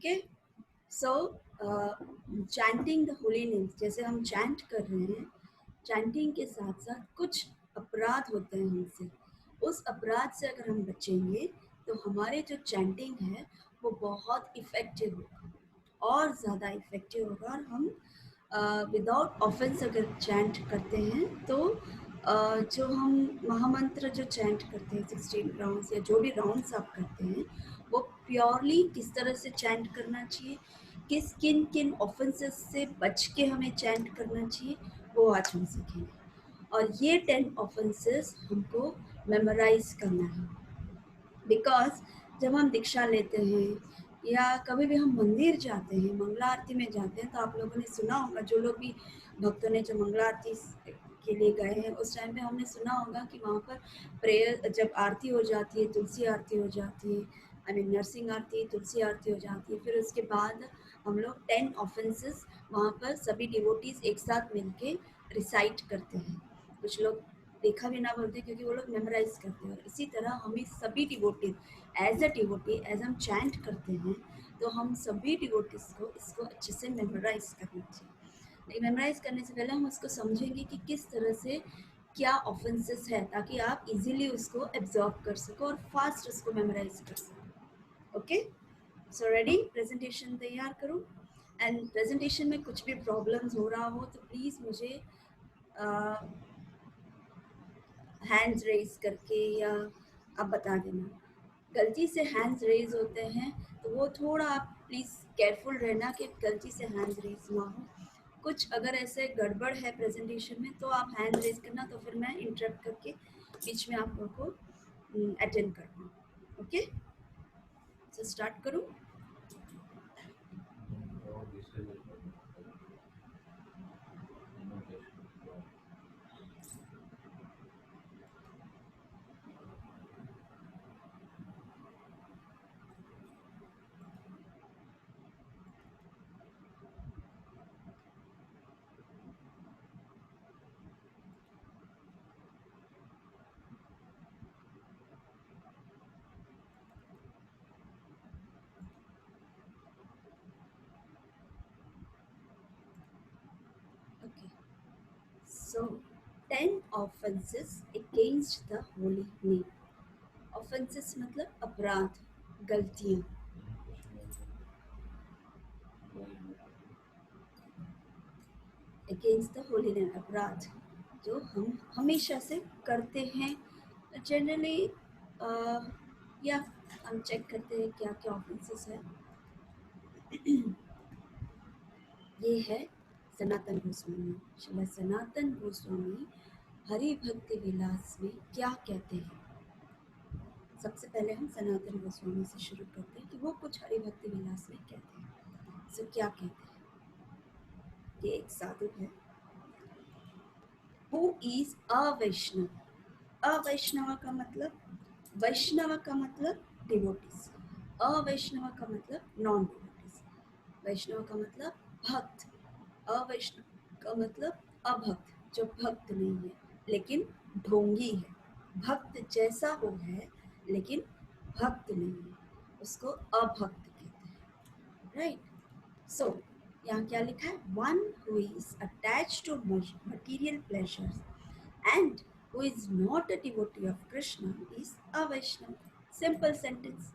Okay. So chanting the Holi names, जैसे हम chant कर रहे हैं, चैंटिंग के साथ साथ कुछ अपराध होते हैं हमसे। उस अपराध से अगर हम बचेंगे तो हमारे जो चैंटिंग है वो बहुत इफ़ेक्टिव होगा, और ज़्यादा इफ़ेक्टिव होगा। और हम विदाउट ऑफेंस अगर चैंट करते हैं तो जो हम महामंत्र जो चैंट करते हैं 16 राउंड्स या जो भी राउंड्स आप करते हैं, वो प्योरली किस तरह से चैंट करना चाहिए, किन किन ऑफेंसेस से बच के हमें चैंट करना चाहिए, वो आज हम सीखेंगे। और ये 10 ऑफेंसेस हमको मेमोराइज करना है, बिकॉज जब हम दीक्षा लेते हैं या कभी भी हम मंदिर जाते हैं, मंगला आरती में जाते हैं, तो आप लोगों ने सुना होगा, जो लोग भी भक्तों ने जो मंगला आरती के लिए गए हैं उस टाइम पे हमने सुना होगा कि वहाँ पर प्रेयर जब आरती हो जाती है, तुलसी आरती हो जाती है, आई मीन नरसिंह आरती, तुलसी आरती हो जाती है, फिर उसके बाद हम लोग 10 ऑफेंसेस वहाँ पर सभी डिवोटीज एक साथ मिलके रिसाइट करते हैं। कुछ लोग देखा भी ना बोलते क्योंकि वो लोग मेमोराइज करते हैं। और इसी तरह हमें सभी devotees as a devotee, as हम चैंट करते हैं, तो हम सभी डिवोटीज को इसको अच्छे से मेमोराइज करना चाहिए। लेकिन मेमोराइज करने से पहले हम उसको समझेंगे कि किस तरह से क्या ऑफेंसेस है, ताकि आप इजीली उसको एब्जॉर्ब कर सको और फास्ट उसको मेमोराइज कर सको। ओके, सो रेडी, प्रेजेंटेशन तैयार करो। एंड प्रेजेंटेशन में कुछ भी प्रॉब्लम्स हो रहा हो तो प्लीज़ मुझे हैंड्स रेज करके या आप बता देना। गलती से हैंड्स रेज होते हैं तो वो थोड़ा आप प्लीज़ केयरफुल रहना कि गलती से हैंड्स रेज ना हो। कुछ अगर ऐसे गड़बड़ है प्रेजेंटेशन में तो आप हैंड रेज करना, तो फिर मैं इंटरप्ट करके बीच में आप लोगों को अटेंड करना। ओके, सो स्टार्ट करूँ। Okay, so 10 offenses against the holy name। Offences मतलब अपराध, गलतियाँ। अगेंस्ट द होली नेम, अपराध जो हम हमेशा से करते हैं जनरली। या हम चेक करते हैं क्या क्या ऑफेंसेस है। ये है सनातन गोस्वामी, श्रील सनातन गोस्वामी हरि भक्ति विलास में क्या कहते हैं। सबसे पहले हम सनातन गोस्वामी से शुरू करते हैं कि वो कुछ हरि भक्ति विलास में कहते हैं। सो क्या कहते हैं। ये एक साधु है। हु इज अ वैष्णव। अवैष्णव का मतलब, वैष्णव का मतलब डिवोटीज, अवैष्णव का मतलब नॉन डिवोटीज, वैष्णव का मतलब भक्त, अवैष्णव का मतलब अभक्त, जो भक्त नहीं है लेकिन ढोंगी है, भक्त जैसा वो है लेकिन भक्त नहीं है, उसको अभक्त कहते हैं। राइट। सो यहाँ क्या लिखा है, one who is attached to material pleasures and who is not a devotee of Krishna is a Vaishnava। Simple sentence.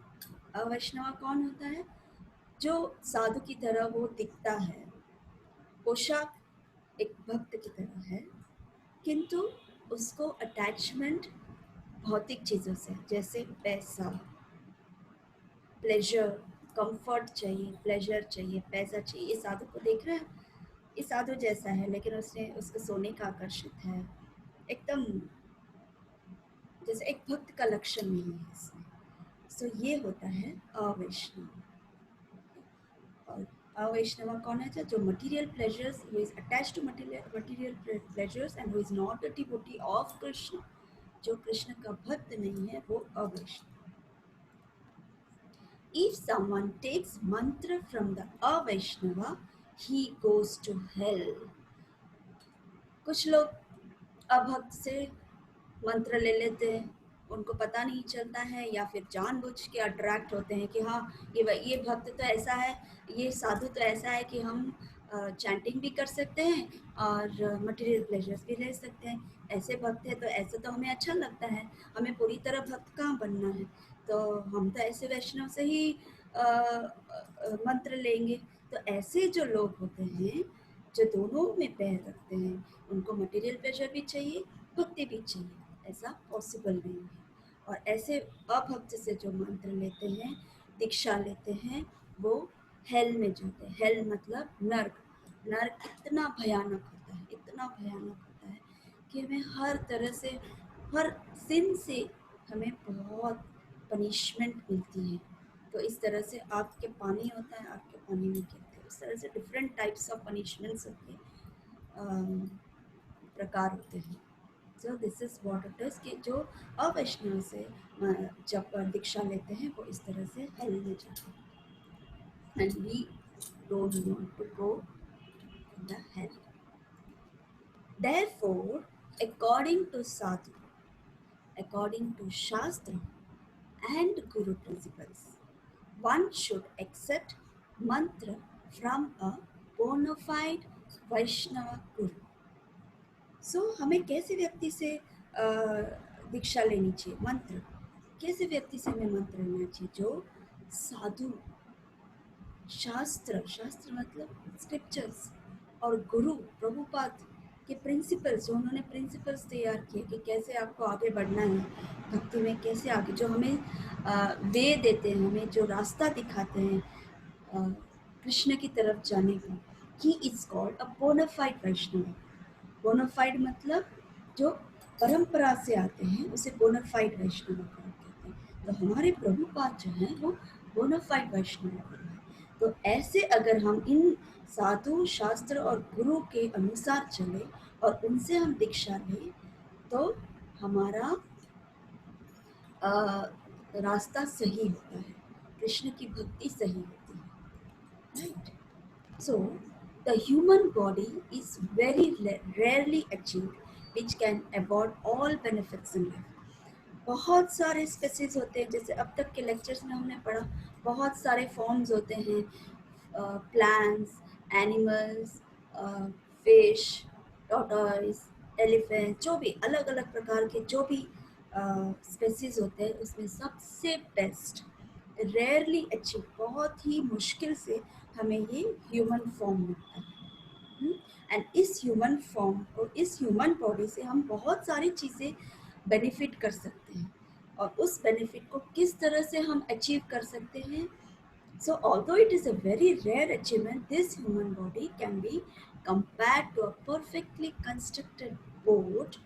अवैष्णव कौन होता है, जो साधु की तरह वो दिखता है, पोशाक एक भक्त की तरह है, किंतु उसको अटैचमेंट भौतिक चीज़ों से, जैसे पैसा, प्लेजर, कंफर्ट चाहिए, प्लेजर चाहिए, पैसा चाहिए। ये साधु को देख रहे हैं, ये साधु जैसा है लेकिन उसने उसको सोने का आकर्षित है, एकदम जैसे एक भक्त का लक्षण नहीं है इसमें। सो ये होता है अवैष्णव। और अवैष्णव कौन है, जो material pleasures, who is attached to material pleasures and who is not a devotee of Krishna, जो कृष्ण का भक्त नहीं है, वो अवैष्णव। If someone takes mantra from the अवैष्णव, he goes to hell। कुछ लोग अभक्त से मंत्र ले लेते हैं उनको पता नहीं चलता है, या फिर जानबूझ के अट्रैक्ट होते हैं कि हाँ ये भक्त तो ऐसा है, ये साधु तो ऐसा है कि हम चैंटिंग भी कर सकते हैं और मटेरियल प्लेजर्स भी ले सकते हैं। ऐसे भक्त है तो ऐसा तो हमें अच्छा लगता है, हमें पूरी तरह भक्त कहाँ बनना है, तो हम तो ऐसे वैष्णव से ही मंत्र लेंगे। तो ऐसे जो लोग होते हैं जो दोनों में पैर रखते हैं, उनको मटेरियल प्लेजर भी चाहिए, भक्ति भी चाहिए, ऐसा पॉसिबल नहीं है। और ऐसे अभक्त से जो मंत्र लेते हैं, दीक्षा लेते हैं, वो हेल में जाते हैं। हेल मतलब नर्क। नर्क इतना भयानक होता है, इतना भयानक होता है कि हमें हर तरह से, हर सिन से हमें बहुत पनिशमेंट मिलती है। तो इस तरह से आग के पानी होता है, आग के पानी में गिरते हैं, इस तरह से डिफरेंट टाइप्स ऑफ पनिशमेंट्स होते हैं, प्रकार होते हैं। So this is what it is कि जो अवैष्णव से जब दीक्षा लेते हैं वो इस तरह से हेल में जाते हैं, and we don't want to go in the hell. Therefore, according to sadhu, according to shastra and guru principles, one should accept mantra from a bona fide Vaishnava guru. हमें कैसे व्यक्ति से दीक्षा लेनी चाहिए, मंत्र कैसे व्यक्ति से हमें मंत्र लेना चाहिए? जो साधु, शास्त्र, शास्त्र मतलब स्क्रिप्चर्स, और गुरु प्रभुपाद के प्रिंसिपल्स, जो उन्होंने प्रिंसिपल्स तैयार किए कि कैसे आपको आगे बढ़ना है भक्ति में, कैसे आगे, जो हमें वे देते हैं, हमें जो रास्ता दिखाते हैं कृष्ण की तरफ जाने का। He is called a bona fide Vaishnava. Bona fide मतलब जो परंपरा से आते हैं उसे बोनाफाइड वैष्णव कहते हैं। तो हमारे प्रभुपाद जो हैं वो बोनाफाइड वैष्णव हैं। तो ऐसे अगर हम इन साधु, शास्त्र और गुरु के अनुसार चले और उनसे हम दीक्षा लें तो हमारा रास्ता सही होता है, कृष्ण की भक्ति सही होती है, right? So, the human body is very rarely achieved, which can afford all benefits in life. बहुत सारे स्पेसीज होते हैं, जैसे अब तक के लेक्चर्स में हमने पढ़ा, बहुत सारे फॉर्म्स होते हैं, plants, animals, fish, tortoise, elephant, जो भी अलग अलग प्रकार के जो भी स्पेसीज होते हैं, उसमें सबसे बेस्ट, रेयरली अचीव, बहुत ही मुश्किल से हमें ये ह्यूमन फॉर्म मिलता है। एंड इस ह्यूमन फॉर्म और इस ह्यूमन बॉडी से हम बहुत सारी चीज़ें बेनिफिट कर सकते हैं, और उस बेनिफिट को किस तरह से हम अचीव कर सकते हैं? So although it is a very rare achievement, this human body can be compared to a perfectly constructed boat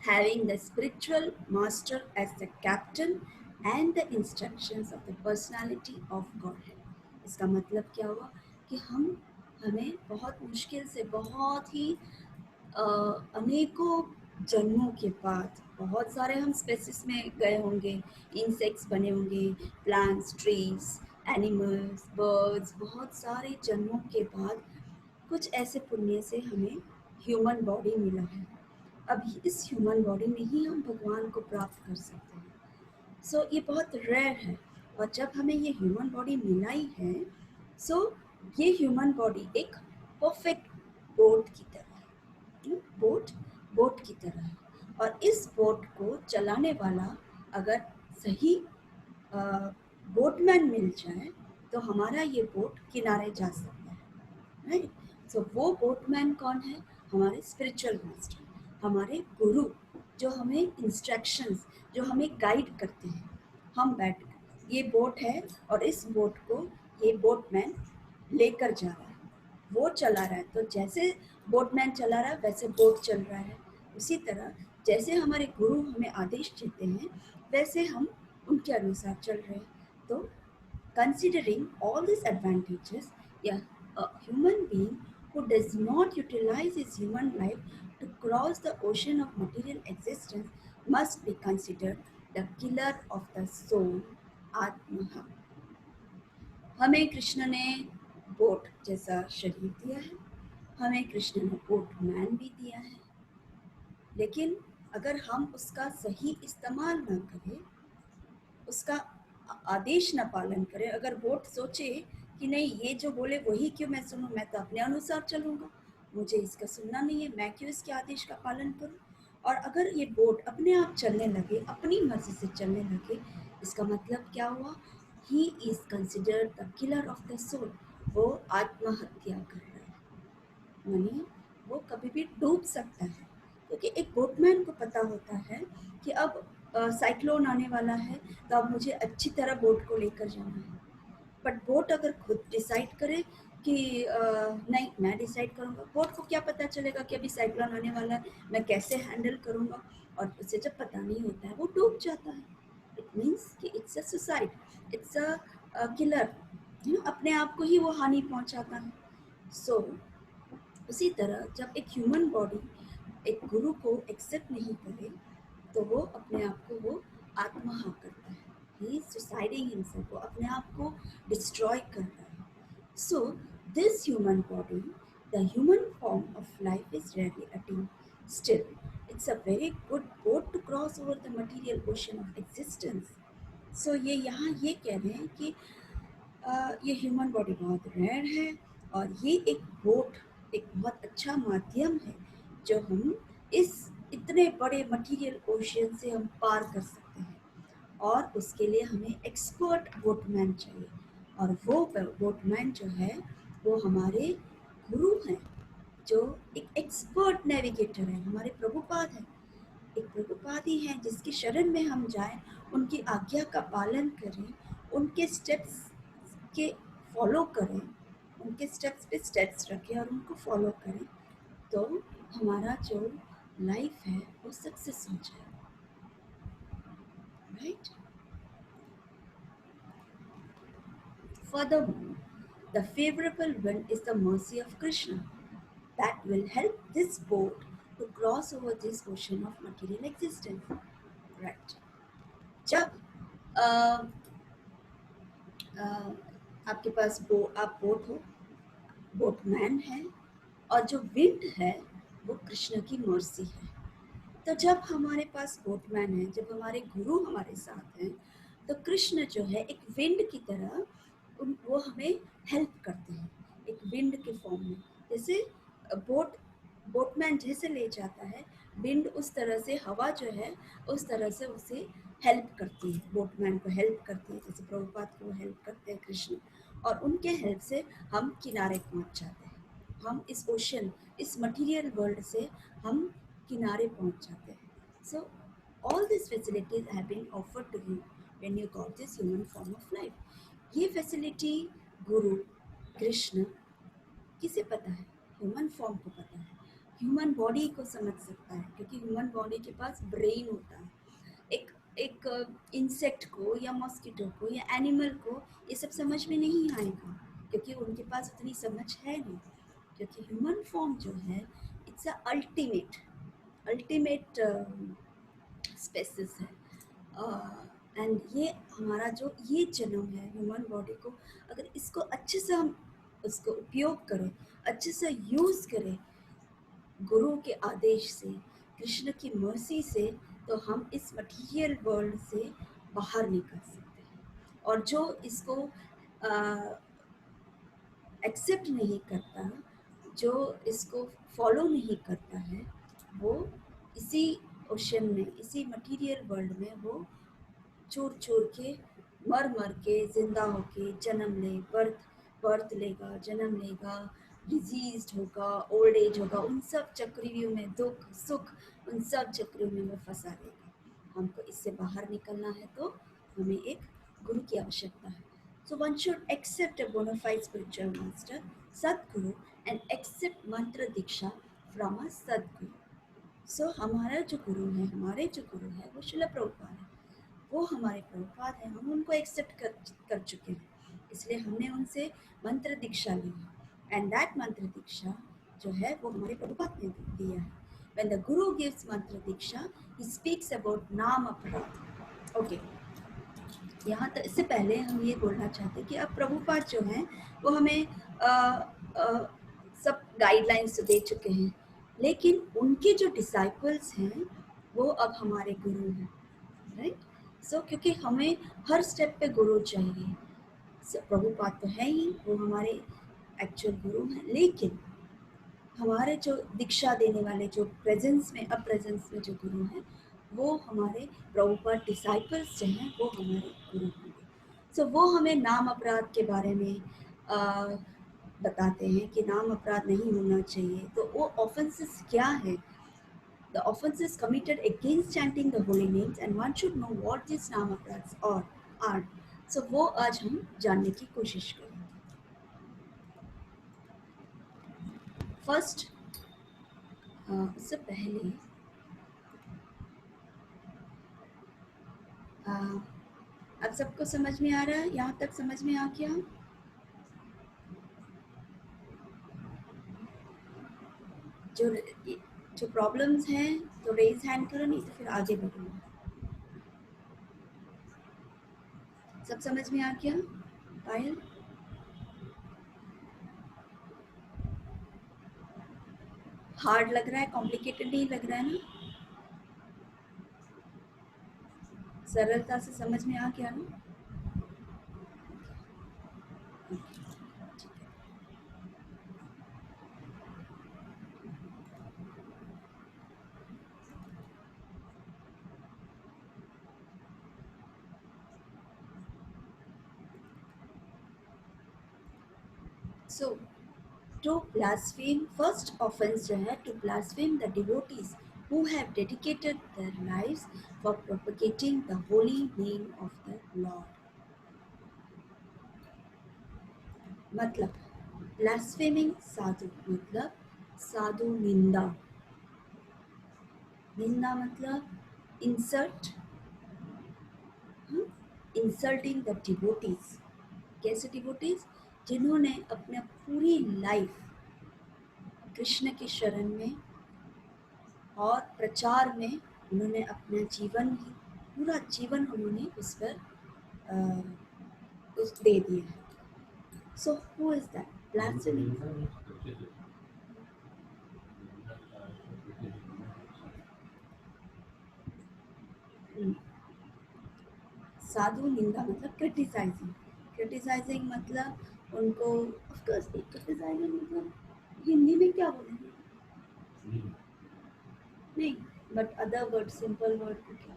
having the spiritual master as the captain and the instructions of the personality of Godhead. इसका मतलब क्या हुआ कि हमें बहुत मुश्किल से, बहुत ही अनेकों जन्मों के बाद, बहुत सारे हम स्पेसिस में गए होंगे, इंसेक्ट्स बने होंगे, प्लांट्स, ट्रीज, एनिमल्स, बर्ड्स, बहुत सारे जन्मों के बाद कुछ ऐसे पुण्य से हमें ह्यूमन बॉडी मिला है। अब इस ह्यूमन बॉडी में ही हम भगवान को प्राप्त कर सकते हैं। सो ये बहुत रेयर है, और जब हमें ये ह्यूमन बॉडी मिला ही है, सो ये ह्यूमन बॉडी एक परफेक्ट बोट की तरह है। बोट की तरह है, और इस बोट को चलाने वाला अगर सही बोटमैन मिल जाए तो हमारा ये बोट किनारे जा सकता है, राइट? सो वो बोटमैन कौन है? हमारे स्पिरिचुअल मास्टर, हमारे गुरु, जो हमें इंस्ट्रक्शंस, जो हमें गाइड करते हैं। हम बैठ, ये बोट है और इस बोट को ये बोटमैन लेकर जा रहा है, वो चला रहा है। तो जैसे बोटमैन चला रहा है वैसे बोट चल रहा है। उसी तरह जैसे हमारे गुरु हमें आदेश देते हैं वैसे हम उनके अनुसार चल रहे हैं। तो considering all these advantages, yeah, a human being who does not utilize his human life to cross the ocean of material existence must be considered the killer of the soul, Atmaha. हमें कृष्ण ने boat जैसा शरीर दिया है, हमें कृष्ण ने boat man भी दिया है, लेकिन अगर हम उसका सही इस्तेमाल ना करें, उसका आदेश ना पालन करें, अगर बोट सोचे कि नहीं ये जो बोले वही क्यों मैं सुनूं, मैं तो अपने अनुसार चलूँगा, मुझे इसका सुनना नहीं है, मैं क्यों इसके आदेश का पालन करूं। और अगर ये बोट अपने आप चलने लगे, अपनी मर्जी से चलने लगे, इसका मतलब क्या हुआ? He is considered the killer of the soul. वो आत्महत्या कर रहा है, मानिए वो कभी भी डूब सकता है, क्योंकि एक बोटमैन को पता होता है कि अब साइक्लोन आने वाला है, तो अब मुझे अच्छी तरह बोट को लेकर जाना है। बट बोट अगर खुद डिसाइड करे कि नहीं मैं डिसाइड करूँगा, बोट को क्या पता चलेगा कि अभी साइक्लोन आने वाला है, मैं कैसे हैंडल करूँगा। और उसे जब पता नहीं होता है वो डूब जाता है। इट मीन्स कि it's a suicide, it's a killer, अपने आप को ही वो हानि पहुँचाता है। सो उसी तरह जब एक ह्यूमन बॉडी एक गुरु को एक्सेप्ट नहीं करे, तो वो अपने आप को वो आत्महत्या करता है, ही इज सुसाइडिंग हिमसेल्फ, वो अपने आप को डिस्ट्रॉय कर रहा है। So this human body, the human form of life is rarely attend, still it's a very good boat to cross over the material ocean of existence. So ये यहाँ ये कह रहे हैं कि ये ह्यूमन बॉडी बहुत रेयर है, और ये एक बोट, एक बहुत अच्छा माध्यम है जो हम इस इतने बड़े मटीरियल ओशियन से हम पार कर सकते हैं। और उसके लिए हमें एक्सपर्ट बोटमैन चाहिए, और वो बोटमैन जो है वो हमारे गुरु हैं, जो एक एक्सपर्ट नेविगेटर है, हमारे प्रभुपाद हैं। एक प्रभुपाद ही हैं जिसकी शरण में हम जाएं, उनकी आज्ञा का पालन करें, उनके स्टेप्स के फॉलो करें, उनके स्टेप्स पे स्टेप्स रखें और उनको फॉलो करें, तो हमारा जो लाइफ है वो सक्सेस हो जाएगा, right. Furthermore, the favorable wind is the mercy of Krishna that will help this boat to cross over this ocean of material existence. Right. जब uh, आपके पास आप बोट हो, बोटमैन है, और जो विंड है वो कृष्ण की मर्सी है। तो जब हमारे पास बोटमैन है, जब हमारे गुरु हमारे साथ हैं, तो कृष्ण जो है एक विंड की तरह वो हमें हेल्प करते हैं, एक विंड के फॉर्म में। जैसे बोटमैन जैसे ले जाता है, विंड उस तरह से, हवा जो है उस तरह से उसे हेल्प करती है, बोटमैन को हेल्प करती है, जैसे प्रभुपाद को हेल्प करते हैं कृष्ण, और उनके हेल्प से हम किनारे पहुंच जाते हैं। हम इस ओशन, इस मटेरियल वर्ल्ड से हम किनारे पहुंच जाते हैं। So all this facilities have been offered to you when you got this human form of life. ये फैसिलिटी गुरु कृष्ण किसे पता है? ह्यूमन फॉर्म को पता है, ह्यूमन बॉडी को समझ सकता है, क्योंकि ह्यूमन बॉडी के पास ब्रेन होता है। एक एक इंसेक्ट को या मॉस्किटो को या एनिमल को ये सब समझ में नहीं आएगा, क्योंकि उनके पास उतनी समझ है नहीं। क्योंकि ह्यूमन फॉर्म जो है इट्स अ अल्टीमेट स्पेसिस है। एंड ये हमारा जो ये जन्म है ह्यूमन बॉडी को, अगर इसको अच्छे से हम उसको उपयोग करें, अच्छे से यूज़ करें गुरु के आदेश से, कृष्ण की मर्सी से, तो हम इस मटीरियल वर्ल्ड से बाहर निकल सकते हैं। और जो इसको एक्सेप्ट नहीं करता, जो इसको फॉलो नहीं करता है, वो इसी ओशन में, इसी मटीरियल वर्ल्ड में वो चूर चूर के, मर मर के, जिंदा होके जन्म ले, बर्थ लेगा, जन्म लेगा, डिजीज होगा, ओल्ड एज होगा, उन सब चक्रव्यूह में, दुख सुख, उन सब चक्रव्यूह में फंसा रहेगा। हमको इससे बाहर निकलना है तो हमें एक गुरु की आवश्यकता है। So one should accept a bona fide spiritual master, Sadguru, and accept mantra diksha from a Sadguru. So हमारा जो गुरु है, हमारे जो गुरु है वो शिला प्रभुपाद है, वो हमारे प्रभुपाद हैं, हम उनको एक्सेप्ट कर चुके हैं, इसलिए हमने उनसे मंत्र दीक्षा ली है। एंड दैट मंत्र दीक्षा जो है वो हमारे प्रभुपाद ने दिया है। When the Guru gives mantra diksha, he speaks about नाम अपराध। ओके, यहाँ तक इससे पहले हम ये बोलना चाहते हैं कि अब प्रभुपाद जो हैं वो हमें सब गाइडलाइंस तो दे चुके हैं, लेकिन उनके जो डिसाइपल्स हैं वो अब हमारे गुरु हैं, राइट? सो क्योंकि हमें हर स्टेप पे गुरु चाहिए। प्रभुपाद तो है ही, वो हमारे एक्चुअल गुरु हैं, लेकिन हमारे जो दीक्षा देने वाले जो प्रेजेंस में अब प्रेजेंस में जो गुरु हैं, वो हमारे प्रभुपाद डिसाइपल्स जो हैं वो हमारे गुरु होंगे। सो वो हमें नाम अपराध के बारे में बताते हैं कि नाम अपराध नहीं होना चाहिए। तो वो ऑफेंसेस क्या है? The offenses committed against chanting the holy names, and one should know what these नाम अपराध are. So वो आज हम जानने की कोशिश करेंगे। फर्स्ट, उससे पहले अब सबको समझ में आ रहा है? यहाँ तक समझ में आ गया? जो प्रॉब्लम्स हैं तो रेज हैंड करो, नहीं तो फिर आगे बढ़ो। सब समझ में आ गया? पायल, हार्ड लग रहा है, कॉम्प्लिकेटेड नहीं लग रहा है ना? सरलता से समझ में आ गया ना? So to blaspheme, first offense जो है to blaspheme the devotees who have dedicated their lives for propagating the holy name of the Lord. मतलब blaspheming साधु मतलब साधु निंदा। निंदा मतलब insult, insulting the devotees। कैसे devotees? जिन्होंने अपने पूरी लाइफ कृष्ण के शरण में और प्रचार में उन्होंने अपना जीवन ही पूरा जीवन उन्होंने उस पर उस दे दिया है। So who is that? Blasphemy. साधु निंदा मतलब क्रिटिसाइजिंग। क्रिटिसाइजिंग मतलब उनको ऑफ कोर्स क्रिटिसाइजिंग मतलब हिंदी में क्या बोलेंगे? नहीं, but other word, simple word को क्या?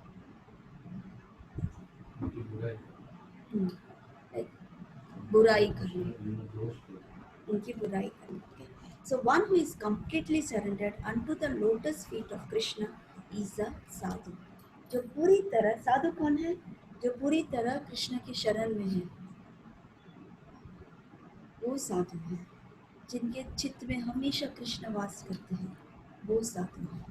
बुराई करना, उनकी बुराई करना। So one who is completely surrendered unto the lotus feet of Krishna is a sadhu। जो पूरी तरह, साधु कौन है? जो पूरी तरह कृष्ण की शरण में है, वो साधु है। जिनके चित्त में हमेशा कृष्ण वास करते हैं, वो साधु है।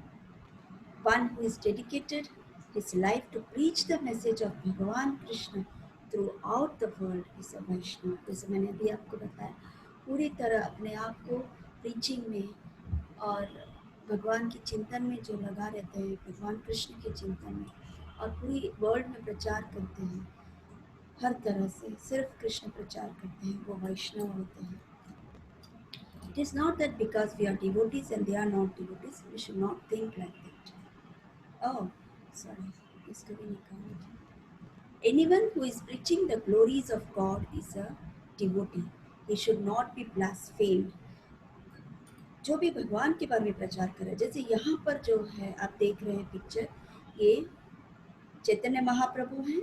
One who is dedicated his life to preach the message of भगवान Krishna throughout the world is a वैष्णव। जैसे मैंने अभी आपको बताया, पूरी तरह अपने आप को प्रीचिंग में और भगवान के चिंतन में जो लगा रहते हैं, भगवान कृष्ण के चिंतन में, और पूरी वर्ल्ड में प्रचार करते हैं, हर तरह से सिर्फ कृष्ण प्रचार करते हैं, वो वैष्णव होते हैं। It is not that because we are devotees and they are not devotees, we should not think like that. Oh, sorry, इसको भी निकालो। Anyone who is preaching the glories of God is a devotee. He should not be blasphemed. जो भी भगवान के बारे में प्रचार करे, जैसे यहाँ पर जो है आप देख रहे हैं पिक्चर, ये चैतन्य महाप्रभु हैं,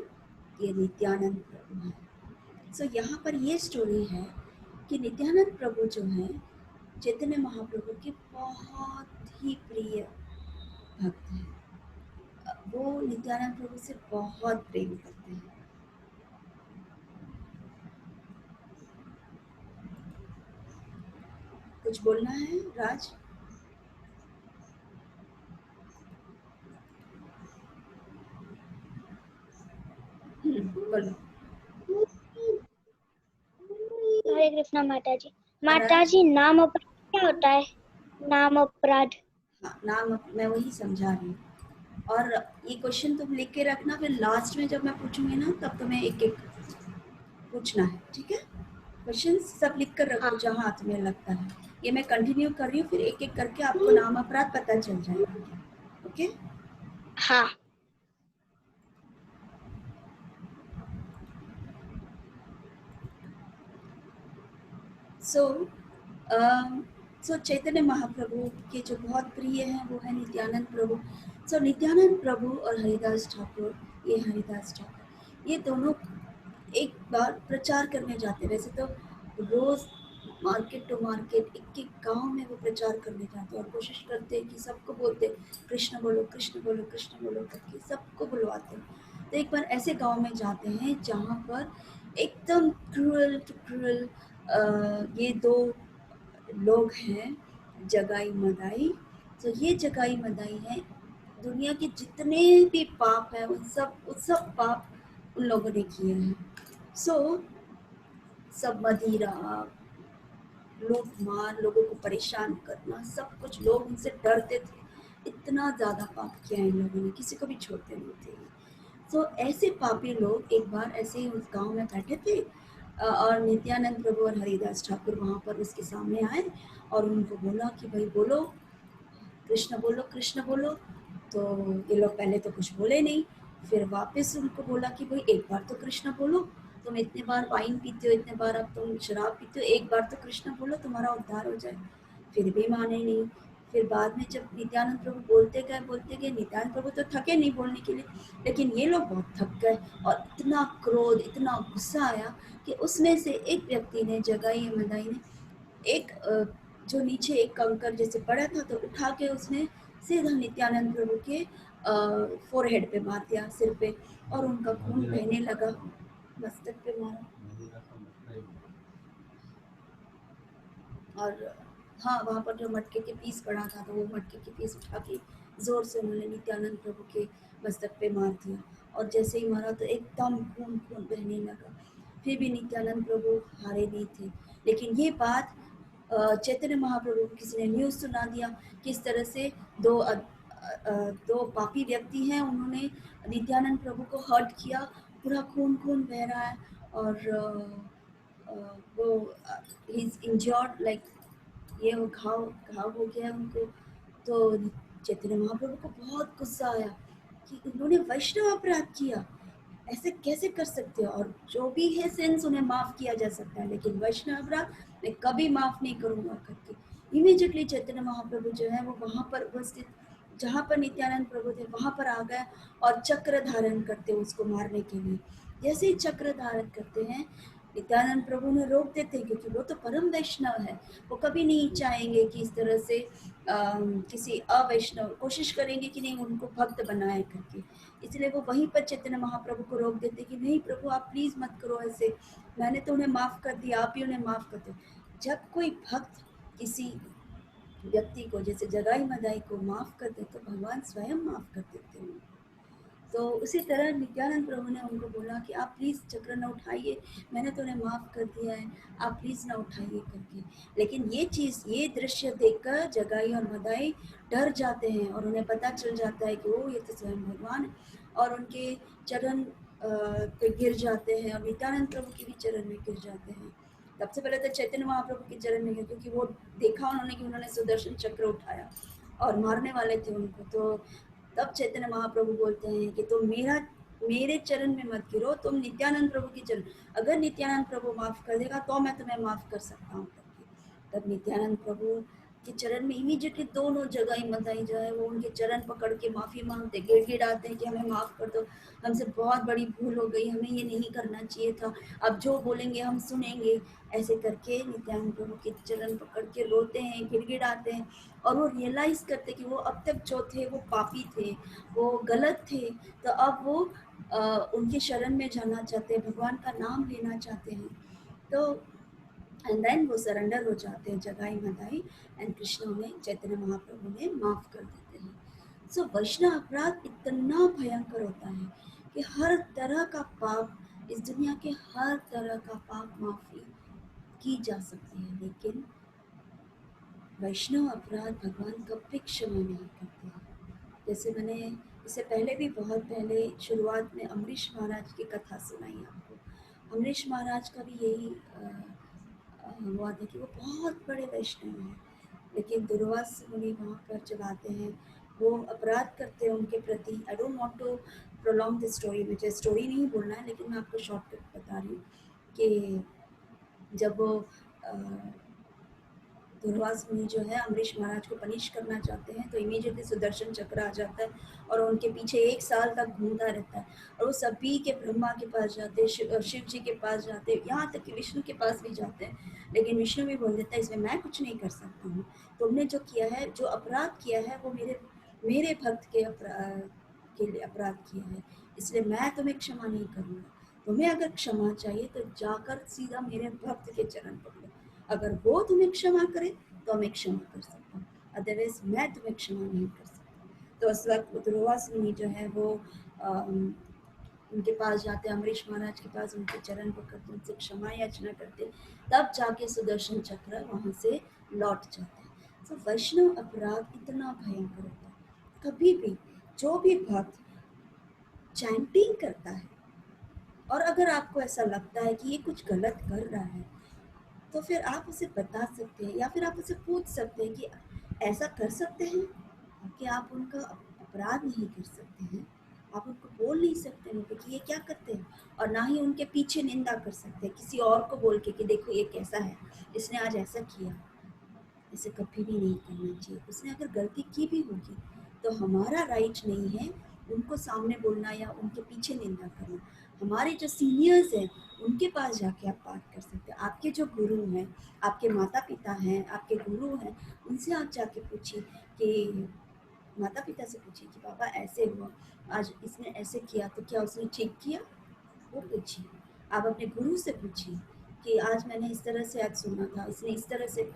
ये नित्यानंद प्रभु हैं। सो यहाँ पर ये स्टोरी है कि नित्यानंद प्रभु जो हैं चैतन्य महाप्रभु के बहुत ही प्रिय भक्त हैं। वो नित्यानंद प्रभु से बहुत प्रेम करते हैं। कुछ बोलना है राज? बोलो। हरे कृष्णा माता जी। माता जी, नाम अपराध क्या होता है? नाम अपराध। हाँ, नाम मैं वही समझा रही हूँ। और ये क्वेश्चन तुम लिख के रखना, फिर लास्ट में जब मैं पूछूंगी ना तब तुम्हें एक एक पूछना है, ठीक है? क्वेश्चन सब लिख कर रखो जहाँ तुम्हें लगता है। ये मैं कंटिन्यू कर रही हूँ, फिर एक एक करके आपको नाम अपराध पता चल जाएगा। ओके? हाँ। सो सो चैतन्य महाप्रभु के जो बहुत प्रिय हैं वो है नित्यानंद प्रभु। सो नित्यानंद प्रभु और हरिदास ठाकुर, ये हरिदास ठाकुर, ये दोनों एक बार प्रचार करने जाते हैं। वैसे तो रोज मार्केट टू मार्केट एक एक गांव में वो प्रचार करने जाते हैं और कोशिश करते हैं कि सबको बोलते कृष्ण बोलो कृष्ण बोलो कृष्ण बोलो करके सबको बुलवाते हैं। तो एक बार ऐसे गांव में जाते हैं जहाँ पर एकदम क्रूअल टू क्रूअल ये दो लोग हैं, जगाई मदाई। तो ये जगाई मदाई है, दुनिया के जितने भी पाप है उन सब पाप उन लोगों ने किए हैं। सो सब मदिरा, लूट मार, लोगों को परेशान करना, सब कुछ, लोग उनसे डरते थे। इतना ज़्यादा पाप किया इन लोगों ने, किसी को भी छोड़ते नहीं थे। तो ऐसे पापी लोग एक बार ऐसे ही उस गांव में बैठे थे और नित्यानंद प्रभु और हरिदास ठाकुर वहाँ पर उसके सामने आए और उनको बोला कि भाई बोलो कृष्ण बोलो कृष्ण बोलो। तो ये लोग पहले तो कुछ बोले नहीं, फिर वापस उनको बोला कि भाई एक बार तो कृष्ण बोलो, तुम इतने बार वाइन पीते हो, इतने बार अब तुम शराब पीते हो, एक बार तो कृष्ण बोलो तुम्हारा उद्धार हो जाए। फिर भी माने नहीं। फिर बाद में जब नित्यानंद प्रभु बोलते गए, नित्यानंद प्रभु तो थके नहीं बोलने के लिए, लेकिन ये लोग बहुत थक गए और इतना क्रोध, इतना गुस्सा आया कि उसमें से एक व्यक्ति ने, जगाई मदाई ने, एक जो नीचे एक कंकर जैसे पड़ा था तो उठा के उसने सीधा नित्यानंद प्रभु के फोरहेड पे मार दिया, सिर पे, और उनका खून बहने लगा। मस्तक पे मारा। और हाँ, वहाँ पर जो मटके के पीस पड़ा था तो वो मटके के पीस उठा के जोर से उन्होंने नित्यानंद प्रभु के मस्तक पे मार दिया और जैसे ही मारा तो एकदम खून खून बहने लगा। फिर भी नित्यानंद प्रभु हारे नहीं थे। लेकिन ये बात चैतन्य महाप्रभु को किसी ने न्यूज़ सुना दिया, किस तरह से दो पापी व्यक्ति हैं, उन्होंने नित्यानंद प्रभु को हर्ट किया, पूरा खून खून बह रहा है और वो ही इज इंजर्ड, लाइक ये वो घाव घाव हो गया उनको। तो चैतन्य महाप्रभु को बहुत गुस्सा आया कि उन्होंने वैष्णव अपराध किया, ऐसे कैसे कर सकते हो, और जो भी है सिंस उन्हें माफ़ किया जा सकता है, लेकिन वैष्णव अपराध मैं कभी माफ़ नहीं करूँगा करके इमीडिएटली चैतन्य महाप्रभु जो है वो वहाँ पर उपस्थित, जहाँ पर नित्यानंद प्रभु थे वहाँ पर आ गए और चक्र धारण करते उसको मारने के लिए। जैसे ही चक्र धारण करते हैं, नित्यानंद प्रभु ने रोक देते हैं क्योंकि वो तो परम वैष्णव है, वो कभी नहीं चाहेंगे कि इस तरह से किसी अवैष्णव, कोशिश करेंगे कि नहीं उनको भक्त बनाए करके। इसलिए वो वहीं पर चैतन्य महाप्रभु को रोक देते कि नहीं प्रभु आप प्लीज़ मत करो ऐसे, मैंने तो उन्हें माफ़ कर दिया, आप भी उन्हें माफ़ कर दो। जब कोई भक्त किसी व्यक्ति को, जैसे जगाई मदाई को माफ़ कर दे तो भगवान स्वयं माफ़ कर देते हैं। तो उसी तरह नित्यानंद प्रभु ने उनको बोला कि आप प्लीज़ चक्र न उठाइए, मैंने तो उन्हें माफ़ कर दिया है, आप प्लीज़ ना उठाइए करके। लेकिन ये चीज़, ये दृश्य देखकर जगाई और मदाई डर जाते हैं और उन्हें पता चल जाता है कि वो ये तो स्वयं भगवान है, और उनके चरण पे गिर जाते हैं और नित्यानंद प्रभु के भी चरण में गिर जाते हैं। सबसे पहले तो चैतन्य महाप्रभु के चरण में गिर, क्योंकि वो देखा उन्होंने कि उन्होंने सुदर्शन चक्र उठाया और मारने वाले थे उनको। तो तब चैतन्य महाप्रभु बोलते हैं कि तुम मेरे चरण में मत गिरो, तुम नित्यानंद प्रभु के चरण, अगर नित्यानंद प्रभु माफ़ कर देगा तो मैं तुम्हें माफ़ कर सकता हूँ करके। तब नित्यानंद प्रभु के चरण में इमीडिएटली दोनों जगह मदाई जो है वो उनके चरण पकड़ के माफ़ी मांगते, गिड़गिड़ाते हैं कि हमें माफ़ कर दो, हमसे बहुत बड़ी भूल हो गई, हमें ये नहीं करना चाहिए था, अब जो बोलेंगे हम सुनेंगे। ऐसे करके नित्यानंद प्रभु के चरण पकड़ के रोते हैं, गिड़गिड़ाते हैं और वो रियलाइज़ करते कि वो अब तक जो थे वो पापी थे, वो गलत थे। तो अब वो उनके शरण में जाना चाहते हैं, भगवान का नाम लेना चाहते हैं। तो एंड देन वो सरेंडर हो जाते हैं जगाई मदाई, एंड कृष्ण उन्हें, चैतन्य महाप्रभु ने माफ़ कर देते हैं। सो वैष्णव अपराध इतना भयंकर होता है कि हर तरह का पाप, इस दुनिया के हर तरह का पाप माफ़ी की जा सकती है, लेकिन वैष्णव अपराध भगवान कभी क्षमा नहीं करते हैं। जैसे मैंने इससे पहले भी, बहुत पहले शुरुआत में अमरीश महाराज की कथा सुनाई आपको। अमरीश महाराज का भी यही हुआ था कि वो बहुत बड़े वैष्णव हैं, लेकिन दुर्वास मुनि वहाँ पर जब आते हैं वो अपराध करते हैं उनके प्रति। I don't want to prolong the story, मुझे स्टोरी नहीं बोलना है, लेकिन मैं आपको शॉर्टकट बता रही हूँ कि जब वो दूर्वास मुनि जो है अम्बरीश महाराज को पनिश करना चाहते हैं, तो इमीडिएटली सुदर्शन चक्र आ जाता है और उनके पीछे 1 साल तक घूमता रहता है और वो सभी के ब्रह्मा के पास जाते हैं, शिव जी के पास जाते हैं, यहाँ तक कि विष्णु के पास भी जाते हैं, लेकिन विष्णु भी बोल देता है इसमें मैं कुछ नहीं कर सकता हूँ। तुमने जो किया है, जो अपराध किया है, वो मेरे भक्त के लिए अपराध किया है, इसलिए मैं तुम्हें क्षमा नहीं करूँगा। तुम्हें अगर क्षमा चाहिए तो जाकर सीधा मेरे भक्त के चरण पकड़ो, अगर वो तुम्हें क्षमा करे तो मैं क्षमा कर सकता हूँ, अदरवाइज मैं तुम्हें क्षमा नहीं कर सकता। तो उस वक्त दूर्वास मुनि जो है वो उनके पास जाते, अम्बरीश महाराज के पास, उनके चरण पकड़ते, उनसे क्षमा याचना करते, तब जाके सुदर्शन चक्र वहाँ से लौट जाते हैं। तो वैष्णव अपराध इतना भयंकर होता है। कभी भी जो भी भक्त चैंटिंग करता है और अगर आपको ऐसा लगता है कि ये कुछ गलत कर रहा है, तो फिर आप उसे बता सकते हैं या फिर आप उसे पूछ सकते हैं कि ऐसा कर सकते हैं कि आप उनका अपराध नहीं कर सकते हैं, आप उनको बोल नहीं सकते हैं कि ये क्या करते हैं, और ना ही उनके पीछे निंदा कर सकते हैं किसी और को बोल के कि देखो ये कैसा है, इसने आज ऐसा किया। ऐसे कभी भी नहीं करना चाहिए। उसने अगर गलती की भी होगी तो हमारा राइट नहीं है उनको सामने बोलना या उनके पीछे निंदा करना। हमारे जो सीनियर्स हैं उनके पास जाके आप बात कर सकते हैं। आपके जो गुरु हैं, आपके माता पिता हैं, आपके गुरु हैं, उनसे आप जाके पूछिए कि माता पिता से पूछिए कि पापा ऐसे हुआ, आज इसने ऐसे किया तो क्या उसने ठीक किया, वो पूछिए। आप अपने गुरु से पूछिए कि आज मैंने इस तरह से आज सुना था, इसने इस तरह से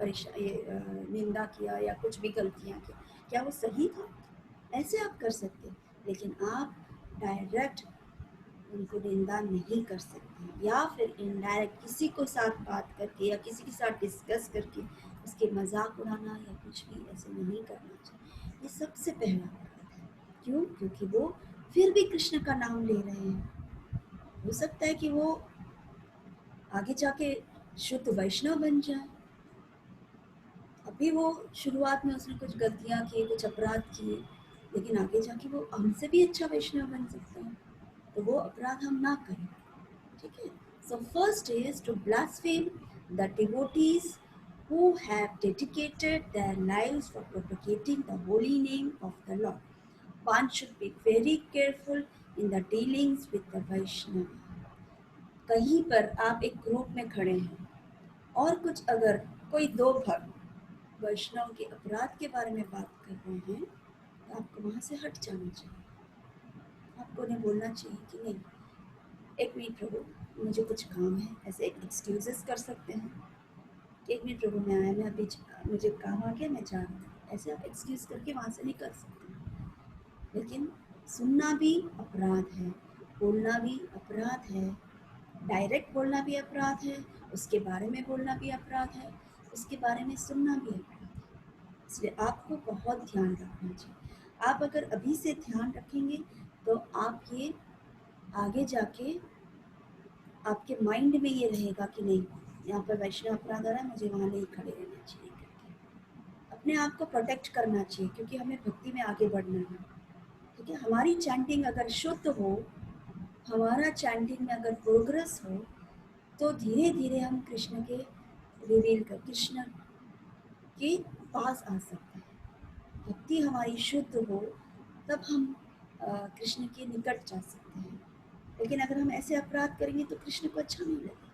निंदा किया या कुछ भी गलतियाँ की, क्या वो सही था? ऐसे आप कर सकते हैं, लेकिन आप डायरेक्ट उनको निंदा नहीं कर सकते, या फिर इनडायरेक्ट किसी को साथ बात करके या किसी के साथ डिस्कस करके उसके मजाक उड़ाना या कुछ भी ऐसे नहीं करना चाहिए। ये सबसे पहला अपराध है। क्यों? क्योंकि वो फिर भी कृष्ण का नाम ले रहे हैं। हो सकता है कि वो आगे जाके शुद्ध वैष्णव बन जाए। अभी वो शुरुआत में उसने कुछ गलतियाँ की, कुछ अपराध किए, लेकिन आगे जाके वो हमसे भी अच्छा वैष्णव बन सकता है, तो वो अपराध हम ना करें। ठीक है? So first is to blaspheme the devotees who have dedicated their lives for propagating the holy name of the Lord. One should be very careful in the dealings with the Vaishnava. कहीं पर आप एक group में खड़े हैं और कुछ अगर कोई दो भक्त वैष्णव के अपराध के बारे में बात कर रहे हैं, तो आपको वहाँ से हट जाना चाहिए। आपको उन्हें बोलना चाहिए कि नहीं, एक मिनट प्रभु मुझे कुछ काम है, ऐसे एक एक्सक्यूजेस कर सकते हैं कि एक मिनट प्रभु मैं आया, मैं अभी मुझे काम आ गया, मैं जा रहा हूँ, ऐसे आप एक्सक्यूज करके वहाँ से निकल सकते हैं। लेकिन सुनना भी अपराध है, बोलना भी अपराध है, डायरेक्ट बोलना भी अपराध है, उसके बारे में बोलना भी अपराध है, उसके बारे में सुनना भी अपराध है। इसलिए आपको बहुत ध्यान रखना चाहिए। आप अगर अभी से ध्यान रखेंगे तो आप ये आगे जाके आपके माइंड में ये रहेगा कि नहीं, यहाँ पर वैष्णव अपराध आ रहा है, मुझे वहाँ नहीं खड़े रहना चाहिए करके अपने आप को प्रोटेक्ट करना चाहिए, क्योंकि हमें भक्ति में आगे बढ़ना है। ठीक है? हमारी चैंटिंग अगर शुद्ध हो, हमारा चैंटिंग में अगर प्रोग्रेस हो, तो धीरे धीरे हम कृष्ण के कृष्ण के पास आ सकते हैं। भक्ति हमारी शुद्ध हो तब हम कृष्ण के निकट जा सकते हैं। लेकिन अगर हम ऐसे अपराध करेंगे तो कृष्ण को अच्छा नहीं लगेगा।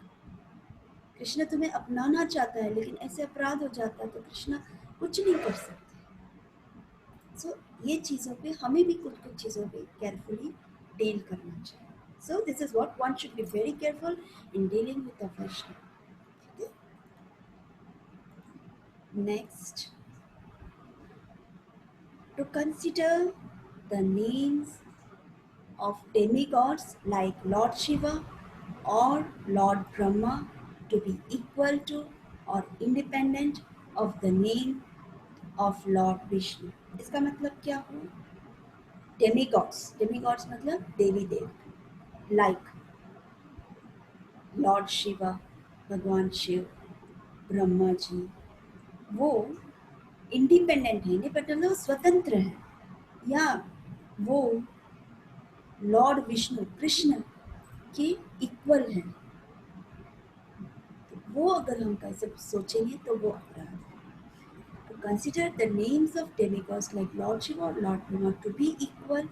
कृष्ण तुम्हें अपनाना चाहता है, लेकिन ऐसे अपराध हो जाता है तो कृष्ण कुछ नहीं कर सकते। सो ये चीज़ों पे हमें भी कुछ कुछ चीज़ों पे केयरफुली डील करना चाहिए। So this is what one should be very careful in dealing with the Vaishnava. Next, to consider the names of demigods like Lord Shiva or Lord Brahma to be equal to or independent of the name of Lord Vishnu. इसका मतलब क्या हुआ? Demigods मतलब देवी देव, like Lord Shiva, भगवान शिव, ब्रह्मा जी, वो independent है, independent मतलब स्वतंत्र है, या वो लॉर्ड विष्णु कृष्ण के इक्वल है, तो वो अगर हम कैसे सोचेंगे तो वो अपराध है। To consider the names of demigods like Lord Shiva or Lord Brahma to be equal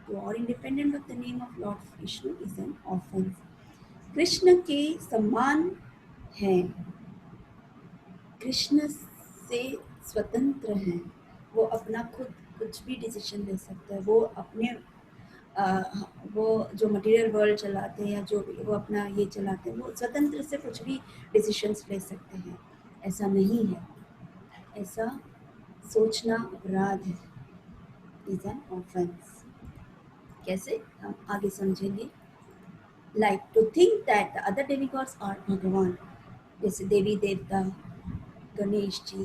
to or independent of the name of Lord Vishnu is an offense. Krishna के समान है, कृष्ण से स्वतंत्र हैं, वो अपना खुद कुछ भी डिसीजन ले सकता है, वो अपने वो जो मटेरियल वर्ल्ड चलाते हैं या जो भी वो अपना ये चलाते हैं, वो स्वतंत्र से कुछ भी डिसीजंस ले सकते हैं। ऐसा नहीं है, ऐसा सोचना अपराध है, इज एन ऑफेंस। कैसे हम आगे समझेंगे। Like to think that the other demigods are Bhagwan, जैसे देवी देवता, गणेश जी,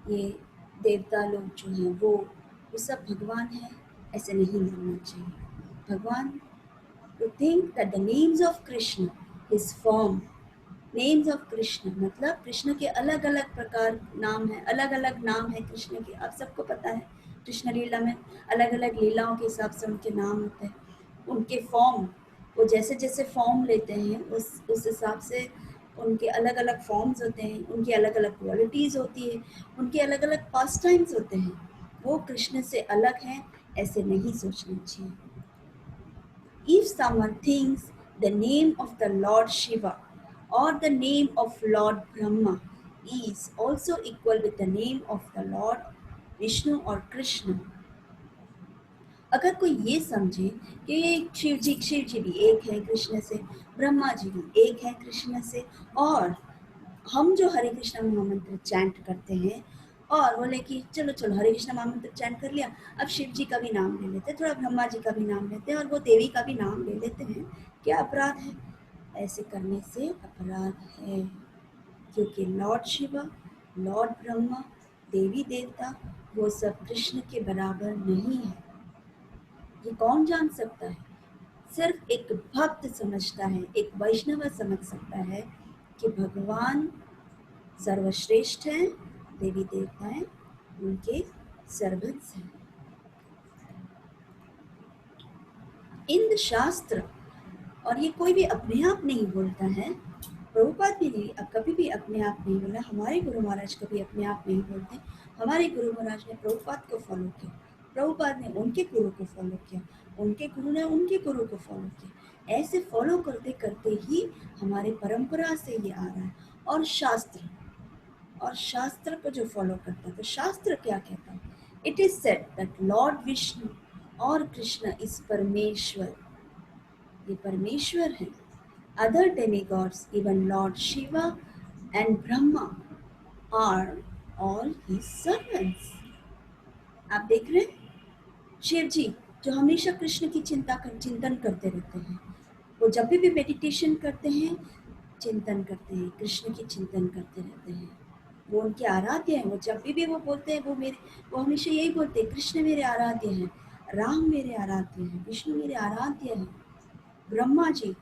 ये देवता लोग जो हैं वो सब भगवान हैं, ऐसे नहीं मानना चाहिए। भगवान to think that the names of Krishna, his form, names of Krishna मतलब कृष्ण के अलग अलग प्रकार नाम है, अलग अलग नाम है कृष्ण के, आप सबको पता है कृष्ण लीला में अलग अलग लीलाओं के हिसाब से उनके नाम होते हैं, उनके फॉर्म, वो जैसे जैसे फॉर्म लेते हैं उस हिसाब से उनके अलग अलग फॉर्म्स होते हैं, उनकी अलग अलग क्वालिटीज़ होती है, उनके अलग अलग पास टाइम्स होते हैं, वो कृष्ण से अलग हैं, ऐसे नहीं सोचना चाहिए। If someone thinks the name of the Lord Shiva or the name of Lord Brahma is also equal with the name of the Lord Vishnu or Krishna, अगर कोई ये समझे कि शिव जी भी एक है कृष्ण से, ब्रह्मा जी भी एक है कृष्ण से, और हम जो हरे कृष्ण महामंत्र चैंट करते हैं और बोले कि चलो चलो हरे कृष्ण महामंत्र चैंट कर लिया, अब शिव जी का भी नाम ले लेते हैं, थोड़ा ब्रह्मा जी का भी नाम लेते हैं और वो देवी का भी नाम ले लेते हैं, क्या अपराध है? ऐसे करने से अपराध है, क्योंकि लॉर्ड शिवा, लॉर्ड ब्रह्मा, देवी देवता वो सब कृष्ण के बराबर नहीं है। ये कौन जान सकता है? सिर्फ एक भक्त समझता है, एक वैष्णव समझ सकता है कि भगवान सर्वश्रेष्ठ हैं, देवी देवताएं उनके सर्वेंट्स हैं। इन शास्त्र, और ये कोई भी अपने आप नहीं बोलता है, प्रभुपाद भी नहीं कभी भी अपने आप नहीं बोला, हमारे गुरु महाराज कभी अपने आप नहीं बोलते, हमारे गुरु महाराज ने प्रभुपाद को फॉलो किया, प्रभुपाद ने उनके गुरु को फॉलो किया, उनके गुरु ने उनके गुरु को फॉलो किया, ऐसे फॉलो करते करते ही हमारे परंपरा से ये आ रहा है। और शास्त्र को जो फॉलो करता है, तो शास्त्र क्या कहता है? It is said that Lord Vishnu और कृष्ण इज परमेश्वर, ये परमेश्वर है। Other demigods even Lord Shiva and Brahma are all his servants. आप देख रहे हैं शिव जी जो हमेशा कृष्ण की चिंतन करते रहते हैं, वो जब भी मेडिटेशन करते हैं चिंतन करते हैं, कृष्ण की चिंतन करते रहते हैं, वो उनके आराध्य हैं। वो जब भी वो बोलते हैं वो हमेशा यही बोलते हैं, कृष्ण मेरे आराध्य हैं, राम मेरे आराध्य हैं, विष्णु मेरे आराध्य हैं। ब्रह्मा जी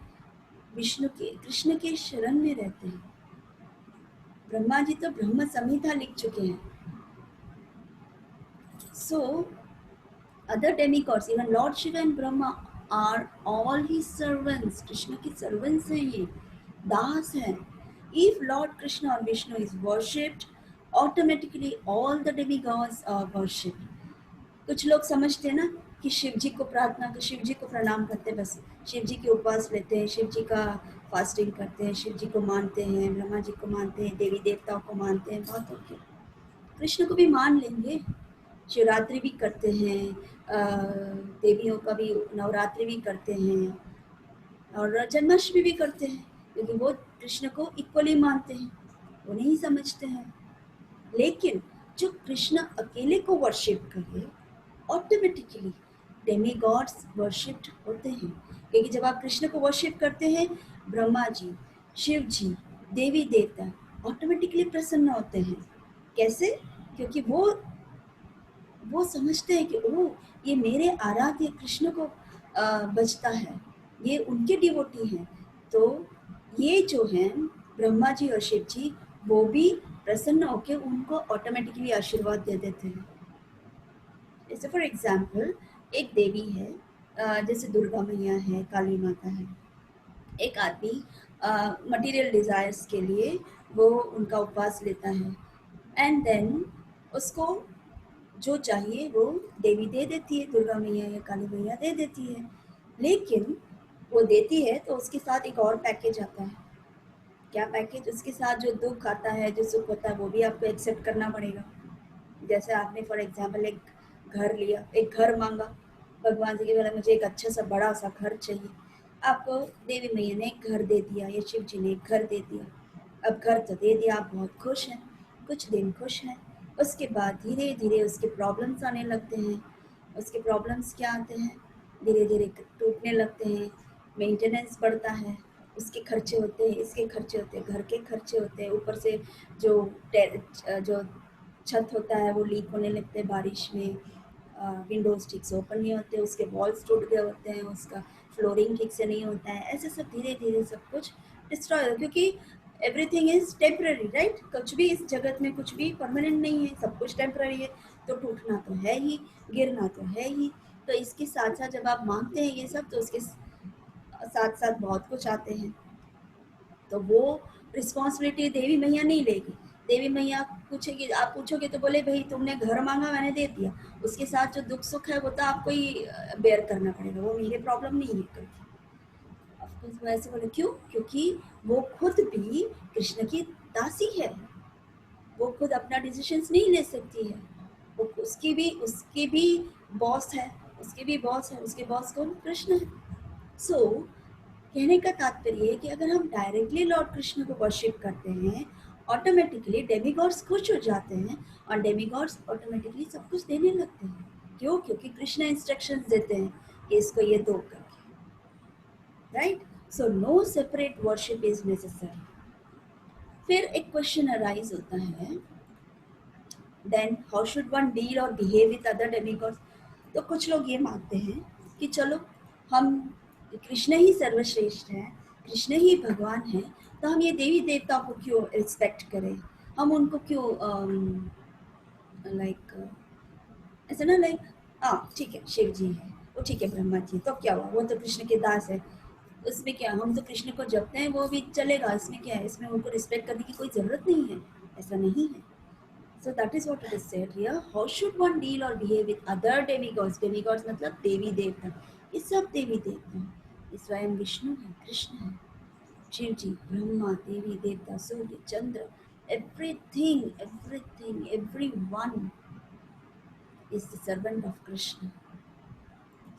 विष्णु के कृष्ण के शरण में रहते हैं, ब्रह्मा जी तो ब्रह्म संहिता लिख चुके हैं। So other demigods even Lord Shiv and Brahma are all he servants, Krishna के सर्वेंट्स हैं, ये दास हैं। इफ लॉर्ड कृष्ण और Vishnu is worshipped, automatically all the demigods are worshipped. कुछ लोग समझते हैं ना कि शिव जी को प्रार्थना कर, शिव जी को प्रणाम करते हैं, बस शिव जी के उपवास लेते हैं, शिव जी का फास्टिंग करते हैं, शिव जी को मानते हैं, ब्रह्मा जी को मानते हैं, देवी देवताओं को मानते हैं, बहुत हो गया। कृष्ण को भी मान लेंगे, शिवरात्रि भी करते हैं, देवियों का भी नवरात्रि भी करते हैं और जन्माष्टमी भी करते हैं, लेकिन वो कृष्ण को इक्वली मानते हैं, वो नहीं समझते हैं। लेकिन जो कृष्ण अकेले को वर्शिप करे, ऑटोमेटिकली डेमीगॉड्स वर्शिप्ड होते हैं, क्योंकि जब आप कृष्ण को वर्शिप करते हैं, ब्रह्मा जी, शिव जी, देवी देवता ऑटोमेटिकली प्रसन्न होते हैं। कैसे? क्योंकि वो समझते हैं कि ओह ये मेरे आराध्य कृष्ण को बचता है, ये उनके डिवोटी हैं, तो ये जो हैं ब्रह्मा जी और शिव जी वो भी प्रसन्न होकर उनको ऑटोमेटिकली आशीर्वाद दे देते हैं। ये जैसे फॉर एग्जाम्पल एक देवी है, जैसे दुर्गा मैया है, काली माता है। एक आदमी मटेरियल डिज़ायर्स के लिए वो उनका उपवास लेता है, एंड देन उसको जो चाहिए वो देवी दे देती है, दुर्गा मैया या काली मैया दे देती है। लेकिन वो देती है तो उसके साथ एक और पैकेज आता है। क्या पैकेज? उसके साथ जो दुख आता है, जो सुख होता है, वो भी आपको एक्सेप्ट करना पड़ेगा। जैसे आपने फॉर एग्जाम्पल एक घर लिया, एक घर मांगा भगवान जी के, बोला मुझे एक अच्छा सा बड़ा सा घर चाहिए। आपको देवी मैया ने एक घर दे दिया या शिव जी ने एक घर दे दिया। अब घर तो दे दिया, आप बहुत खुश हैं, कुछ दिन खुश हैं। उसके बाद धीरे धीरे उसके प्रॉब्लम्स आने लगते हैं। उसके प्रॉब्लम्स क्या आते हैं? धीरे धीरे टूटने लगते हैं, मेंटेनेंस बढ़ता है, उसके खर्चे होते हैं, इसके खर्चे होते हैं, घर के खर्चे होते हैं, ऊपर से जो जो छत होता है वो लीक होने लगते हैं बारिश में, विंडोज ठीक से ओपन नहीं होते, उसके वॉल्स टूट गए होते हैं, उसका फ्लोरिंग ठीक से नहीं होता है। ऐसे सब धीरे धीरे सब कुछ डिस्ट्रॉय हो, क्योंकि एवरीथिंग इज टेम्पररी, राइट? कुछ भी इस जगत में कुछ भी परमानेंट नहीं है, सब कुछ टेम्पररी है। तो टूटना तो है ही, गिरना तो है ही। तो इसके साथ साथ जब आप मांगते हैं ये सब, तो उसके साथ साथ बहुत कुछ आते हैं। तो वो रिस्पॉन्सिबिलिटी देवी मैया नहीं लेगी। देवी मैया पूछेगी, आप पूछोगे तो बोले भाई तुमने घर मांगा, मैंने दे दिया, उसके साथ जो दुख सुख है वो तो आपको ही बेयर करना पड़ेगा, वो मेरे प्रॉब्लम नहीं है करके। ऑफकोर्स वो ऐसे बोले, क्यों? क्योंकि वो खुद भी कृष्ण की दासी है, वो खुद अपना डिसीजंस नहीं ले सकती है। वो उसकी भी बॉस है, उसके भी बॉस है, उसके बॉस कौन? कृष्ण है। सो कहने का तात्पर्य है कि अगर हम डायरेक्टली लॉर्ड कृष्ण को वर्शिप करते हैं, ऑटोमेटिकली डेमीगॉड्स खुश हो जाते हैं, और डेमीगॉड्स ऑटोमेटिकली सब कुछ देने लगते हैं। क्यों? क्योंकि कृष्ण इंस्ट्रक्शंस देते हैं कि इसको ये दो करके, right? So no separate worship is necessary. फिर एक क्वेश्चन अराइज होता है, then how should one deal और बिहेव विद अदर डेमीगॉड्स? तो कुछ लोग ये मानते हैं कि चलो, हम कृष्ण ही सर्वश्रेष्ठ हैं, कृष्ण ही भगवान है, तो हम ये देवी देवताओं को क्यों रिस्पेक्ट करें, हम उनको क्यों लाइक ऐसा ना, लाइक हाँ ठीक है शिव जी है, वो ठीक है ब्रह्मा जी, तो क्या हुआ, वो तो कृष्ण के दास है, उसमें क्या, हम तो कृष्ण को जपते हैं, वो भी चलेगा, इसमें क्या है, इसमें उनको रिस्पेक्ट करने की कोई ज़रूरत नहीं है। ऐसा नहीं है। So that is what it is said here. How should one deal or behave with other demigods? Demigods मतलब देवी देवता। ये सब देवी देवता हैं। ये स्वयं विष्णु है, कृष्ण है, शिव जी, ब्रह्मा, देवी देवता, सूर्य, चंद्र, everything, everything, everyone is the servant of Krishna.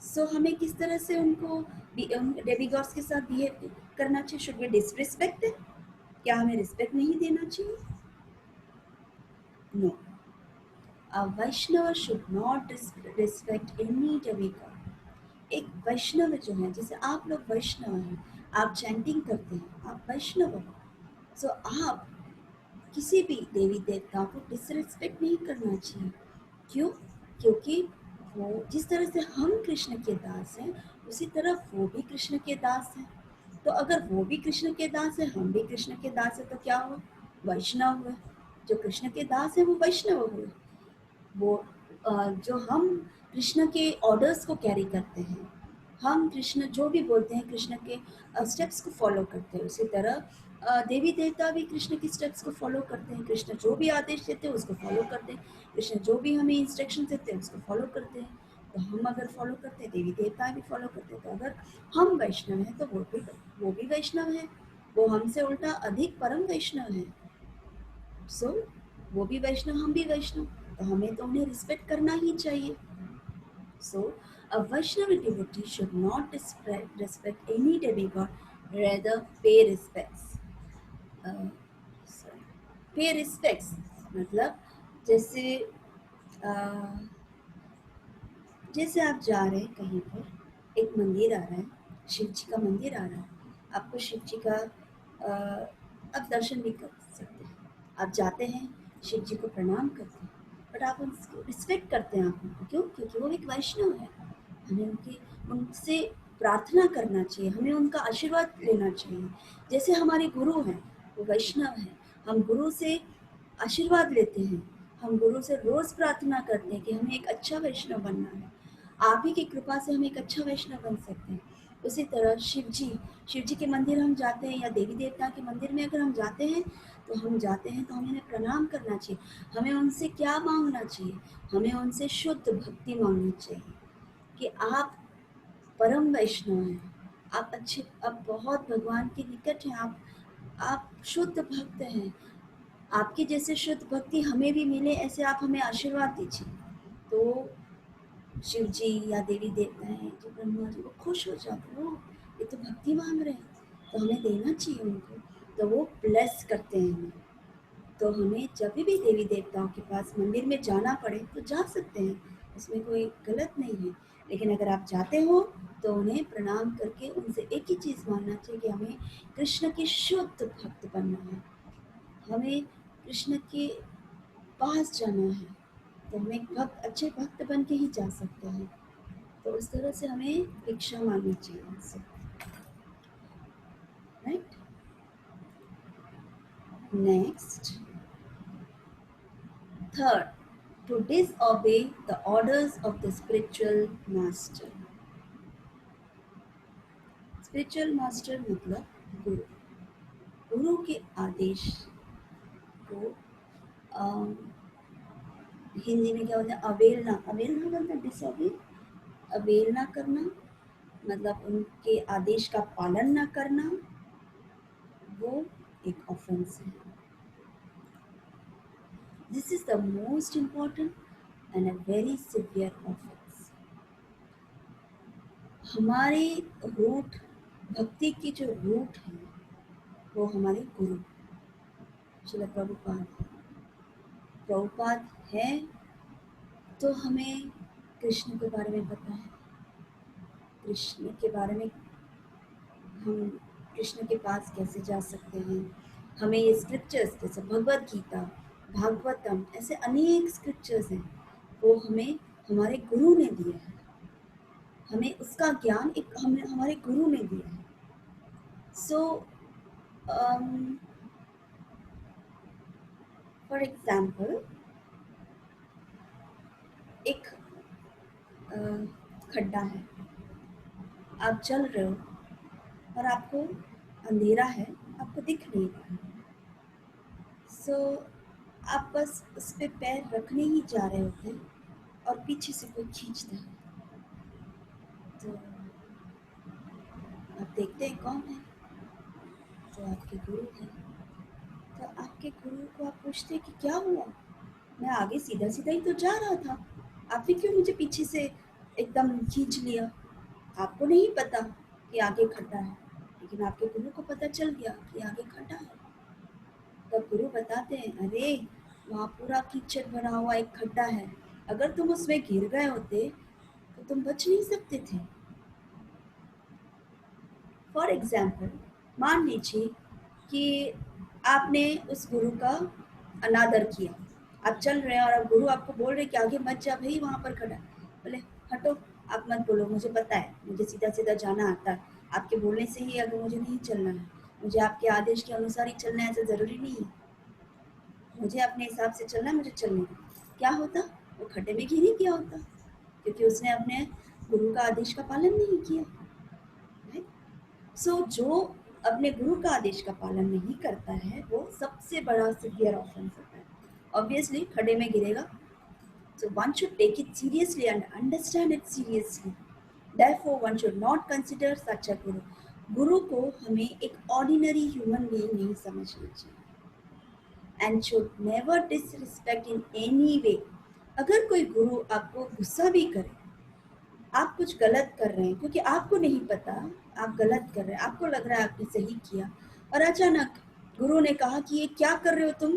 So हमें किस तरह से उनको डेमिगॉड्स के साथ बिहेव करना चाहिए? Should we disrespect them? क्या हमें रिस्पेक्ट नहीं देना चाहिए? No. A Vaishnava should not respect any demigod. एक वैष्णव जो है, जैसे आप लोग वैष्णव हैं, आप चैंटिंग करते हैं, आप वैष्णव हो, सो आप किसी भी देवी देवताओं को डिसरिस्पेक्ट नहीं करना चाहिए। क्यों? क्योंकि वो जिस तरह से हम कृष्ण के दास हैं, उसी तरह वो भी कृष्ण के दास हैं। तो अगर वो भी कृष्ण के दास है, हम भी कृष्ण के दास है, तो क्या हुआ? वैष्णव हुए। जो कृष्ण के दास है वो वैष्णव हुए। वो जो हम कृष्ण के ऑर्डर्स को कैरी करते हैं, हम कृष्ण जो भी बोलते हैं, कृष्ण के स्टेप्स को फॉलो करते हैं, उसी तरह देवी देवता भी कृष्ण के स्टेप्स को फॉलो करते हैं। कृष्ण जो भी आदेश देते हैं उसको फॉलो करते हैं, कृष्ण जो भी हमें इंस्ट्रक्शन देते हैं उसको फॉलो करते हैं। तो हम अगर फॉलो करते हैं, देवी देवता भी फॉलो करते हैं। तो अगर हम वैष्णव हैं तो वो भी वैष्णव है, वो हमसे उल्टा अधिक परम वैष्णव है। सो वो भी वैष्णव, हम भी वैष्णव, तो हमें तो उन्हें रिस्पेक्ट करना ही चाहिए। So a Vaishnava devotee should not respect any demigod, rather pay respects. पे respects मतलब जैसे जैसे आप जा रहे हैं कहीं पर, एक मंदिर आ रहा है, शिव जी का मंदिर आ रहा है, आपको शिव जी का आप दर्शन भी कर सकते हैं, आप जाते हैं, शिव जी को प्रणाम करते हैं, बट आप उनको रिस्पेक्ट करते हैं। आप उनको क्यों? क्योंकि वो एक वैष्णव है, हमें उनसे प्रार्थना करना चाहिए, हमें उनका आशीर्वाद लेना चाहिए। जैसे हमारे गुरु हैं, वो वैष्णव हैं, हम गुरु से आशीर्वाद लेते हैं, हम गुरु से रोज प्रार्थना करते हैं कि हमें एक अच्छा वैष्णव बनना है, आप ही की कृपा से हम एक अच्छा वैष्णव बन सकते हैं। उसी तरह शिव जी के मंदिर हम जाते हैं या देवी देवता के मंदिर में अगर हम जाते हैं तो हमें उन्हें प्रणाम करना चाहिए। हमें उनसे क्या मांगना चाहिए? हमें उनसे शुद्ध भक्ति मांगनी चाहिए कि आप परम वैष्णव हैं, आप बहुत भगवान के निकट हैं, आप शुद्ध भक्त हैं, आपके जैसे शुद्ध भक्ति हमें भी मिले, ऐसे आप हमें आशीर्वाद दीजिए। तो शिव जी या देवी देवता हैं जो ब्रह्मा जी, वो खुश हो जाते हैं, ये तो भक्ति मांग रहे हैं तो हमें देना चाहिए उनको, तो वो ब्लेस करते हैं हमें। तो हमें जब भी देवी देवताओं के पास मंदिर में जाना पड़े तो जा सकते हैं, इसमें कोई गलत नहीं है। लेकिन अगर आप जाते हो तो उन्हें प्रणाम करके उनसे एक ही चीज़ मांगना चाहिए कि हमें कृष्ण के शुद्ध भक्त बनना है, हमें कृष्ण के पास जाना है, तो हम एक अच्छे भक्त बन के ही जा सकते हैं। तो उस तरह से हमें भिक्षा मांगनी चाहिए उनसे, right. Next, third, to disobey the orders of the spiritual master. Spiritual master मतलब गुरु, गुरु के आदेश को हिंदी में क्या होता है? अवेलना बोलते हैं, डिसऑबे, अवेलना करना मतलब उनके आदेश का पालन ना करना, वो एक ऑफेंस है। This is the most important and a very severe offence. हमारे रूट, भक्ति की जो रूट है वो हमारे गुरु श्रील प्रभुपाद है, तो हमें कृष्ण के बारे में पता है, कृष्ण के बारे में हम कृष्ण के पास कैसे जा सकते हैं। हमें ये स्क्रिप्चर्स जैसे भगवत गीता, भागवतम, ऐसे अनेक स्क्रिप्चर्स हैं, वो हमें हमारे गुरु ने दिया है, हमें उसका ज्ञान एक हमें हमारे गुरु ने दिया है। सो फॉर एग्जाम्पल, एक खड्डा है, आप चल रहे हो और आपको अंधेरा है, आपको दिख नहीं रहा, सो आप बस उस पर पैर रखने ही जा रहे होते हैं और पीछे से कोई खींचता है, तो आप देखते हैं कौन है, तो आपके गुरु हैं। तो आपके गुरु को आप पूछते हैं कि क्या हुआ, मैं आगे सीधा सीधा ही तो जा रहा था, आपने क्यों मुझे पीछे से एकदम खींच लिया? आपको नहीं पता कि आगे खड्डा है, लेकिन आपके गुरु को पता चल गया कि आगे खड्डा है। तब गुरु बताते हैं, अरे वहाँ पूरा कीचड़ भरा हुआ एक खड्डा है, अगर तुम उसमें गिर गए होते तो तुम बच नहीं सकते थे। फॉर एग्जाम्पल, मान लीजिए कि आपने उस गुरु का अनादर किया, आप चल रहे हैं और अब गुरु आपको बोल रहे कि आगे मत जा भाई, वहाँ पर खड़ा, बोले हटो, आप मत बोलो, मुझे पता है, मुझे सीधा सीधा जाना आता है, आपके बोलने से ही अगर मुझे नहीं चलना है, मुझे आपके आदेश के अनुसार ही चलना है, ऐसा ज़रूरी नहीं है, मुझे अपने हिसाब से चलना है, मुझे चलने दो। क्या होता? वो खड्डे में गिर ही गया होता, क्योंकि उसने अपने गुरु का आदेश का पालन नहीं किया। सो जो अपने गुरु का आदेश का पालन नहीं करता है वो सबसे बड़ा सिवियर ऑफेंस होता है। ऑब्वियसली खड्डे में गिरेगा, so one should take it seriously and understand it seriously. Therefore one should not consider such a guru. गुरु को हमें एक ऑर्डिनरी ह्यूमन बीइंग नहीं समझना चाहिए and should never disrespect in any way. अगर कोई गुरु आपको गुस्सा भी करे, आप कुछ गलत कर रहे हैं क्योंकि आपको नहीं पता आप गलत कर रहे हैं, आपको लग रहा है आपने सही किया, और अचानक गुरु ने कहा कि ये क्या कर रहे हो तुम,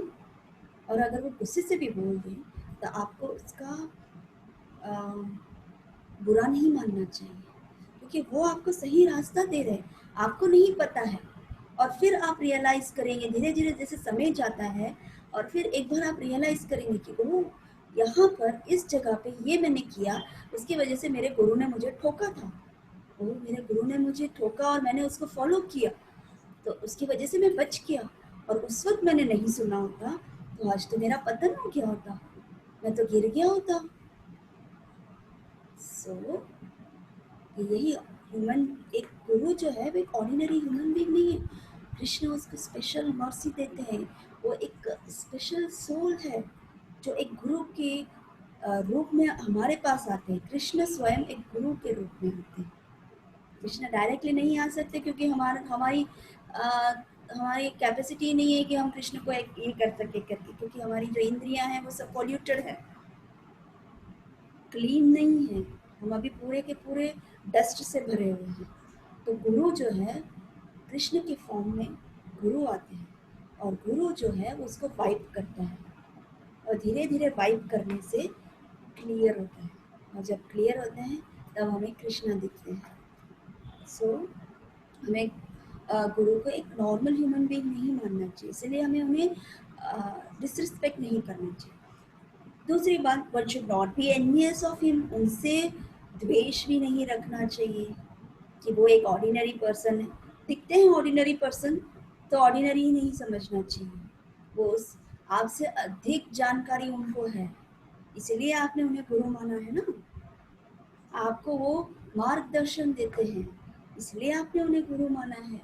और अगर वो गुस्से से भी बोल दें तो आपको उसका बुरा नहीं मानना चाहिए, क्योंकि वो आपको सही रास्ता दे रहे हैं, आपको नहीं पता है। और फिर आप रियलाइज करेंगे धीरे धीरे जैसे समय जाता है, और फिर एक बार आप रियलाइज करेंगे कि ओह, यहाँ पर इस जगह पे ये मैंने किया, उसकी वजह से मेरे गुरु ने मुझे ठोका था, ओह मेरे गुरु ने मुझे ठोका और मैंने उसको फॉलो किया, तो उसकी वजह से मैं बच गया, और उस वक्त मैंने नहीं सुना होता तो आज तो मेरा पतन हो गया होता। मैं तो गिर गया होता। सो यही ह्यूमन, एक गुरु जो है वो एक ऑर्डिनरी ह्यूमन बीइंग नहीं है। कृष्ण उसको स्पेशल मर्सी देते हैं, वो एक स्पेशल सोल है जो एक गुरु के रूप में हमारे पास आते हैं। कृष्ण स्वयं एक गुरु के रूप में आते हैं। कृष्ण डायरेक्टली नहीं आ सकते क्योंकि हमारी कैपेसिटी नहीं है कि हम कृष्ण को एक ये कर सके करके, क्योंकि हमारी जो इंद्रियां हैं वो सब पॉल्यूटेड है, क्लीन नहीं है। हम अभी पूरे के पूरे डस्ट से भरे हुए हैं। तो गुरु जो है कृष्ण के फॉर्म में गुरु आते हैं, और गुरु जो है वो उसको वाइप करता है, और धीरे धीरे वाइप करने से क्लियर होता है, और जब क्लियर होते हैं तब हमें कृष्ण दिखते हैं। सो हमें गुरु को एक नॉर्मल ह्यूमन बीइंग नहीं मानना चाहिए, इसलिए हमें उन्हें डिसरिस्पेक्ट नहीं करना चाहिए। दूसरी बात, one should not be एनियस of him, उनसे द्वेष भी नहीं रखना चाहिए कि वो एक ऑर्डिनरी पर्सन है। दिखते हैं ऑर्डिनरी पर्सन तो ऑर्डिनरी ही नहीं समझना चाहिए। वो उस आपसे अधिक जानकारी उनको है, इसलिए आपने उन्हें गुरु माना है ना। आपको वो मार्गदर्शन देते हैं, इसलिए आपने उन्हें गुरु माना है।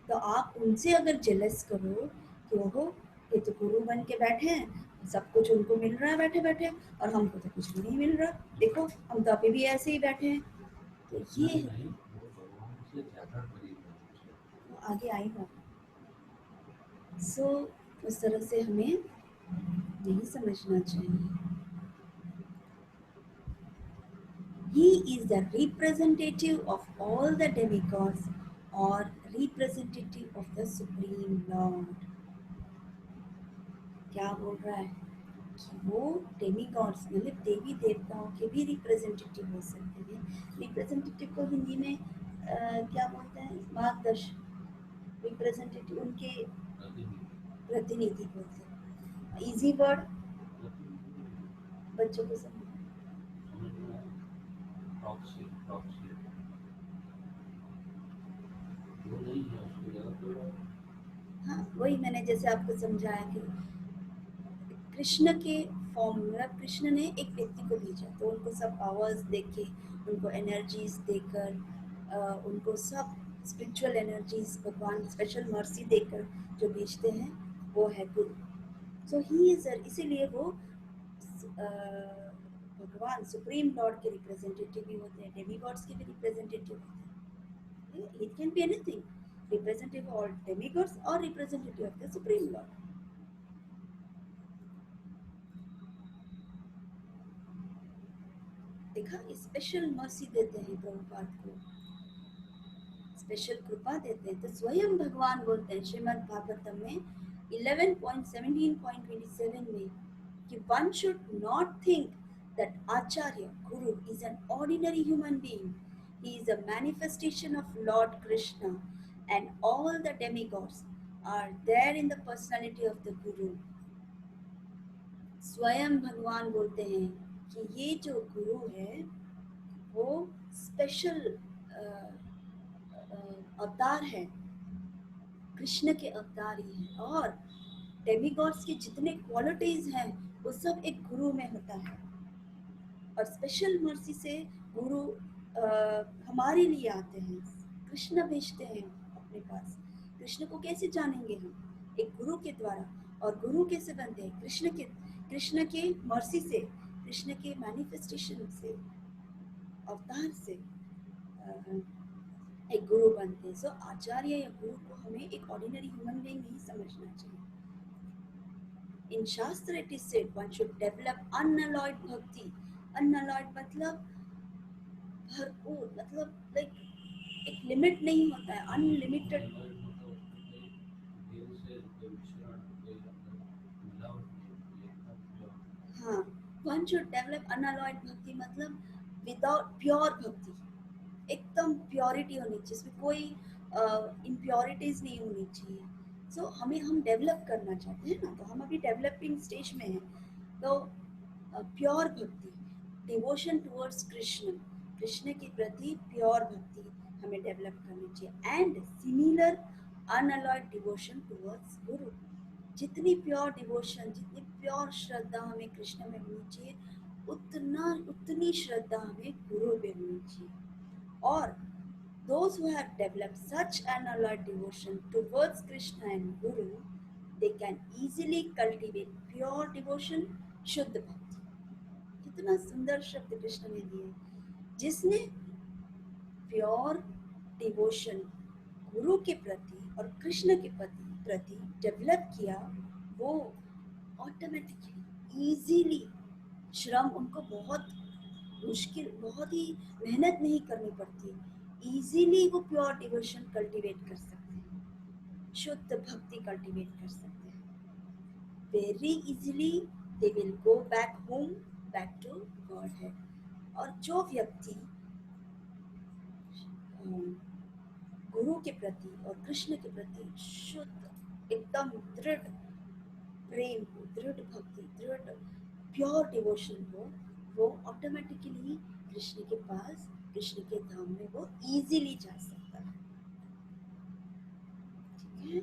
तो आप उनसे अगर जेलस करो कि ओहो ये तो गुरु बन के बैठे हैं, सब कुछ उनको मिल रहा है बैठे बैठे, और हमको तो कुछ भी नहीं मिल रहा, देखो हम तो अभी भी ऐसे ही बैठे हैं, तो ये वो आगे आएगा। सो उस तरह से हमें नहीं समझना चाहिए। He is the representative of all the demigods, or representative of the Supreme Lord. क्या बोल रहा है कि वो डेमीगॉड्स मतलब देवी देवताओं के भी रिप्रेजेंटेटिव हो सकते हैं। रिप्रेजेंटेटिव को हिंदी में क्या बोलते हैं? मार्गदर्शक। रिप्रेजेंटेटिव उनके प्रतिनिधि बोलते हैं। इजी वर्ड बच्चों को समझ। हाँ, वही मैंने जैसे आपको समझाया कि कृष्ण के फॉर्म में कृष्ण ने एक व्यक्ति को भेजा, तो उनको सब पावर्स देके, उनको एनर्जीज देकर, उनको सब स्पिरिचुअल एनर्जीज भगवान स्पेशल मर्सी देकर जो भेजते हैं, वो है गुरु। सो ही इज, इसीलिए वो भगवान सुप्रीम लॉर्ड के रिप्रेजेंटेटिव भी होते हैं, डेमी गॉड्स के भी रिप्रेजेंटेटिव होते हैं। It can be anything, representative of demigods और representative of the supreme lord. देखा, स्पेशल मर्सी देते हैं प्रभुपाद को, स्पेशल कृपा देते हैं। तो स्वयं भगवान बोलते हैं श्रीमद् भागवतम में 11.17.27 में कि one should not think that Acharya Guru is an ordinary human being. He is a manifestation of Lord Krishna, and all the demigods are there in the personality of the Guru. स्वयं भगवान बोलते हैं कि ये जो गुरु है वो special अवतार है, कृष्ण के अवतार ही है, और डेमिगॉड्स की जितने क्वालिटीज हैं वो सब एक गुरु में होता है। और स्पेशल मर्सी से गुरु हमारे लिए आते हैं, कृष्ण भेजते हैं अपने पास। कृष्ण को कैसे जानेंगे हम? एक गुरु के द्वारा। और गुरु कैसे बनते हैं? कृष्ण के मर्सी से, कृष्ण के मैनिफेस्टेशन से, अवतार से एक गुरु बनते हैं। सो आचार्य या गुरु को हमें एक ऑर्डिनरी ह्यूमन बीइंग नहीं समझना चाहिए। In shastra it is said one should develop unalloyed bhakti. Unalloyed मतलब भरपूर, मतलब लाइक एक लिमिट नहीं होता है, अनलिमिटेड। हाँ, वन शुड डेवलप अनअलॉयड भक्ति मतलब विदाउट प्योर भक्ति, एकदम प्योरिटी होनी चाहिए, इसमें कोई इम्प्योरिटीज नहीं होनी चाहिए। सो हमें हम डेवलप करना चाहते हैं ना, तो हम अभी डेवलपिंग स्टेज में हैं। तो प्योर भक्ति, डिवोशन टुवर्ड्स कृष्ण, कृष्ण के प्रति प्योर भक्ति हमें डेवलप करनी चाहिए, and similar unalloyed devotion towards गुरु। जितनी प्योर डिवोशन, जितनी प्योर श्रद्धा हमें कृष्ण में होनी चाहिए, उतनी श्रद्धा हमें गुरु में होनी चाहिए। और those who have developed such an alert devotion towards Krishna and Guru, they can easily cultivate pure devotion, शुद्ध भक्ति। कितना सुंदर शब्द कृष्ण ने दिए। जिसने प्योर डिवोशन गुरु के प्रति और कृष्ण के प्रति डेवलप किया, वो ऑटोमेटिकली इजीली, श्रम उनको बहुत मुश्किल, बहुत ही मेहनत नहीं करनी पड़ती, इजीली वो प्योर डिवोशन कल्टीवेट कर सकते हैं, शुद्ध भक्ति कल्टीवेट कर सकते हैं। Very easily they will go back home, back to God है। और जो व्यक्ति गुरु के प्रति और कृष्ण के प्रति शुद्ध, एकदम दृढ़ प्रेम हो, दृढ़ भक्ति, दृढ़ प्योर डिवोशन हो, वो ऑटोमेटिकली कृष्ण के पास, कृष्ण के धाम में वो इजीली जा सकता है। ठीक है,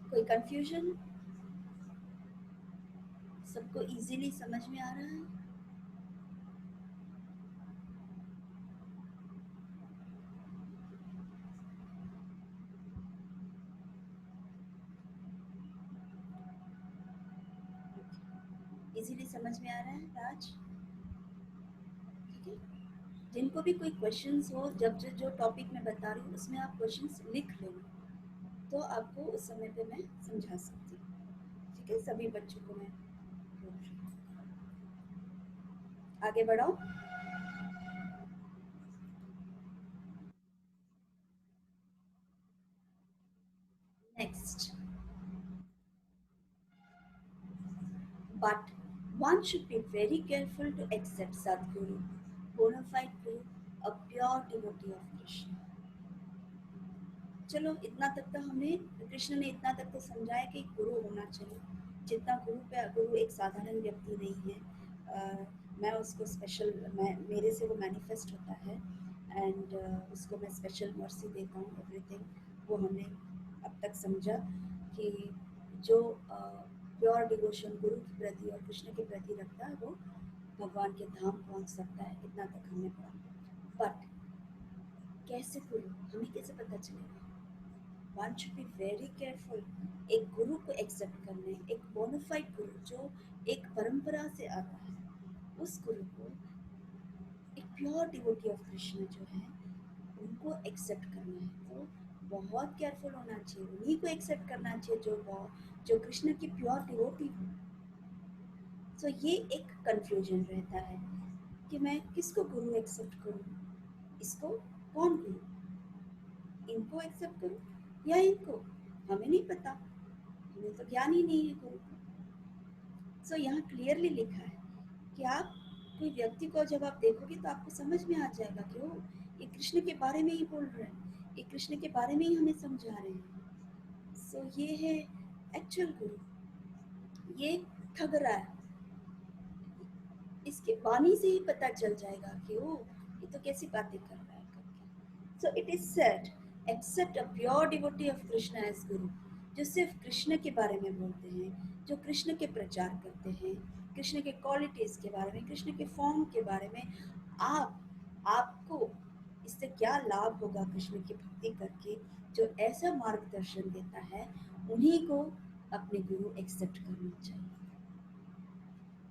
कोई कंफ्यूजन? सबको इजीली समझ में आ रहा है? इजीली समझ में आ रहा है राज? ठीक है, जिनको भी कोई क्वेश्चंस हो, जब जो टॉपिक मैं बता रही हूँ उसमें आप क्वेश्चंस लिख लेना, तो आपको उस समय पे मैं समझा सकती हूँ। ठीक है, सभी बच्चों को मैं बोल रही हूँ। आगे बढ़ाओ। Next, but one should be very careful to accept Sadguru, bona fide Guru, a pure devotee of Krishna. चलो इतना तक तो हमने, कृष्ण ने इतना तक तो समझाया कि गुरु होना चाहिए। जितना गुरु एक साधारण व्यक्ति नहीं है, मैं उसको स्पेशल, मेरे से वो मैनिफेस्ट होता है, एंड उसको मैं स्पेशल मर्सी देता हूँ, एवरीथिंग। वो हमने अब तक समझा कि जो प्योर डिवोशन गुरु के प्रति और कृष्ण के प्रति रखता है, वो भगवान के धाम पहुँच सकता है। इतना तक हमने पढ़ा। बट कैसे गुरु, हमें कैसे पता चलेगा? One should be very careful एक गुरु को एक्सेप्ट करने, एक बोनाफाइड गुरु जो एक परंपरा से आता है, उस गुरु को, एक प्योर डिवोटी ऑफ कृष्ण जो है, उनको एक्सेप्ट करना है। तो बहुत केयरफुल होना चाहिए, उन्हीं को एक्सेप्ट करना चाहिए जो कृष्ण की प्योर डिवोटी हो। तो ये एक कंफ्यूजन रहता है कि मैं किसको गुरु एक्सेप्ट करूँ, इसको कौन गुरु, इनको एक्सेप्ट करूँ या इनको, हमें नहीं पता, हमें तो ज्ञान ही नहीं है गुरु का। सो यहाँ क्लियरली लिखा है कि आप कोई व्यक्ति को जब आप देखोगे तो आपको समझ में आ जाएगा कि वो ये कृष्ण के बारे में ही बोल रहे हैं, ये कृष्ण के बारे में ही हमें समझा रहे हैं। सो ये है एक्चुअल गुरु, ये ठग रहा है, इसके वाणी से ही पता चल जाएगा कि वो ये तो कैसी बातें कर रहा है करके। So it is said, accept a pure devotee of Krishna as guru, जो सिर्फ कृष्ण के बारे में बोलते हैं, जो कृष्ण के प्रचार करते हैं, कृष्ण के क्वालिटीज के बारे में, कृष्ण के फॉर्म के बारे में। आपको इससे क्या लाभ होगा कृष्ण की भक्ति करके, जो ऐसा मार्गदर्शन देता है, उन्हीं को अपने गुरु एक्सेप्ट करना चाहिए।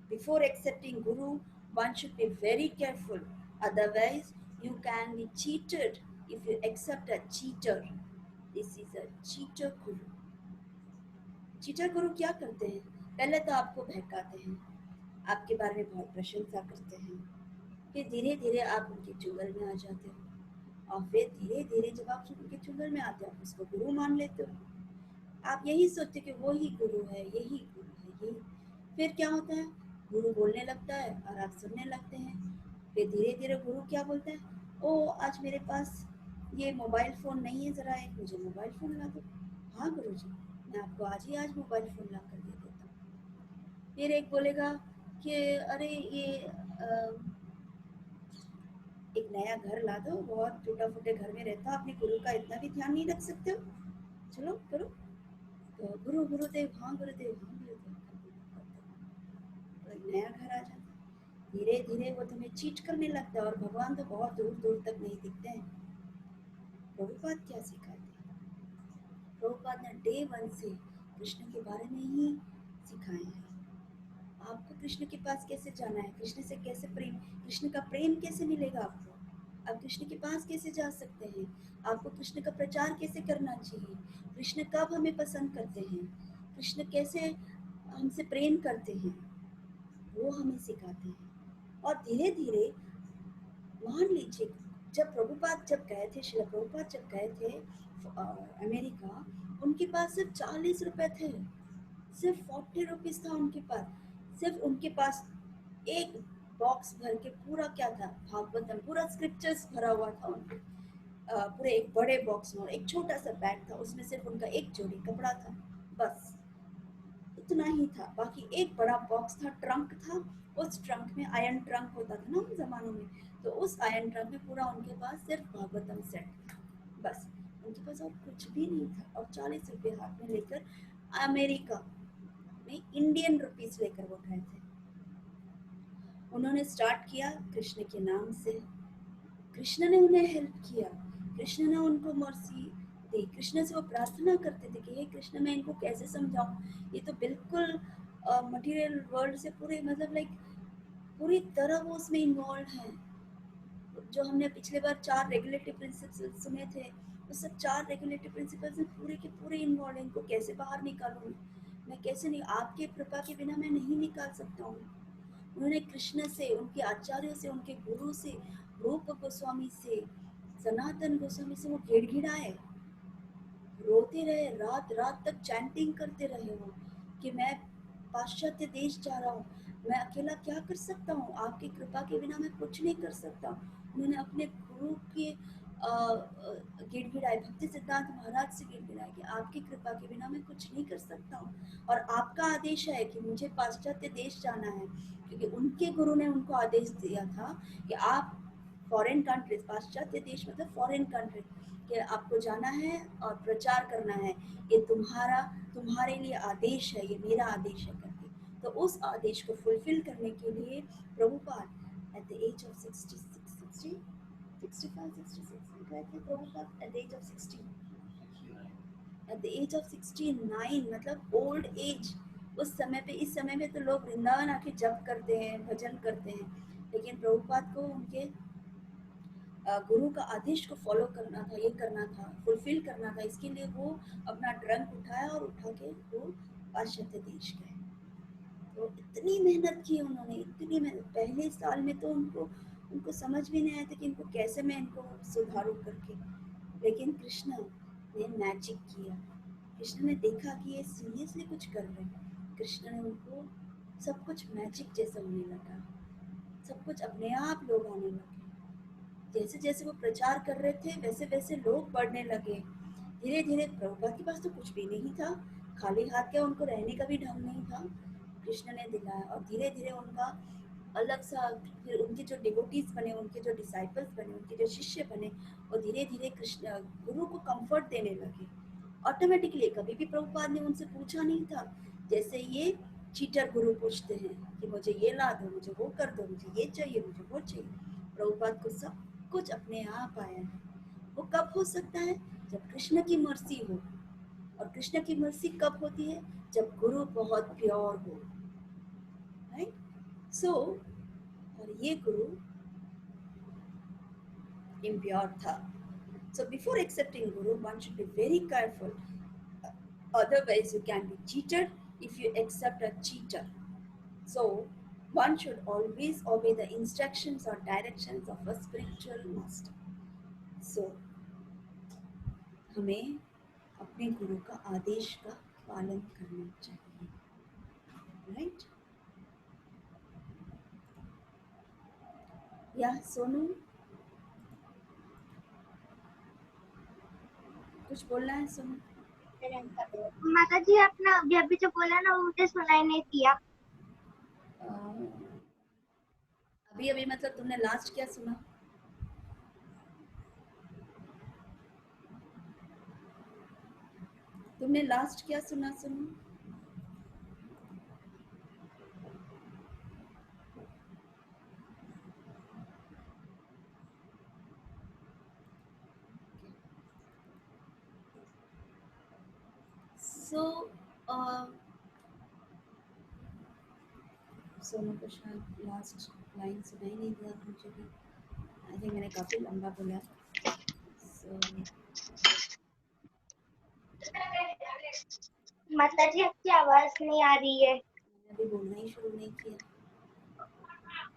Before accepting Guru, one should be very careful. Otherwise, you can be cheated if you accept a cheater. This is a cheater Guru. Cheater गुरु क्या करते हैं? पहले तो आपको बहकाते हैं, आपके बारे में बहुत प्रशंसा करते हैं, फिर धीरे धीरे आप उनके चुंगल में आ जाते हो, और फिर धीरे धीरे जब आप उनके चुंगल में आते हो, आप उसको गुरु मान लेते हो। आप यही सोचते कि वो ही गुरु है, यही गुरु है, यही। फिर क्या होता है? गुरु बोलने लगता है और आप सुनने लगते हैं। फिर धीरे धीरे गुरु क्या बोलता है? ओ, आज मेरे पास ये मोबाइल फ़ोन नहीं है, ज़रा एक मुझे मोबाइल फ़ोन ला दो। हाँ गुरु जी, मैं आपको आज ही आज मोबाइल फ़ोन ला कर दे देता हूँ। फिर एक बोलेगा कि अरे ये एक नया घर ला दो, बहुत टूटा फूटे घर में रहता हो, अपने गुरु का इतना भी ध्यान नहीं रख सकते हो, चलो करो। तो गुरु गुरुदेव हाँ गुरुदेव हाँ गुरुदेव, तो एक नया घर आ जाता है। धीरे धीरे वो तुम्हें चीट करने लगता है, और भगवान तो बहुत दूर दूर तक नहीं दिखते हैं। प्रभुपाद क्या सिखाते हैं? प्रभुपाद ने डे वन से कृष्ण के बारे में ही सिखाए हैं। आपको कृष्ण के पास कैसे जाना है, कृष्ण से कैसे प्रेम, कृष्ण का प्रेम कैसे मिलेगा आपको, आप कृष्ण के पास कैसे जा सकते हैं, आपको कृष्ण का प्रचार कैसे करना चाहिए, कृष्ण कब हमें पसंद करते हैं, कृष्ण कैसे हमसे प्रेम करते हैं, वो हमें सिखाते हैं। और धीरे धीरे मान लीजिए, जब गए थे, श्रील प्रभुपाद जब गए थे अमेरिका, उनके पास सिर्फ 40 रुपए थे, सिर्फ 40 रुपीज था उनके पास। सिर्फ उनके पास एक बॉक्स भर के पूरा क्या था, भागवतम पूरा स्क्रिप्चर्स भरा हुआ था उनके, पूरे एक बड़े बॉक्स में, एक छोटा सा बैग था, उसमें सिर्फ उनका एक जोड़ी कपड़ा था, बस इतना ही था। बाकी एक बड़ा बॉक्स था, ट्रंक था, उस ट्रंक में, आयरन ट्रंक होता था ना उन जमानों में, तो उस आयरन ट्रंक में पूरा उनके पास सिर्फ भागवतम सेट था, बस उनके पास और कुछ भी नहीं था। और 40 रुपये हाथ में लेकर अमेरिका में इंडियन रुपीस लेकर वो गए थे। उन्होंने स्टार्ट किया कृष्ण के नाम से, कृष्ण ने उन्हें हेल्प किया, कृष्ण ने उनको मर्सी दी, कृष्ण से वो प्रार्थना करते थे कि हे कृष्ण मैं इनको कैसे समझाऊं, ये तो बिल्कुल मटेरियल वर्ल्ड से पूरे मतलब लाइक पूरी तरह वो उसमें इन्वॉल्व है। जो हमने पिछले बार 4 रेगुलेटरी प्रिंसिपल्स सुने थे, वो सब 4 रेगुलेटरी प्रिंसिपल्स में पूरे के पूरे इन्वॉल्व हैं। इनको कैसे बाहर निकालूं मैं कैसे नहीं, आपके कृपा के बिना मैं नहीं निकाल सकता हूँ। उन्होंने कृष्ण से, उनके आचार्यों से, उनके गुरु से, रूप गोस्वामी से, सनातन गोस्वामी से वो गिड़गिड़ाए, रोते रहे, रात रात तक चैंटिंग करते रहे वो कि मैं पाश्चात्य देश जा रहा हूँ, मैं अकेला क्या कर सकता हूँ, आपकी कृपा के बिना मैं कुछ नहीं कर सकता। उन्होंने अपने गुरु के गिड़गिड़ाए, भक्ति सिद्धांत महाराज से गिड़गिड़ाए कि आपकी कृपा के बिना मैं कुछ नहीं कर सकता हूँ, और आपका आदेश है कि मुझे पाश्चात्य देश जाना है, क्योंकि उनके गुरु ने उनको आदेश दिया था कि आप फॉरेन कंट्रीज, पाश्चात्य देश मतलब फॉरेन कंट्री, कि आपको जाना है और प्रचार करना है, ये तुम्हारे लिए आदेश है, ये मेरा आदेश है करके। तो उस आदेश को फुलफिल करने के लिए Prabhupada at the age of 65 गए थे Prabhupada at the age of 60, at the age of 69, मतलब ओल्ड एज। उस समय पे, इस समय में तो लोग वृंदावन आके जप करते हैं, भजन करते हैं, लेकिन प्रभुपाद को उनके गुरु का आदेश को फॉलो करना था, ये करना था, फुलफिल करना था, इसके लिए वो अपना ट्रंक उठाया और उठा के वो पाश्चात्य देश गए। तो इतनी मेहनत की उन्होंने, इतनी मेहनत, पहले साल में तो उनको उनको समझ भी नहीं आया था कि इनको कैसे मैं इनको सुधारूं करके, लेकिन कृष्ण ने मैजिक किया। कृष्ण ने देखा कि ये सीरियसली कुछ कर रहे हैं, कृष्ण ने उनको सब कुछ मैजिक जैसा होने लगा, सब कुछ अपने आप लोग आने लगे, जैसे जैसे वो प्रचार कर रहे थे वैसे वैसे लोग बढ़ने लगे। धीरे धीरे प्रभुपाद के पास तो कुछ भी नहीं था, खाली हाथ के, उनको रहने का भी ढंग नहीं था, कृष्ण ने दिलाया। और धीरे धीरे उनका अलग सा, फिर उनके जो डिवोटीज बने, उनके जो डिसाइपल्स बने, उनके जो शिष्य बने, और धीरे धीरे कृष्ण गुरु को कंफर्ट देने लगे ऑटोमेटिकली। कभी भी प्रभुपाद ने उनसे पूछा नहीं था, जैसे ये चीटर गुरु पूछते हैं कि मुझे ये ला दो, मुझे वो कर दो, मुझे ये चाहिए, मुझे वो चाहिए। प्रभुपाद को सब कुछ अपने आप आया है। वो कब हो सकता है? जब कृष्ण की मर्जी हो। और कृष्ण की मर्जी कब होती है? जब गुरु बहुत प्योर हो, राइट? सो और ये गुरु इम्प्योर था। So before accepting Guru, one should be very careful. Otherwise, you can be cheated if you accept a cheater. So one should always obey the instructions or directions of a spiritual master. So हमें अपने गुरु का आदेश का पालन करना चाहिए, right? या सोनू कुछ बोलना है सोनू? माता जी आपने अभी अभी जो बोला ना वो मुझे सुनाई नहीं दिया। अभी अभी मतलब तुमने लास्ट क्या सुना? तुमने लास्ट क्या सुना सुनो? सो सोनू को शायद लास्ट लाइन सुनाई नहीं दिया, मुझे भी आई थिंक मैंने काफ़ी लंबा बोला। सो माता जी आपकी आवाज नहीं आ रही है। मैंने अभी बोलना ही शुरू नहीं किया,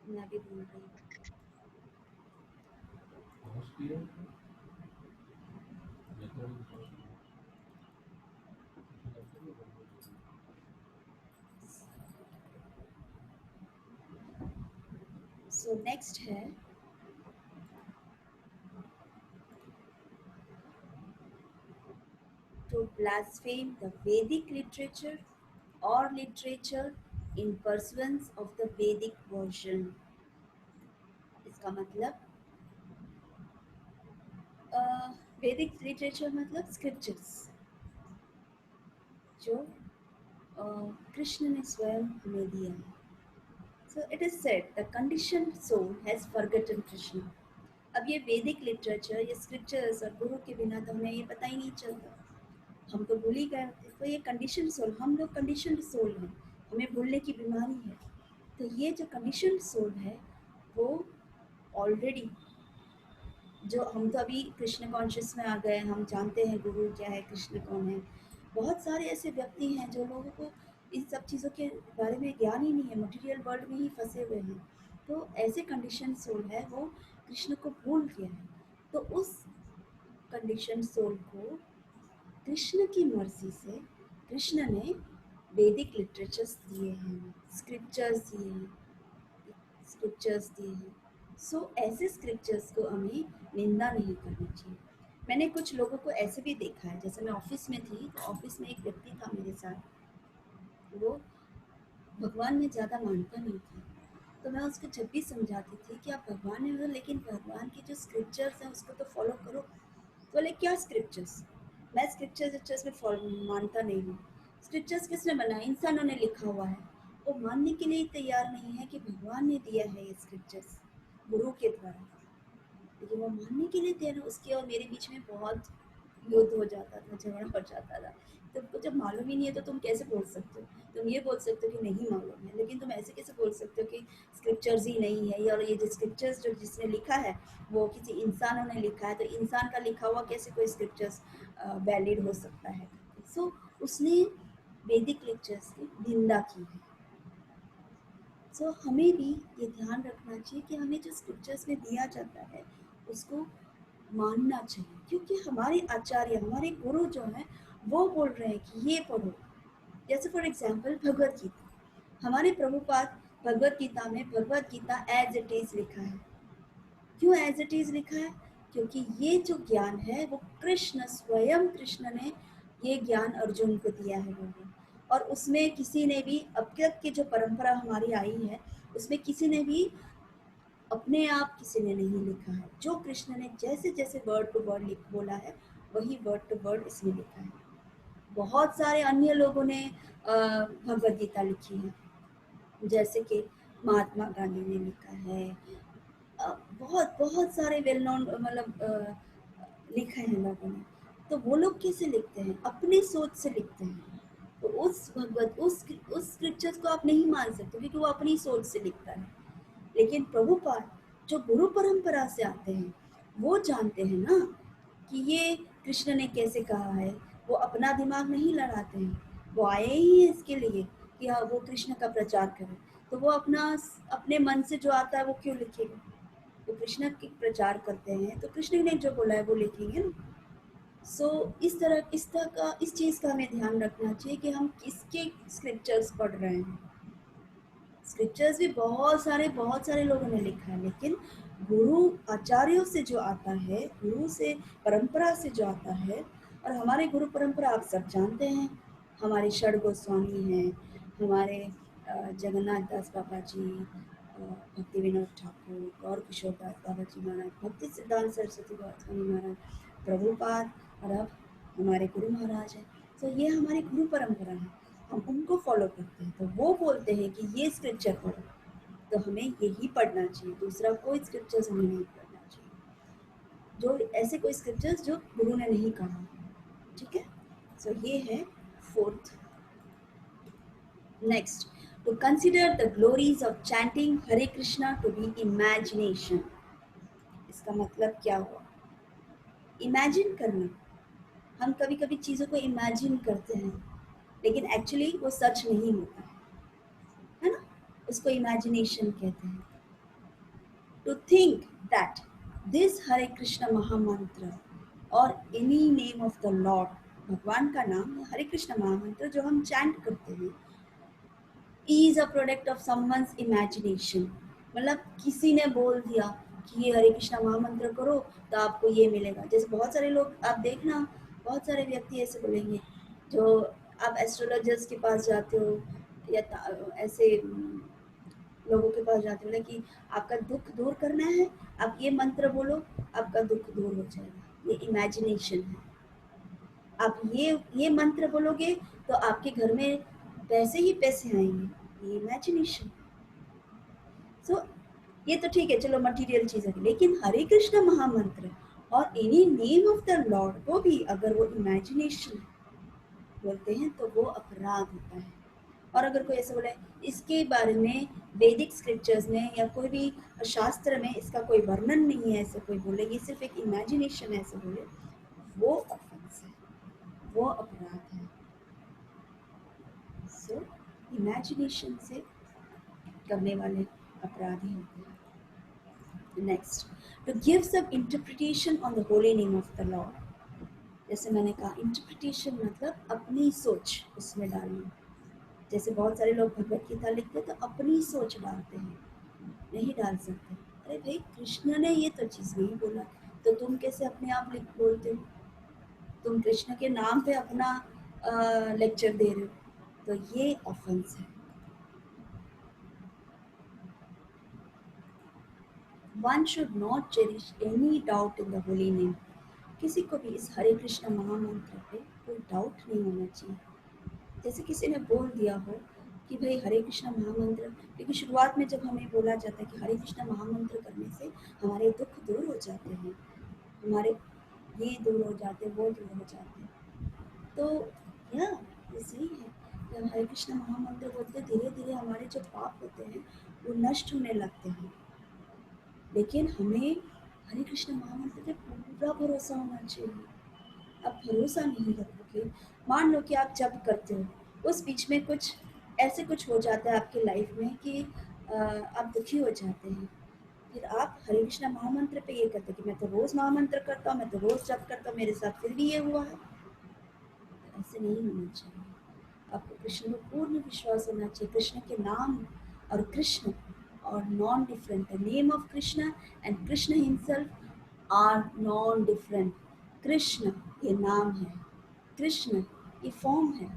मैं अभी बोल रही हूँ। सो नेक्स्ट है to blaspheme the Vedic literature or literature in pursuance of the Vedic version। इसका मतलब वैदिक लिटरेचर मतलब स्क्रिप्चर्स जो कृष्ण ने स्वयं हमें दिया है। So it is said the conditioned soul has forgotten Krishna. अब ये वैदिक लिटरेचर, ये स्क्रिप्चर्स और गुरु के बिना तो हमें ये पता ही नहीं चलता, हम तो भूल ही गए होते। तो ये कंडीशन सोल, हम लोग कंडीशन्ड सोल हैं, हमें भूलने की बीमारी है। तो ये जो कंडीशन्ड सोल है वो ऑलरेडी, जो हम तो अभी कृष्ण कॉन्शियस में आ गए, हम जानते हैं गुरु क्या है, कृष्ण कौन है। बहुत सारे ऐसे व्यक्ति हैं जो लोगों को इन सब चीज़ों के बारे में ज्ञान ही नहीं है, मटेरियल वर्ल्ड में ही फंसे हुए हैं। तो ऐसे कंडीशन सोल है वो कृष्ण को भूल गया है। तो उस कंडीशन सोल को कृष्ण की मर्जी से कृष्ण ने वैदिक लिटरेचर्स दिए हैं, स्क्रिप्चर्स दिए हैं, स्क्रिप्चर्स दिए हैं। सो ऐसे स्क्रिप्चर्स को हमें निंदा नहीं करनी चाहिए। मैंने कुछ लोगों को ऐसे भी देखा है, जैसे मैं ऑफिस में थी तो ऑफिस में एक व्यक्ति था मेरे साथ, वो भगवान में ज़्यादा मानता नहीं था। तो मैं उसको जब भी समझाती थी कि आप भगवान में हो लेकिन भगवान की जो स्क्रिप्चर्स हैं उसको तो फॉलो करो। तो बोले क्या स्क्रिप्चर्स, मैं स्क्रिप्चर्स में मानता नहीं हूँ। स्क्रिप्चर्स किसने बनाया, इंसानों ने लिखा हुआ है। वो मानने के लिए तैयार नहीं है कि भगवान ने दिया है ये स्क्रिप्चर्स गुरु के द्वारा, लेकिन वो मानने के लिए तैयार। उसके और मेरे बीच में बहुत युद्ध हो जाता था, झगड़ा हो जाता था। तुमको जब मालूम ही नहीं है तो तुम कैसे बोल सकते हो? तुम ये बोल सकते हो कि नहीं मालूम है, लेकिन तुम ऐसे कैसे बोल सकते हो कि स्क्रिप्चर्स ही नहीं है, और ये जो स्क्रिप्चर्स जो जिसने लिखा है वो किसी इंसानों ने लिखा है, तो इंसान का लिखा हुआ कैसे कोई स्क्रिप्चर्स वैलिड हो सकता है? सो उसने वैदिक लेक्चर्स की निंदा की है। सो हमें भी ये ध्यान रखना चाहिए कि हमें जो स्क्रिप्चर्स में दिया जाता है उसको मानना चाहिए, क्योंकि हमारे आचार्य, हमारे गुरु जो हैं वो बोल रहे हैं कि ये पढ़ो। जैसे फॉर एग्जांपल भगवत गीता, हमारे प्रभुपाद भगवत गीता में Bhagavad Gita as it is लिखा है। क्यों एज इट इज लिखा है? क्योंकि ये जो ज्ञान है वो कृष्ण, स्वयं कृष्ण ने ये ज्ञान अर्जुन को दिया है बोले। और उसमें किसी ने भी, अब तक की जो परंपरा हमारी आई है उसमें किसी ने भी अपने आप किसी ने नहीं लिखा है। जो कृष्ण ने जैसे जैसे वर्ड टू वर्ड लिख बोला है वही वर्ड टू वर्ड इसमें लिखा है। बहुत सारे अन्य लोगों ने भगवद गीता लिखी है, जैसे कि महात्मा गांधी ने लिखा है, बहुत बहुत सारे वेल नोन मतलब लिखे हैं लोगों ने। तो वो लोग कैसे लिखते हैं? अपनी सोच से लिखते हैं। तो उस भगवत उस स्क्रिप्चर्स को आप नहीं मान सकते क्योंकि वो अपनी सोच से लिखता है। लेकिन प्रभुपाद जो गुरु परंपरा से आते हैं वो जानते हैं ना कि ये कृष्ण ने कैसे कहा है। वो अपना दिमाग नहीं लड़ाते हैं, वो आए ही हैं इसके लिए कि हाँ वो कृष्ण का प्रचार करें। तो वो अपने मन से जो आता है वो क्यों लिखेगा? वो कृष्ण की प्रचार करते हैं तो कृष्ण ने जो बोला है वो लिखेंगे ना। सो इस चीज़ का हमें ध्यान रखना चाहिए कि हम किसके स्क्रिप्चर्स पढ़ रहे हैं। स्क्रिप्चर्स भी बहुत सारे लोगों ने लिखा है, लेकिन गुरु आचार्यों से जो आता है, गुरु से परंपरा से जो आता है, और हमारे गुरु परंपरा आप सब जानते हैं, हमारे षड गोस्वामी हैं, हमारे जगन्नाथ दास बाबा जी, भक्ति विनोद ठाकुर, गौर किशोर दास बाबा जी महाराज, भक्ति सिद्धांत सरस्वती गोस्वामी महाराज, प्रभुपाद, और अब हमारे गुरु महाराज हैं। तो ये हमारी गुरु परंपरा है, हम उनको फॉलो करते हैं। तो वो बोलते हैं कि ये स्क्रिप्चर पढ़ो, तो हमें यही पढ़ना चाहिए, दूसरा कोई स्क्रिप्चर्स हमें नहीं पढ़ना चाहिए, जो ऐसे कोई स्क्रिप्चर्स जो गुरु ने नहीं कहा। ठीक है, सो ये है fourth. Next, to consider the glories of chanting Hare Krishna to be imagination. इसका मतलब क्या हुआ? इमेजिन करना। हम कभी कभी चीज़ों को इमेजिन करते हैं, लेकिन एक्चुअली वो सच नहीं होता है ना? उसको इमेजिनेशन कहते हैं। टू थिंक दैट दिस हरे कृष्ण महामंत्र और any name of the Lord, भगवान का नाम हरे कृष्ण महामंत्र जो हम चैंट करते हैं, is a product of someone's imagination. मतलब किसी ने बोल दिया कि ये हरे कृष्णा महामंत्र करो तो आपको ये मिलेगा। जैसे बहुत सारे लोग आप देखना, बहुत सारे व्यक्ति ऐसे बोलेंगे, जो आप एस्ट्रोलॉजर्स के पास जाते हो या ऐसे लोगों के पास जाते हो कि आपका दुख दूर करना है, आप ये मंत्र बोलो, आपका दुख दूर हो जाएगा। ये इमेजिनेशन है। आप ये मंत्र बोलोगे तो आपके घर में पैसे ही पैसे आएंगे, ये इमेजिनेशन। सो ये तो ठीक है, चलो मटेरियल चीज़ है, लेकिन हरे कृष्ण महामंत्र और any name of the Lord को भी अगर वो इमेजिनेशन बोलते हैं तो वो अपराध होता है। और अगर कोई ऐसा बोले इसके बारे में वैदिक स्क्रिप्चर्स में या कोई भी शास्त्र में इसका कोई वर्णन नहीं है, ऐसे कोई बोले ये सिर्फ एक इमेजिनेशन है, ऐसे बोले, वो ऑफेंस है, वो अपराध है। सो इमेजिनेशन से करने वाले अपराधी होते हैं। Next, to give some interpretation on the holy name of the Lord. जैसे मैंने कहा, इंटरप्रिटेशन मतलब अपनी सोच उसमें डालना। जैसे बहुत सारे लोग भगवत गीता लिखते हैं तो अपनी सोच डालते हैं, नहीं डाल सकते। अरे भाई, कृष्ण ने ये तो चीज़ नहीं बोला, तो तुम कैसे अपने आप लिख बोलते हो? तुम कृष्ण के नाम पे अपना लेक्चर दे रहे हो, तो ये ऑफेंस है। One should not cherish any doubt in the holy name. किसी को भी इस हरे कृष्ण महामंत्र पे कोई डाउट नहीं होना चाहिए। जैसे किसी ने बोल दिया हो कि भाई हरे कृष्ण महामंत्र, क्योंकि शुरुआत में जब हमें बोला जाता है कि हरे कृष्ण महामंत्र करने से हमारे दुख दूर हो जाते हैं, हमारे ये दूर हो जाते, वो दूर हो जाते हैं, तो या ये सही है कि हम हरे कृष्ण महामंत्र बोलते धीरे धीरे हमारे जो पाप होते हैं वो नष्ट होने लगते हैं। लेकिन हमें हरे कृष्ण महामंत्र पे पूरा भरोसा होना चाहिए। आप भरोसा नहीं रखोगे, मान लो कि आप जब करते हो, उस बीच में कुछ ऐसे कुछ हो जाता है आपकी लाइफ में कि आप दुखी हो जाते हैं, फिर आप हरे कृष्ण महामंत्र पे ये करते कि मैं तो रोज महामंत्र करता हूँ, मैं तो रोज जप करता हूँ, मेरे साथ फिर भी ये हुआ है। ऐसे नहीं होना चाहिए। आपको कृष्ण में पूर्ण विश्वास होना चाहिए। कृष्ण के नाम और कृष्ण और non different, the name of Krishna and Krishna himself are non different. Krishna ये नाम है, कृष्ण ये फॉर्म है,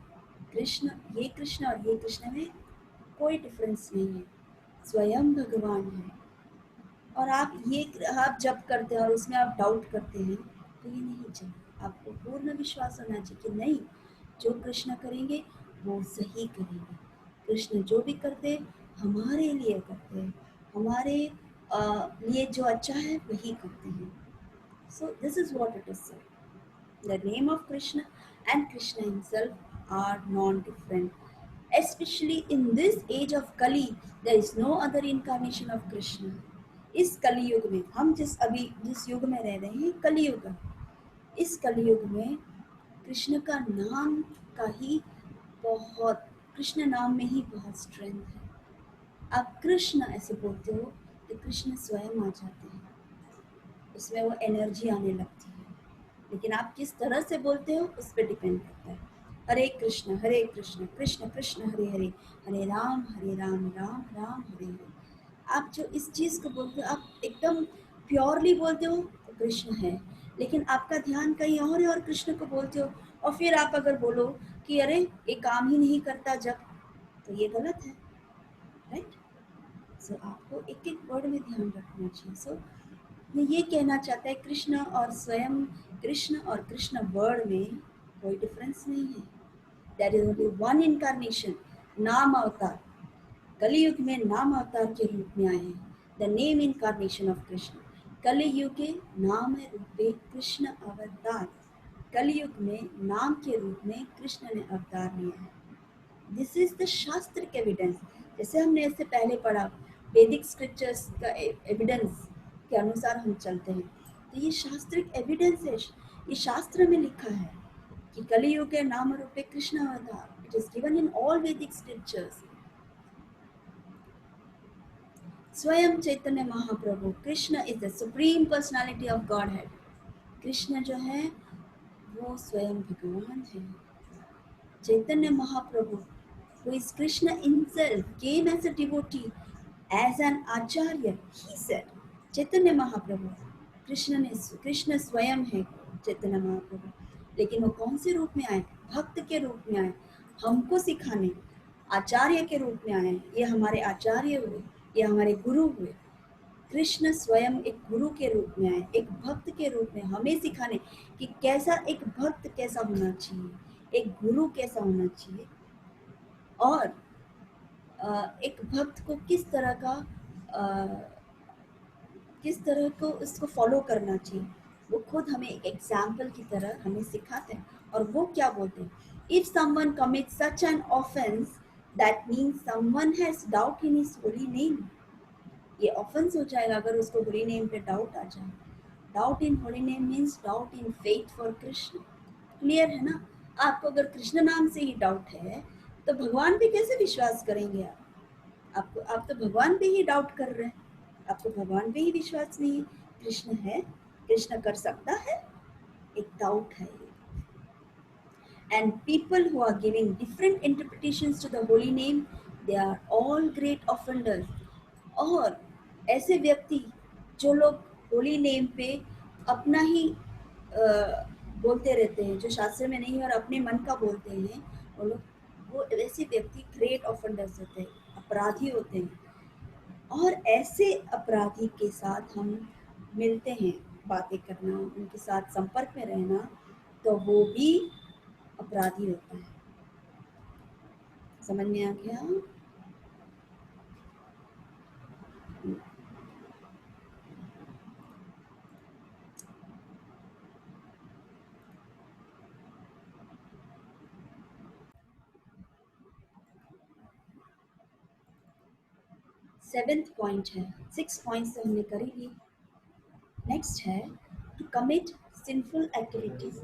कृष्ण और ये कृष्ण में कोई डिफरेंस नहीं है, स्वयं भगवान है। और आप जब करते हैं और उसमें आप डाउट करते हैं तो ये नहीं चाहिए। आपको पूर्ण विश्वास होना चाहिए कि नहीं, जो कृष्ण करेंगे वो सही करेंगे। कृष्ण जो भी करते हमारे लिए करते हैं, हमारे लिए जो अच्छा है वही करते हैं। सो this is what it is. The name of Krishna and Krishna himself are non-different. Especially in this age of Kali, there is no other incarnation of Krishna. इस कलयुग में हम जिस युग में रह रहे हैं, कलयुग, इस कलयुग में कृष्ण का नाम का ही बहुत, कृष्ण नाम में ही बहुत स्ट्रेंथ है। आप कृष्ण ऐसे बोलते हो तो कृष्ण स्वयं आ जाते हैं, उसमें वो एनर्जी आने लगती है। लेकिन आप किस तरह से बोलते हो उस पर डिपेंड करता है। हरे कृष्ण कृष्ण कृष्ण हरे हरे, हरे राम राम राम हरे हरे। आप जो इस चीज़ को बोलते हो, आप एकदम प्योरली बोलते हो तो कृष्ण है, लेकिन आपका ध्यान कहीं और है और कृष्ण को बोलते हो। और फिर आप अगर बोलो कि अरे ये काम ही नहीं करता जब, तो ये गलत है, राइट? सो आपको एक एक वर्ड में ध्यान रखना चाहिए। सो ये कहना चाहता है कृष्ण और स्वयं कृष्ण और कृष्ण वर्ड में कोई डिफरेंस नहीं है. There is only one incarnation, नाम अवतार. कलियुग में नाम अवतार के रूप में आए हैं. The name incarnation of Krishna. Kaliyuga के नाम रूपे कृष्ण अवतार. कलियुग में नाम के रूप में कृष्ण ने अवतार लिया है. This is the shastric evidence. जैसे हमने इससे पहले पढ़ा, वैदिक स्क्रिप्चर्स का एविडेंस के अनुसार हम चलते हैं. तो ये शास्त्रिक एविडेंस है, ये शास्त्र में लिखा है कि कलियुग के नाम रूपे कृष्ण अवतार. It is given in all Vedic scriptures. स्वयं Chaitanya Mahaprabhu, Krishna is the supreme personality of godhead. Krishna जो है वो स्वयं भगवान है. Chaitanya Mahaprabhu, who is Krishna himself, came as a devotee, as an acharya. He said, चैतन्य महाप्रभु, कृष्ण स्वयं है चैतन्य महाप्रभु. लेकिन वो कौन से रूप में आए? भक्त के रूप में आए, हमको सिखाने. आचार्य के रूप में आए. ये हमारे आचार्य हुए, ये हमारे गुरु हुए. कृष्ण स्वयं एक गुरु के रूप में आए, एक भक्त के रूप में हमें सिखाने कि कैसा एक भक्त कैसा होना चाहिए, एक गुरु कैसा होना चाहिए, और एक भक्त को किस तरह को इसको फॉलो करना चाहिए. वो खुद हमें एक एग्जाम्पल की तरह हमें सिखाते हैं. और वो क्या बोलते हैं? If someone commit such an offence, that means someone has doubt in his holy name. ये ऑफेंस हो जाएगा अगर उसको होली नेम पे डाउट आ जाए. Doubt in holy name means doubt in faith for Krishna. Clear है ना? आपको अगर कृष्ण नाम से ही डाउट है तो भगवान पे कैसे विश्वास करेंगे आप तो भगवान पे ही डाउट कर रहे हैं. आपको भगवान पे ही विश्वास नहीं है. कृष्ण है, कृष्ण कर सकता है, एक डाउट है. And people who are giving different interpretations to the holy name, they are all great offenders. और ऐसे व्यक्ति जो लोग होली नेम पे अपना ही बोलते रहते हैं, जो शास्त्र में नहीं और अपने मन का बोलते हैं, वो ऐसे व्यक्ति ग्रेट ऑफेंडर्स होते हैं, अपराधी होते हैं. और ऐसे अपराधी के साथ हम मिलते हैं, बातें करना, उनके साथ संपर्क में रहना, तो वो भी अपराधी होता है. समझ में आ गया? 7th पॉइंट है. 6 पॉइंट्स तो हमने कर ही ली. नेक्स्ट है to commit sinful activities.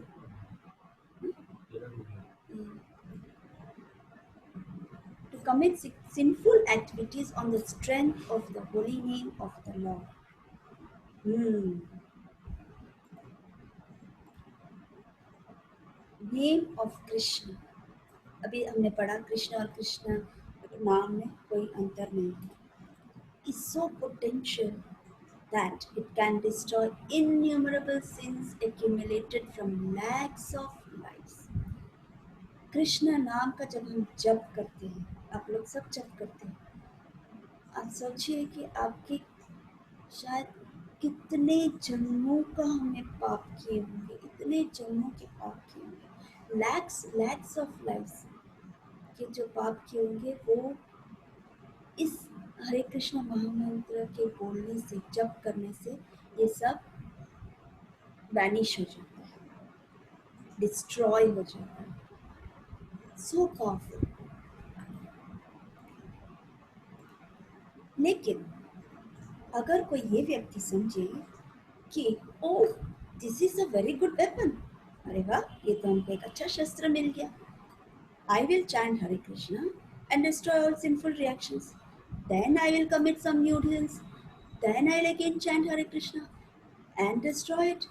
To commit sinful activities on the strength of the holy name of the Lord. Name of Krishna. अभी हमने पढ़ा कृष्ण और कृष्ण नाम में कोई अंतर नहीं है. Is so potential that it can destroy innumerable sins accumulated from lakhs of lives. Krishna नाम का जब हम जप करते हैं, आप लोग सब जप करते हैं, आप सोचिए कि आपके शायद कितने जन्मों का हमने पाप किए होंगे, इतने जन्मों के पाप किए होंगे. लैक्स ऑफ लाइफ्स के जो पाप किए होंगे वो इस हरे कृष्ण महामंत्र के बोलने से, जप करने से ये सब वैनिश हो जाता है, डिस्ट्रॉय हो जाता है. So powerful. लेकिन अगर कोई ये व्यक्ति समझे कि oh this is a very good weapon, अरे वाह ये तो हमको एक अच्छा शस्त्र मिल गया, I will chant Hare Krishna and destroy all sinful reactions. Then I will commit some new sins. Then I will again chant Hare Krishna and destroy it.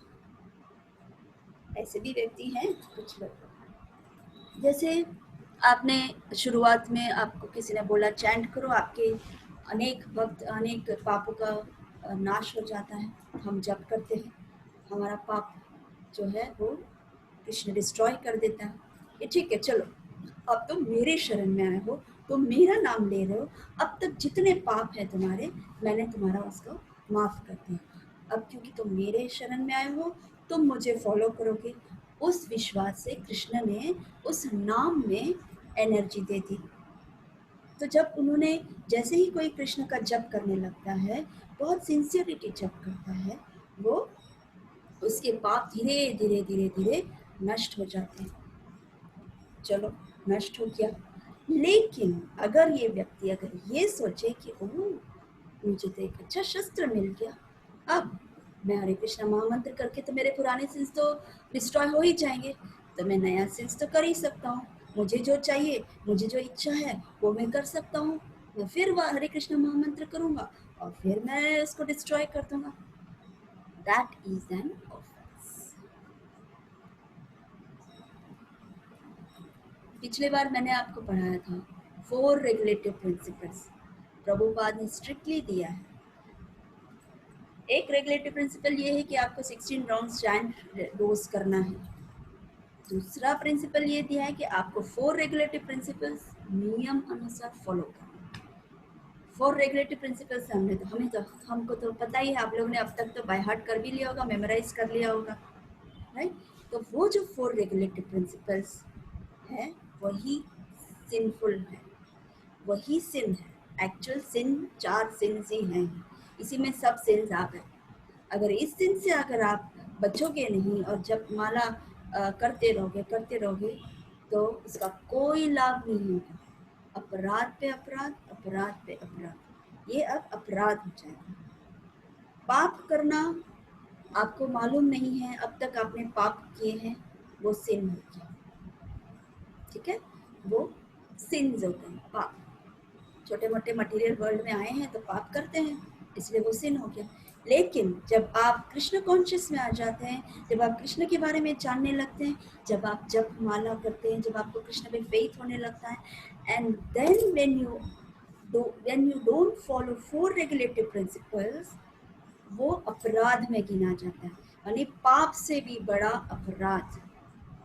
ऐसे भी व्यक्ति हैं कुछ लोग. जैसे आपने शुरुआत में आपको किसी ने बोला चैंट करो, आपके अनेक भक्त अनेक पापों का नाश हो जाता है. हम जप करते हैं, हमारा पाप जो है वो कृष्ण डिस्ट्रॉय कर देता है. ये ठीक है, चलो अब तुम मेरे शरण में आए हो, तुम मेरा नाम ले रहे हो, अब तक जितने पाप है तुम्हारे मैंने तुम्हारा उसको माफ़ कर दिया. अब क्योंकि तुम मेरे शरण में आए हो, तुम मुझे फॉलो करोगे, उस विश्वास से कृष्ण ने उस नाम में एनर्जी दे दी। तो जब उन्होंने, जैसे ही कोई कृष्ण का जप करने लगता है, बहुत सिंसियरिटी जप करता है, वो उसके पाप धीरे धीरे धीरे धीरे नष्ट हो जाते हैं। चलो, नष्ट हो गया। लेकिन अगर ये व्यक्ति अगर ये सोचे कि ओह, मुझे तो एक अच्छा शस्त्र मिल गया, अब मैं हरे कृष्णा महामंत्र करके तो मेरे पुराने सिंस तो डिस्ट्रॉय हो ही जाएंगे, तो मैं नया सिंस तो कर ही सकता हूँ, मुझे जो चाहिए, मुझे जो इच्छा है वो मैं कर सकता हूँ, मैं फिर वह हरे कृष्णा महामंत्र करूँगा और फिर मैं उसको डिस्ट्रॉय कर दूंगा। That is an offence. पिछले बार मैंने आपको पढ़ाया था 4 रेगुलेटिव प्रिंसिपल्स, प्रभुपाद ने स्ट्रिक्टली दिया है। एक रेगुलेटिव प्रिंसिपल ये है कि आपको 16 राउंड्स चैंट रोज करना है। दूसरा प्रिंसिपल ये दिया है कि आपको 4 रेगुलेटिव प्रिंसिपल्स नियम अनुसार फॉलो करना। 4 रेगुलेटिव प्रिंसिपल्स हमको तो पता ही है, आप लोगों ने अब तक तो बाय हार्ट कर भी लिया होगा, मेमोराइज कर लिया होगा, राइट? तो वो जो 4 रेगुलेटिव प्रिंसिपल्स है वही सिंफुल है, वही सिन है। एक्चुअल सिन 4 सिंस ही हैं, इसी में सब सिंस आ गए। अगर इस सिन से अगर आप बचोगे नहीं और जब माला करते रहोगे तो उसका कोई लाभ नहीं होगा। अपराध पे अपराध, अपराध पे अपराध, ये अब अपराध हो जाएगा। पाप करना आपको मालूम नहीं है, अब तक आपने पाप किए हैं, वो सिन हो गया, ठीक है? वो सिन्स होते हैं, पाप। छोटे मोटे मटेरियल वर्ल्ड में आए हैं तो पाप करते हैं, इसलिए वो सिन हो गया। लेकिन जब आप कृष्ण कॉन्शियस में आ जाते हैं, जब आप कृष्ण के बारे में जानने लगते हैं, जब आप जप माला करते हैं, जब आपको कृष्ण में फेथ होने लगता है, and then when you don't follow 4 regulative principles, वो अपराध में गिना जाता है। यानी पाप से भी बड़ा अपराध।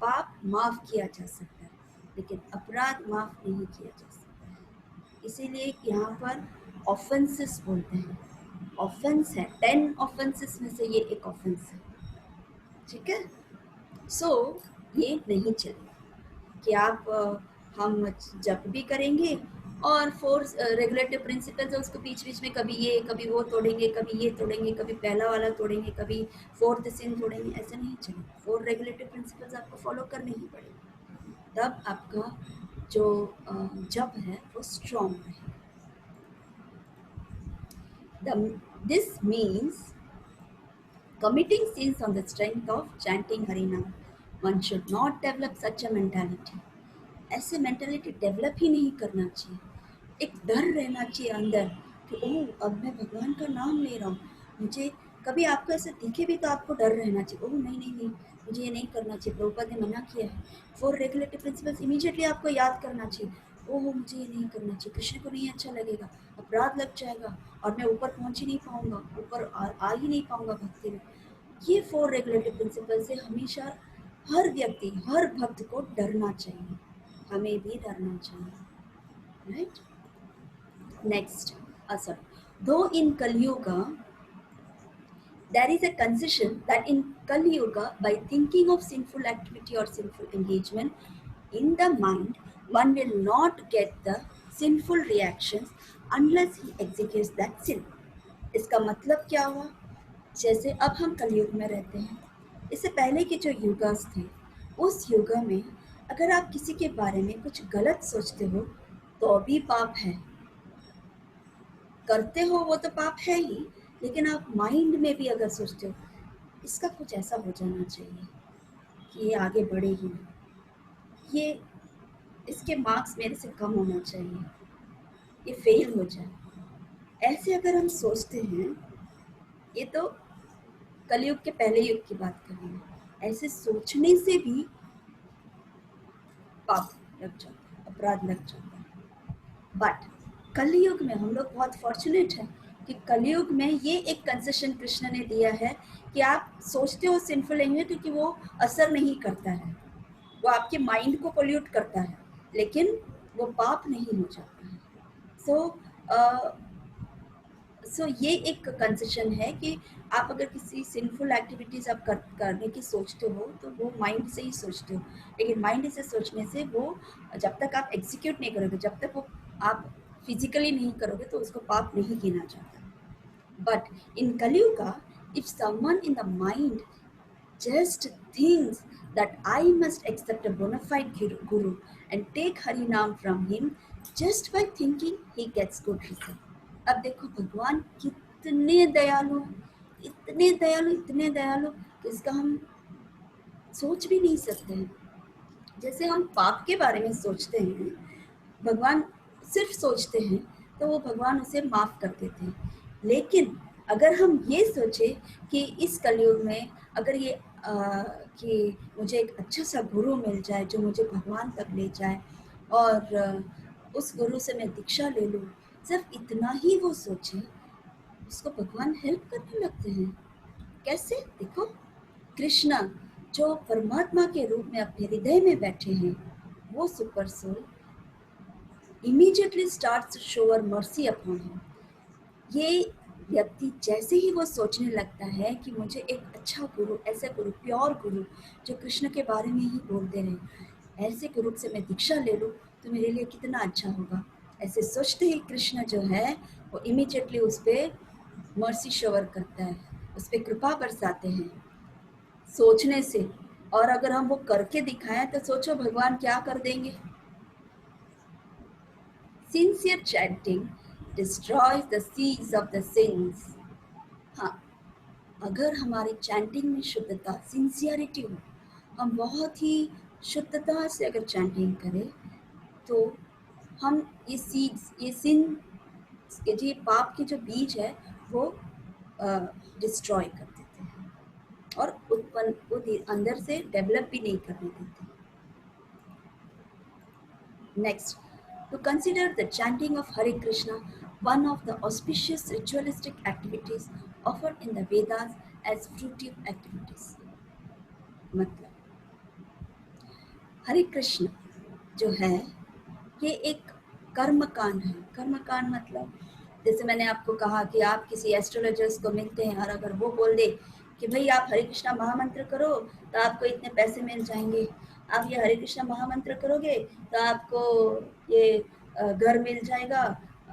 पाप माफ किया जा सकता है लेकिन अपराध माफ नहीं किया जा सकता। इसीलिए यहाँ पर ऑफेंसेस बोलते हैं। ऑफेंस है, 10 ऑफेंसेस में से ये एक ऑफेंस है, ठीक है? सो ये नहीं चलेगा कि आप हम जब भी करेंगे और 4 रेगुलेटिव प्रिंसिपल्स है, उसको बीच बीच में कभी ये कभी वो तोड़ेंगे, कभी ये तोड़ेंगे, कभी पहला वाला तोड़ेंगे, कभी 4th सिन तोड़ेंगे, ऐसे नहीं चलेगा। 4 रेगुलेटिव प्रिंसिपल्स आपको फॉलो करने ही पड़ेगा, तब आपका जो जप है वो स्ट्रॉन्ग रहेगा। This means committing sins on the strength of chanting Harinam. One should not develop such a mentality. ऐसे मेंटालिटी डेवलप ही नहीं करना चाहिए। एक डर रहना चाहिए अंदर कि ओह, अब मैं भगवान का नाम ले रहा हूँ, मुझे कभी आपको ऐसे दिखे भी तो आपको डर रहना चाहिए, ओह नहीं नहीं नहीं, मुझे ये नहीं करना चाहिए, प्रभुपाद ने मना किया है। 4 रेगुलेटिव प्रिंसिपल्स इमीडिएटली आपको याद करना चाहिए, ओह मुझे ये नहीं करना चाहिए, कृष्ण को नहीं अच्छा लगेगा, अपराध लग जाएगा और मैं ऊपर पहुँच ही नहीं पाऊँगा, ऊपर आ ही नहीं पाऊँगा भक्ति में। ये 4 रेगुलेटिव प्रिंसिपल से हमेशा हर व्यक्ति, हर भक्त को डरना चाहिए, हमें भी डरना चाहिए, right? Next, though in Kali Yuga there is a concession that in Kali Yuga, by thinking of sinful activity or sinful engagement in the mind, one will not get the sinful reactions unless he executes that sin. इसका मतलब क्या हुआ? जैसे अब हम कलयुग में रहते हैं, इससे पहले के जो युगास थे, उस युग में अगर आप किसी के बारे में कुछ गलत सोचते हो तो भी पाप है, करते हो वो तो पाप है ही, लेकिन आप माइंड में भी अगर सोचते हो इसका कुछ ऐसा हो जाना चाहिए कि ये आगे बढ़े ही नहीं, ये इसके मार्क्स मेरे से कम होना चाहिए, ये फेल हो जाए, ऐसे अगर हम सोचते हैं, ये तो कलयुग के पहले युग की बात कर रही हूँ, ऐसे सोचने से भी पाप लग जाता है, अपराध लग जाता है। बट कलयुग में हम लोग बहुत फॉर्चुनेट हैं कि कलयुग में ये एक कंसेशन कृष्ण ने दिया है कि आप सोचते हो सिंफुल लैंग्वेज क्योंकि वो असर नहीं करता है, वो आपके माइंड को पोल्यूट करता है लेकिन वो पाप नहीं हो जाता है। सो सो ये एक कंसेशन है कि आप अगर किसी सिंफुल एक्टिविटीज़ आप करने की सोचते हो तो वो माइंड से ही सोचते हो, लेकिन माइंड से सोचने से वो जब तक आप एग्जीक्यूट नहीं करोगे, जब तक वो आप फिजिकली नहीं करोगे तो उसको पाप नहीं गिना जाता. But in Kaliyuga, if someone in the mind just thinks that I must accept a bona fide guru and take Harinam from him, just by thinking he gets good result. अब देखो भगवान कितने दयालु, इतने दयालु, इतने दयालु कि इसका हम सोच भी नहीं सकते हैं. जैसे हम पाप के बारे में सोचते हैं, भगवान सिर्फ सोचते हैं तो वो भगवान उसे माफ़ कर देते हैं. लेकिन अगर हम ये सोचें कि इस कलयुग में अगर ये कि मुझे एक अच्छा सा गुरु मिल जाए जो मुझे भगवान तक ले जाए और उस गुरु से मैं दीक्षा ले लूँ, सिर्फ इतना ही वो सोचे, उसको भगवान हेल्प करने लगते हैं. कैसे? देखो, कृष्णा जो परमात्मा के रूप में अपने हृदय में बैठे हैं, वो super soul immediately starts to show her mercy upon him. ये व्यक्ति जैसे ही वो सोचने लगता है कि मुझे एक अच्छा गुरु, ऐसा गुरु, प्योर गुरु जो कृष्ण के बारे में ही बोलते रहे, ऐसे गुरु से मैं दीक्षा ले लूँ तो मेरे लिए कितना अच्छा होगा, ऐसे सोचते ही कृष्ण जो है वो इमीडिएटली उस पर मर्सी शोवर करता है, उस पर कृपा बरसाते हैं सोचने से. और अगर हम वो करके दिखाएं तो सोचो भगवान क्या कर देंगे. Sincere chanting destroys the seeds of the sins. हाँ, अगर हमारी चैंटिंग में शुद्धता, सिंसियरिटी हो, हम बहुत ही शुद्धता से अगर चैंटिंग करें तो हम ये सीड्स, ये सिन, ये पाप के जो बीज है वो डिस्ट्रॉय कर देते हैं और उत्पन्न वो अंदर से डेवलप भी नहीं करने देते. Next, to consider the chanting of Hare Krishna one of the auspicious ritualistic activities offered in the Vedas as fruitive activities. मतलब हरे कृष्ण जो है ये एक कर्म कांड है. कर्म कांड मतलब जैसे मैंने आपको कहा कि आप किसी एस्ट्रोलॉजर्स को मिलते हैं और अगर वो बोल दे कि भाई आप हरे कृष्णा महामंत्र करो तो आपको इतने पैसे मिल जाएंगे, आप ये हरे कृष्णा महामंत्र करोगे तो आपको ये घर मिल जाएगा,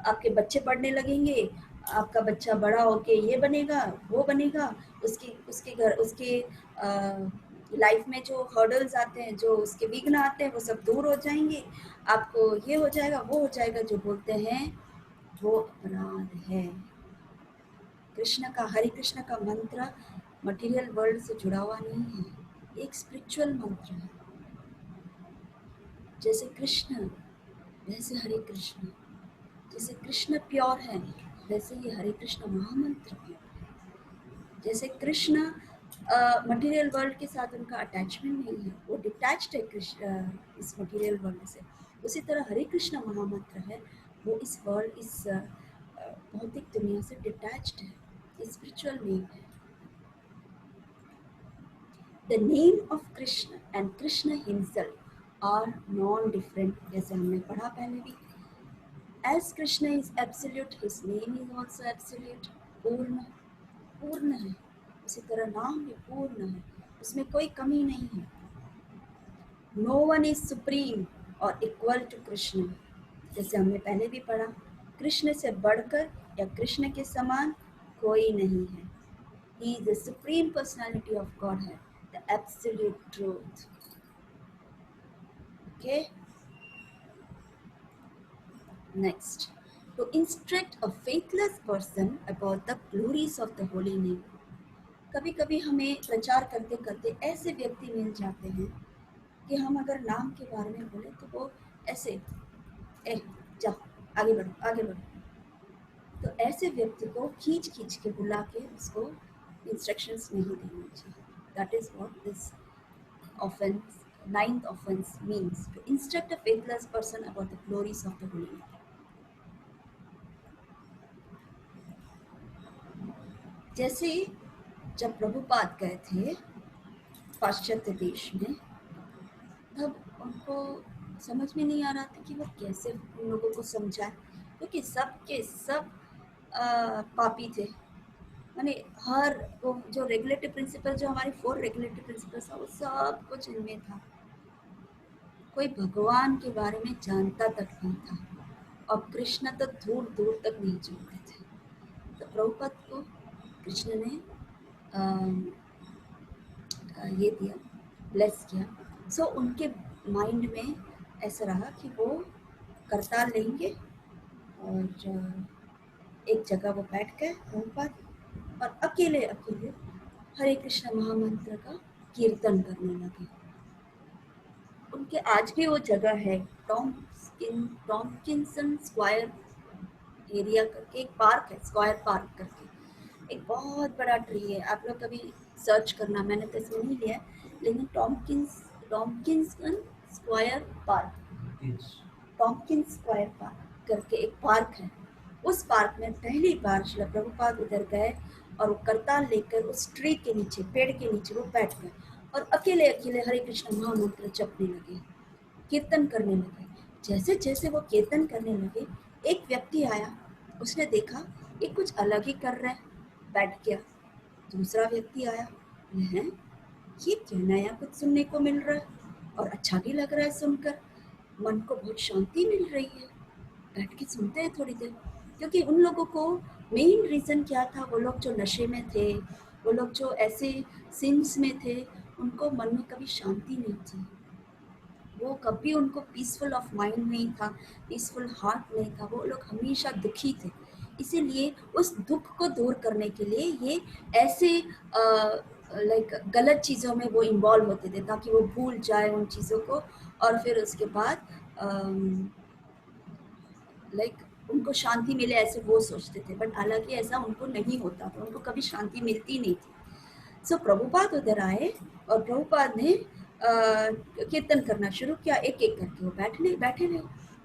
आपके बच्चे पढ़ने लगेंगे, आपका बच्चा बड़ा होके ये बनेगा, वो बनेगा, उसके घर, उसके लाइफ में जो हर्डल्स आते हैं, जो उसके विघ्न आते हैं वो सब दूर हो जाएंगे, आपको ये हो जाएगा, वो हो जाएगा. जो बोलते हैं वो अपराध है. कृष्ण का, हरे कृष्ण का मंत्र मटेरियल वर्ल्ड से जुड़ा हुआ नहीं है, एक स्पिरिचुअल मंत्र है. जैसे कृष्ण वैसे हरे कृष्ण, जैसे कृष्ण प्योर है वैसे ये हरे कृष्ण महामंत्र प्योर है. जैसे कृष्ण मटेरियल वर्ल्ड के साथ उनका अटैचमेंट नहीं है, वो डिटैच्ड है कृष्ण इस मटेरियल वर्ल्ड से, उसी तरह हरे कृष्ण महामंत्र है वो इस वर्ल्ड, इस भौतिक दुनिया से डिटैच्ड है, स्पिरिचुअल नेम है. The name of Krishna and Krishna himself are non-different. जैसे हमने पढ़ा पहले भी, as Krishna is absolute, his name is also absolute. पूर्ण, पूर्ण है, उसी तरह नाम भी पूर्ण है, उसमें कोई कमी नहीं है. No one is supreme or equal to Krishna. जैसे हमने पहले भी पढ़ा, कृष्ण से बढ़कर या कृष्ण के समान कोई नहीं है. He is the supreme personality of Godhead, the absolute truth. Okay? Next, to instruct a faithless person about the glories of the holy name. कभी कभी हमें प्रचार करते करते ऐसे व्यक्ति मिल जाते हैं कि हम अगर नाम के बारे में बोले तो वो ऐसे जाओ आगे बढ़ो, आगे बढ़ो. तो ऐसे व्यक्ति को खींच खींच के बुला के उसको इंस्ट्रक्शंस नहीं देनी चाहिए. That is what this offense, ninth offense means, to instruct a faithless person about the glories of the holy name. जैसे जब प्रभुपाद गए थे पाश्चात्य देश में, तब उनको समझ में नहीं आ रहा था कि वो कैसे उन लोगों को समझाए, क्योंकि सब के सब पापी थे, माने हर वो जो रेगुलेटरी प्रिंसिपल, जो हमारी 4 रेगुलेटरी प्रिंसिपल्स था, वो सब कुछ इनमें था। कोई भगवान के बारे में जानता तक नहीं था, और कृष्ण तो दूर दूर तक नहीं जानते थे। तो प्रभुपाद को कृष्ण ने ये दिया, ब्लेस किया। सो उनके माइंड में ऐसा रहा कि वो करताल लेंगे और एक जगह वो बैठ गए प्रभुपाद, और अकेले अकेले हरे कृष्ण महामंत्र का कीर्तन करने लगे। उनके आज भी वो जगह है, टॉम्किंसन स्क्वायर एरिया करके एक पार्क है, स्क्वायर पार्क करके एक बहुत बड़ा ट्री है। आप लोग कभी सर्च करना, मैंने तो इसमें नहीं लिया, लेकिन Tompkinson square park, Tompkins square park करके एक पार्क है। उस पार्क में पहली बार श्रील प्रभुपाद उधर गए और वो करताल लेकर उस ट्री के नीचे, पेड़ के नीचे वो बैठ गए और अकेले अकेले हरे कृष्ण महामंत्र जपने लगे, कीर्तन करने लगे। जैसे जैसे वो कीर्तन करने लगे, एक व्यक्ति आया, उसने देखा ये कुछ अलग ही कर रहा है, बैठ गया। दूसरा व्यक्ति आया, हैं ये क्या नया कुछ सुनने को मिल रहा है और अच्छा भी लग रहा है सुनकर, मन को बहुत शांति मिल रही है, बैठ के सुनते हैं थोड़ी देर। क्योंकि उन लोगों को मेन रीज़न क्या था, वो लोग जो नशे में थे, वो लोग जो ऐसे सिंस में थे, उनको मन में कभी शांति नहीं थी, वो कभी उनको पीसफुल ऑफ माइंड नहीं था, पीसफुल हार्ट नहीं था, वो लोग हमेशा दुखी थे। इसीलिए उस दुख को दूर करने के लिए ये ऐसे लाइक गलत चीज़ों में वो इन्वॉल्व होते थे, ताकि वो भूल जाए उन चीज़ों को, और फिर उसके बाद लाइक उनको शांति मिले, ऐसे वो सोचते थे। बट हालांकि ऐसा उनको नहीं होता था, उनको कभी शांति मिलती नहीं थी। सो प्रभुपाद उधर आए और प्रभुपाद ने कीर्तन करना शुरू किया, एक एक करके वो बैठे रहे।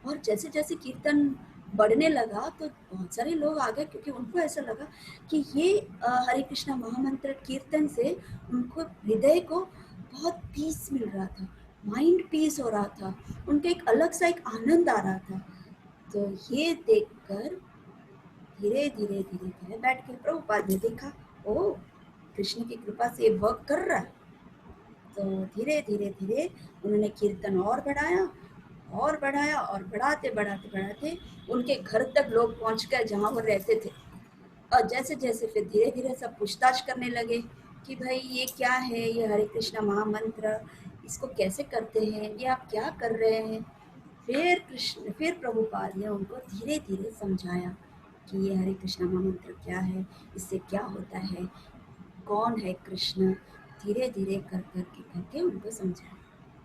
और जैसे जैसे कीर्तन बढ़ने लगा तो बहुत सारे लोग आ गए, क्योंकि उनको ऐसा लगा कि ये हरे कृष्णा महामंत्र कीर्तन से उनको हृदय को बहुत पीस मिल रहा था, माइंड पीस हो रहा था, उनके एक अलग सा एक आनंद आ रहा था। तो ये देखकर धीरे धीरे धीरे धीरे बैठ के प्रभुपाद ने देखा, ओ कृष्ण की कृपा से वर्क कर रहा है। तो धीरे धीरे धीरे उन्होंने कीर्तन और बढ़ाया और बढ़ाया, और बढ़ाते बढ़ाते बढ़ाते उनके घर तक लोग पहुंच गए जहाँ वो रहते थे। और जैसे जैसे फिर धीरे धीरे सब पूछताछ करने लगे कि भाई ये क्या है, ये हरे कृष्णा महामंत्र, इसको कैसे करते हैं, ये आप क्या कर रहे हैं। फिर प्रभुपाद ने उनको धीरे धीरे समझाया कि ये हरे कृष्णा महामंत्र क्या है, इससे क्या होता है, कौन है कृष्ण। धीरे धीरे करके उनको समझाया।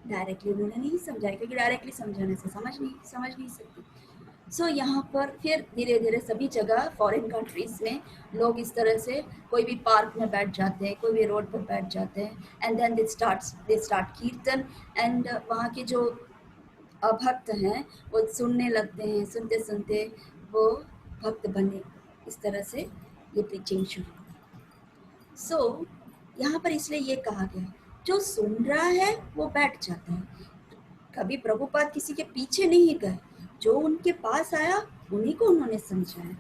डायरेक्टली उन्होंने नहीं समझाया, क्योंकि डायरेक्टली समझाने से समझ नहीं सकती। सो यहाँ पर फिर धीरे धीरे सभी जगह फॉरेन कंट्रीज में लोग इस तरह से कोई भी पार्क में बैठ जाते हैं, कोई भी रोड पर बैठ जाते हैं, एंड देन दे स्टार्ट कीर्तन, एंड वहाँ के जो भक्त हैं वो सुनने लगते हैं, सुनते सुनते वो भक्त बने। इस तरह से ये प्रीचिंग शुरू। सो यहाँ पर इसलिए ये कहा गया, जो सुन रहा है वो बैठ जाता है। कभी प्रभुपाद किसी के पीछे नहीं गए, जो उनके पास आया उन्हीं को उन्होंने समझाया।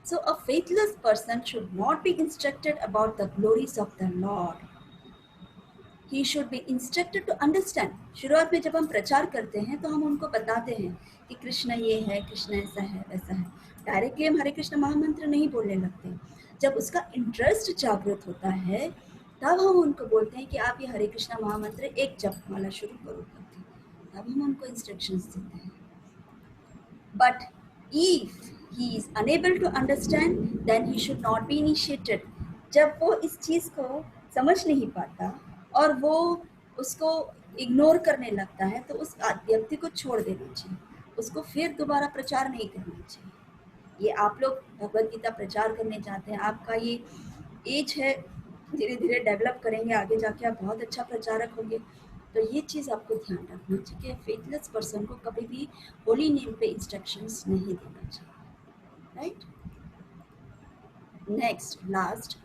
So a faithless person should not be instructed about the glories of the Lord. He should be instructed to understand. शुरुआत में जब हम प्रचार करते हैं तो हम उनको बताते हैं कि कृष्ण ये है, कृष्ण ऐसा है, वैसा है। डायरेक्टली हम हरे कृष्ण महामंत्र नहीं बोलने लगते। जब उसका इंटरेस्ट जागृत होता है तब हम उनको बोलते हैं कि आप ये हरे कृष्ण महामंत्र एक जपमाला शुरू करो करके, तब हम उनको इंस्ट्रक्शंस देते हैं। But if he is unable to understand, then he should not be initiated. जब वो इस चीज़ को समझ नहीं पाता और वो उसको इग्नोर करने लगता है, तो उस व्यक्ति को छोड़ देना चाहिए, उसको फिर दोबारा प्रचार नहीं करना चाहिए। ये आप लोग भगवत गीता प्रचार करने जाते हैं, आपका ये एज है, धीरे धीरे डेवलप करेंगे, आगे जाके आप बहुत अच्छा प्रचारक होंगे। तो ये चीज़ आपको ध्यान रखना चाहिए कि फेथलेस पर्सन को कभी भी होली नेम पे इंस्ट्रक्शंस नहीं देना चाहिए, right. Next, last,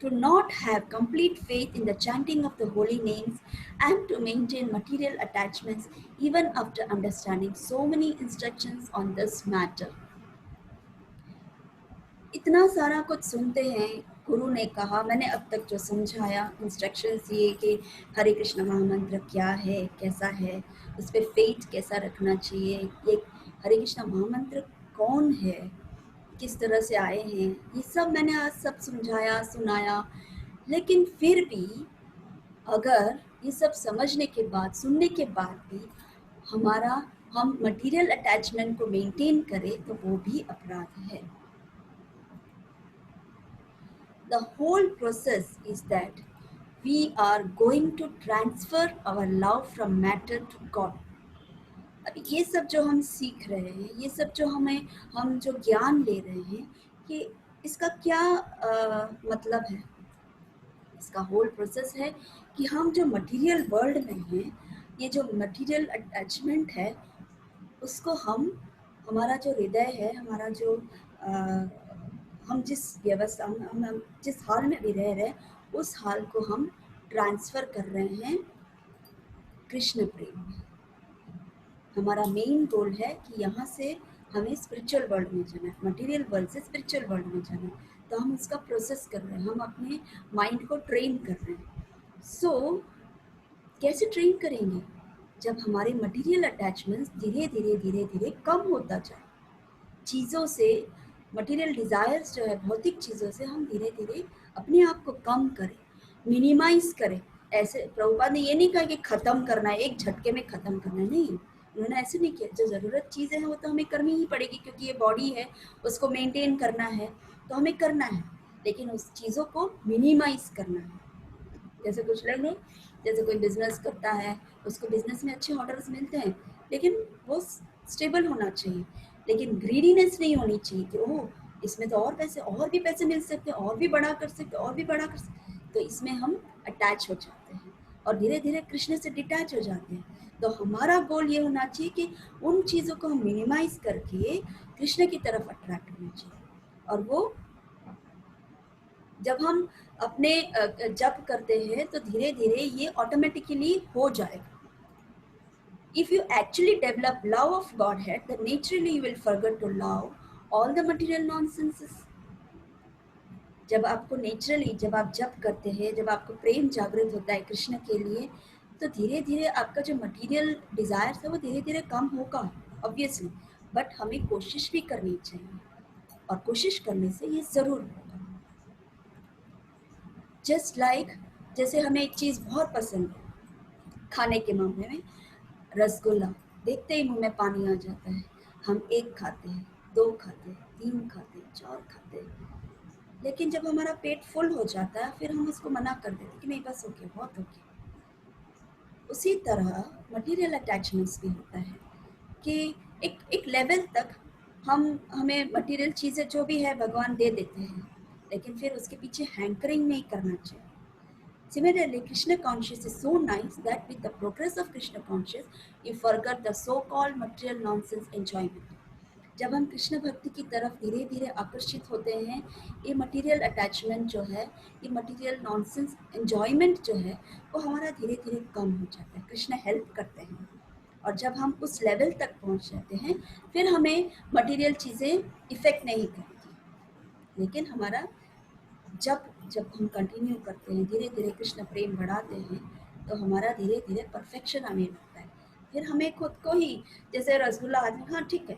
to not have complete faith in the chanting of the holy names and to maintain material attachments even after understanding so many instructions on this matter. इतना सारा कुछ सुनते हैं, गुरु ने कहा, मैंने अब तक जो समझाया, इंस्ट्रक्शंस दिए कि हरे कृष्ण महामंत्र क्या है, कैसा है, उस पर फेथ कैसा रखना चाहिए, ये हरे कृष्ण महामंत्र कौन है, किस तरह से आए हैं, ये सब मैंने आज सब समझाया, सुनाया। लेकिन फिर भी अगर ये सब समझने के बाद, सुनने के बाद भी हमारा हम मटेरियल अटैचमेंट को मेंटेन करें तो वो भी अपराध है। The whole process is that we are going to transfer our love from matter to God. अब ये सब जो हम सीख रहे हैं, ये सब जो हम जो ज्ञान ले रहे हैं, कि इसका क्या मतलब है? इसका होल प्रोसेस है कि हम जो मटेरियल वर्ल्ड में हैं, ये जो मटेरियल अटैचमेंट है, उसको हमारा जो हृदय है, हमारा जो हम जिस व्यवस्था हम जिस हाल में भी रह रहे हैं, उस हाल को हम ट्रांसफ़र कर रहे हैं कृष्ण प्रेम में। हमारा मेन गोल है कि यहाँ से हमें स्पिरिचुअल वर्ल्ड में जाना है, मटेरियल वर्ल्ड से स्पिरिचुअल वर्ल्ड में जाना है। तो हम उसका प्रोसेस कर रहे हैं, हम अपने माइंड को ट्रेन कर रहे हैं। सो कैसे ट्रेन करेंगे? जब हमारे मटेरियल अटैचमेंट्स धीरे धीरे धीरे धीरे कम होता जाए, चीज़ों से, मटेरियल डिज़ायर्स जो है, भौतिक चीज़ों से हम धीरे धीरे अपने आप को कम करें, मिनिमाइज़ करें। ऐसे प्रभुपाद ने ये नहीं कहा कि ख़त्म करना है, एक झटके में ख़त्म करना है, नहीं, उन्होंने ऐसे नहीं किया। जो ज़रूरत चीज़ें हैं वो तो हमें करनी ही पड़ेगी, क्योंकि ये बॉडी है, उसको मेंटेन करना है, तो हमें करना है, लेकिन उस चीज़ों को मिनिमाइज़ करना है। जैसे कुछ लोग नहीं, जैसे कोई बिजनेस करता है, उसको बिजनेस में अच्छे ऑर्डर्स मिलते हैं, लेकिन वो स्टेबल होना चाहिए, लेकिन ग्रीडीनेस नहीं होनी चाहिए कि ओह इसमें तो और भी पैसे मिल सकते हैं, और भी बड़ा कर सकते, और भी बड़ा कर सकते। तो इसमें हम अटैच हो जाते हैं और धीरे धीरे कृष्ण से डिटैच हो जाते हैं। तो हमारा गोल ये होना चाहिए कि उन चीज़ों को हम मिनिमाइज करके कृष्ण की तरफ अट्रैक्ट होना चाहिए। और वो जब हम अपने जप करते हैं तो धीरे धीरे ये ऑटोमेटिकली हो जाएगा। If you actually develop love of Godhead, then naturally you will forget to love all the material nonsenses. जब आपको नेचुरली, जब आप जप करते हैं, जब आपको प्रेम जागृत होता है कृष्ण के लिए, तो धीरे धीरे आपका जो मटेरियल डिजायर्स है वो धीरे धीरे कम होगा, ऑब्वियसली। बट हमें कोशिश भी करनी चाहिए, और कोशिश करने से ये ज़रूर होगा। जस्ट लाइक जैसे हमें एक चीज़ बहुत पसंद है, खाने के मामले में रसगुल्ला, देखते ही मुंह में पानी आ जाता है। हम एक खाते हैं, दो खाते हैं, तीन खाते हैं, चार खाते हैं, लेकिन जब हमारा पेट फुल हो जाता है फिर हम उसको मना कर देते कि नहीं बस हो गया, बहुत हो गया। उसी तरह मटेरियल अटैचमेंट्स भी होता है कि एक लेवल तक हमें मटेरियल चीज़ें जो भी है भगवान दे देते हैं, लेकिन फिर उसके पीछे हैंकरिंग नहीं करना चाहिए। Similarly, Krishna conscious is so nice that with the progress of Krishna conscious, you forget the so-called material nonsense enjoyment. जब हम कृष्ण भक्ति की तरफ धीरे धीरे आकर्षित होते हैं, ये मटेरियल अटैचमेंट जो है, ये मटेरियल नॉनसेंस एंजॉयमेंट जो है, वो हमारा धीरे धीरे कम हो जाता है। कृष्ण हेल्प करते हैं, और जब हम उस लेवल तक पहुंच जाते हैं फिर हमें मटेरियल चीज़ें इफ़ेक्ट नहीं करेगी। लेकिन हमारा जब हम कंटिन्यू करते हैं, धीरे धीरे कृष्ण प्रेम बढ़ाते हैं, तो हमारा धीरे धीरे परफेक्शन आने लगता है। फिर हमें खुद को ही, जैसे रसगुल्ला आदमी, हाँ ठीक है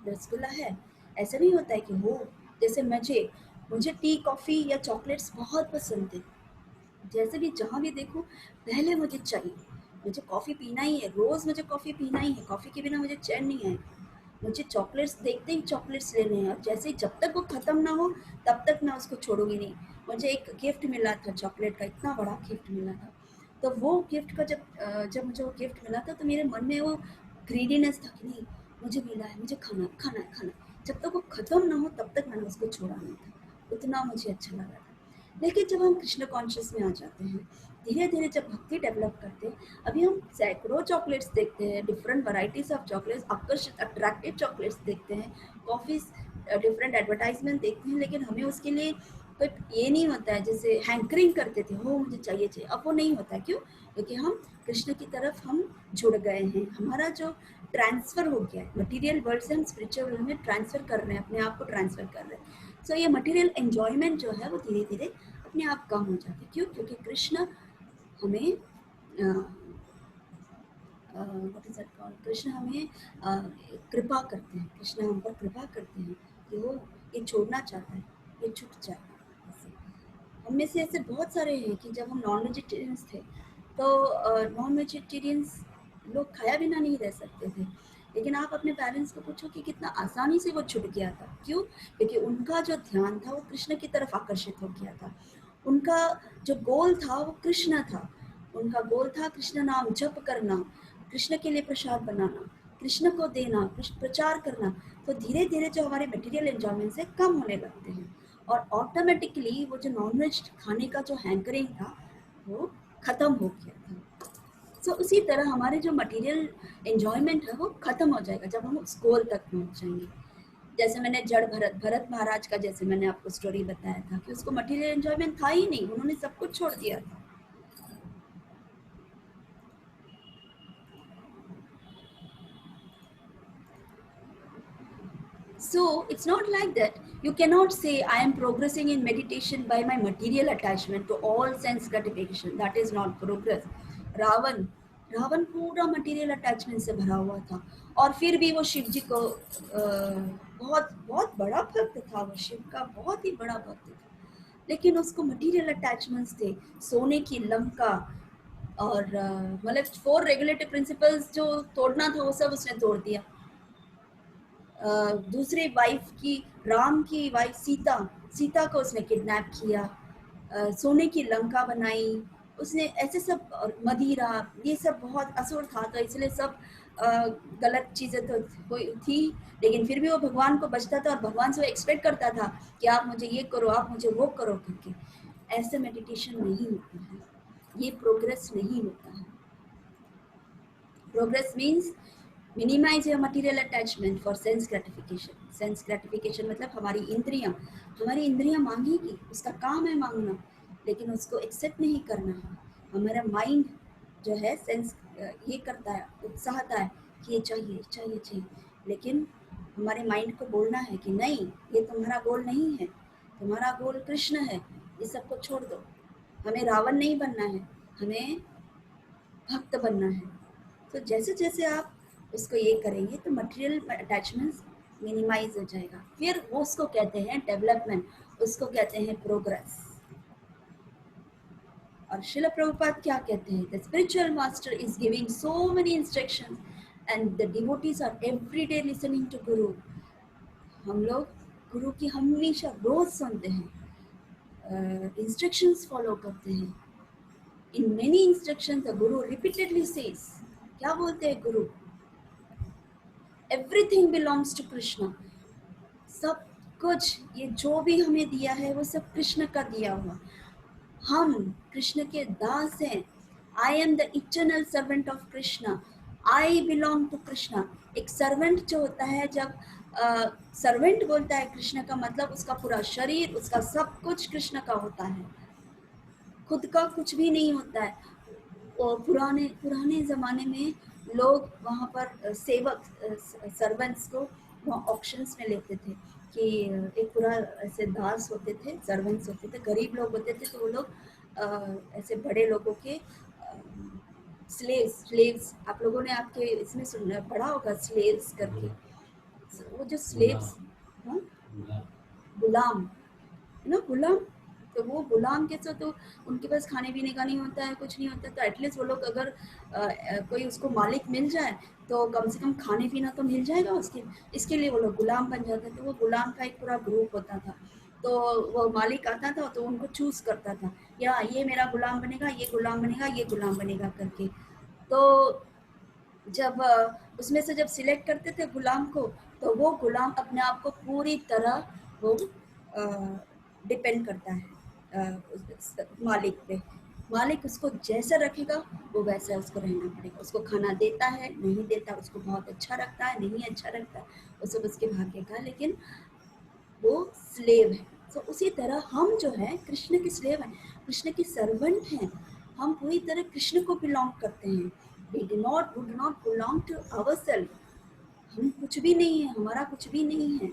रसगुल्ला है, ऐसा नहीं होता है कि हो, जैसे मुझे टी, कॉफ़ी या चॉकलेट्स बहुत पसंद है। जैसे भी जहाँ भी देखूँ पहले मुझे चाहिए, मुझे कॉफ़ी पीना ही है, रोज़ मुझे कॉफ़ी पीना ही है, कॉफ़ी के बिना मुझे चैन नहीं आएगा। मुझे चॉकलेट्स देखते ही चॉकलेट्स लेने हैं, और जैसे ही जब तक वो ख़त्म ना हो तब तक मैं उसको छोड़ूंगी नहीं। मुझे एक गिफ्ट मिला था चॉकलेट का, इतना बड़ा गिफ्ट मिला था, तो वो गिफ्ट का जब मुझे वो गिफ्ट मिला था तो मेरे मन में वो ग्रीडीनेस था कि नहीं मुझे मिला है, मुझे खाना खाना है खाना। जब तक वो ख़त्म ना हो तब तक मैंने उसको छोड़ा नहीं था, उतना मुझे अच्छा लगा था। लेकिन जब हम कृष्ण कॉन्शियस में आ जाते हैं, धीरे धीरे जब भक्ति डेवलप करते हैं, अभी हम सैकड़ों चॉकलेट्स देखते हैं, डिफरेंट वैराइटीज ऑफ चॉकलेट्स, आकर्षित अट्रैक्टिव चॉकलेट्स देखते हैं, कॉफ़ीज डिफरेंट एडवर्टाइजमेंट देखते हैं, लेकिन हमें उसके लिए कोई ये नहीं होता है। जैसे हैंकरिंग करते थे, हो मुझे चाहिए चाहिए, अब वो नहीं होता है। क्यों? क्योंकि हम कृष्ण की तरफ हम जुड़ गए हैं, हमारा जो ट्रांसफ़र हो गया है मटीरियल वर्ल्ड से, हम स्पिरिचुअल वर्ल्ड में ट्रांसफ़र कर रहे हैं, अपने आप को ट्रांसफ़र कर रहे हैं। सो ये मटेरियल एंजॉयमेंट जो है वो धीरे धीरे अपने आप कम हो जाती है। क्यों? क्योंकि कृष्ण हमें what is that called, Krishna हमें कृपा करते हैं, कृष्ण हम पर कृपा करते हैं कि वो ये छोड़ना चाहता है, ये छूट जाएगा। ऐसे हम में से ऐसे बहुत सारे हैं कि जब हम नॉन वेजिटेरियंस थे तो नॉन वेजिटेरियंस लोग खाया बिना नहीं रह सकते थे, लेकिन आप अपने पेरेंट्स को पूछो कि कितना आसानी से वो छूट गया था। क्यों? क्योंकि उनका जो ध्यान था वो कृष्ण की तरफ आकर्षित हो गया था। उनका जो गोल था वो कृष्ण था। उनका गोल था कृष्ण नाम जप करना, कृष्ण के लिए प्रसाद बनाना, कृष्ण को देना, प्रचार करना। तो धीरे धीरे जो हमारे मटेरियल एंजॉयमेंट है कम होने लगते हैं और ऑटोमेटिकली वो जो नॉनवेज खाने का जो हैंकरिंग था वो खत्म हो गया था। सो उसी तरह हमारे जो मटेरियल एंजॉयमेंट है वो खत्म हो जाएगा जब हम उस गोल तक पहुंच जाएंगे। जैसे मैंने जड़ भरत भरत महाराज का जैसे मैंने आपको स्टोरी बताया था कि उसको मटेरियल एंजॉयमेंट था ही नहीं, उन्होंने सब कुछ छोड़ दिया था। So it's not like that. You cannot say I am progressing in meditation by my material attachment to all sense gratification. That is not progress. Ravan Ravan पूरा मटेरियल अटैचमेंट से भरा हुआ था और फिर भी वो शिव जी को बहुत बहुत बड़ा भक्त था, वो शिव का बहुत ही बड़ा भक्त था, लेकिन उसको मटेरियल अटैचमेंट्स थे, सोने की लंका और मतलब 4 रेगुलेटरी प्रिंसिपल्स जो तोड़ना था वो सब उसने तोड़ दिया। दूसरी वाइफ की, राम की वाइफ सीता, सीता को उसने किडनैप किया, सोने की लंका बनाई उसने, ऐसे सब, और मदिरा, ये सब बहुत असुर था तो इसलिए सब गलत चीज़ें तो हुई थी, लेकिन फिर भी वो भगवान को बचता था और भगवान से वो एक्सपेक्ट करता था कि आप मुझे ये करो, आप मुझे वो करो करके। ऐसे मेडिटेशन नहीं होता है, ये प्रोग्रेस नहीं होता है। Progress means minimize your material attachment for sense gratification. Sense gratification मतलब हमारी इंद्रियां मांगेगी, उसका काम है मांगना, लेकिन उसको एक्सेप्ट नहीं करना है। हमारा माइंड जो है सेंस ये करता है, उत्साहता है कि ये चाहिए चाहिए चाहिए, लेकिन हमारे माइंड को बोलना है कि नहीं, ये तुम्हारा गोल नहीं है, तुम्हारा गोल कृष्ण है, ये सब को छोड़ दो। हमें रावण नहीं बनना है, हमें भक्त बनना है। तो जैसे जैसे आप उसको ये करेंगे तो मटेरियल अटैचमेंट्स मिनिमाइज हो जाएगा, फिर वो उसको कहते हैं डेवलपमेंट, उसको कहते हैं प्रोग्रेस। और शिला प्रभुपाद क्या कहते हैं, the spiritual master is giving so many instructions and the devotees are every day listening to guru. हम लोग गुरु की हमेशा रोज सुनते हैं, इंस्ट्रक्शंस फॉलो करते हैं। In many instructions the Guru repeatedly says, क्या बोलते हैं गुरु, एवरीथिंग बिलोंग्स टू कृष्ण। सब कुछ ये जो भी हमें दिया है वो सब कृष्ण का दिया हुआ, हम कृष्ण के दास हैं। I am the eternal servant of Krishna, I belong to Krishna. एक सर्वेंट जो होता है, जब सर्वेंट बोलता है कृष्ण का मतलब उसका पूरा शरीर, उसका सब कुछ कृष्ण का होता है, खुद का कुछ भी नहीं होता है। और पुराने पुराने ज़माने में लोग वहाँ पर सेवक सर्वेंट्स को वहाँ ऑक्शंस में लेते थे कि एक पूरा ऐसे दास होते थे, सर्वेंट्स होते थे, गरीब लोग होते थे, तो वो लोग ऐसे बड़े लोगों के स्लेव्स, आप लोगों ने आपके इसमें सुना पढ़ा होगा स्लेव्स करके, वो जो स्लेव्स, गुलाम, गुलाम, तो वो गुलाम कैसे, तो उनके पास खाने पीने का नहीं होता है, कुछ नहीं होता, तो एटलीस्ट वो लोग अगर कोई उसको मालिक मिल जाए तो कम से कम खाने पीना तो मिल जाएगा उसके, इसके लिए वो लोग गुलाम बन जाते थे। तो वो गुलाम का एक पूरा ग्रुप होता था, तो वो मालिक आता था तो उनको चूज करता था, या ये मेरा गुलाम बनेगा, ये गुलाम बनेगा, ये गुलाम बनेगा करके। तो जब उसमें से जब सिलेक्ट करते थे गुलाम को, तो वो गुलाम अपने आप को पूरी तरह वो डिपेंड करता है मालिक पे। मालिक उसको जैसा रखेगा वो वैसा उसको रहना पड़ेगा, उसको खाना देता है नहीं देता, उसको बहुत अच्छा रखता है नहीं अच्छा रखता है, वो सब उसके भाग्य का, लेकिन वो स्लेव है। तो उसी तरह हम जो है कृष्ण के स्लेव हैं, कृष्ण के सर्वेंट हैं, हम पूरी तरह कृष्ण को बिलोंग करते हैं। we do not belong to ourselves। हम कुछ भी नहीं है, हमारा कुछ भी नहीं है।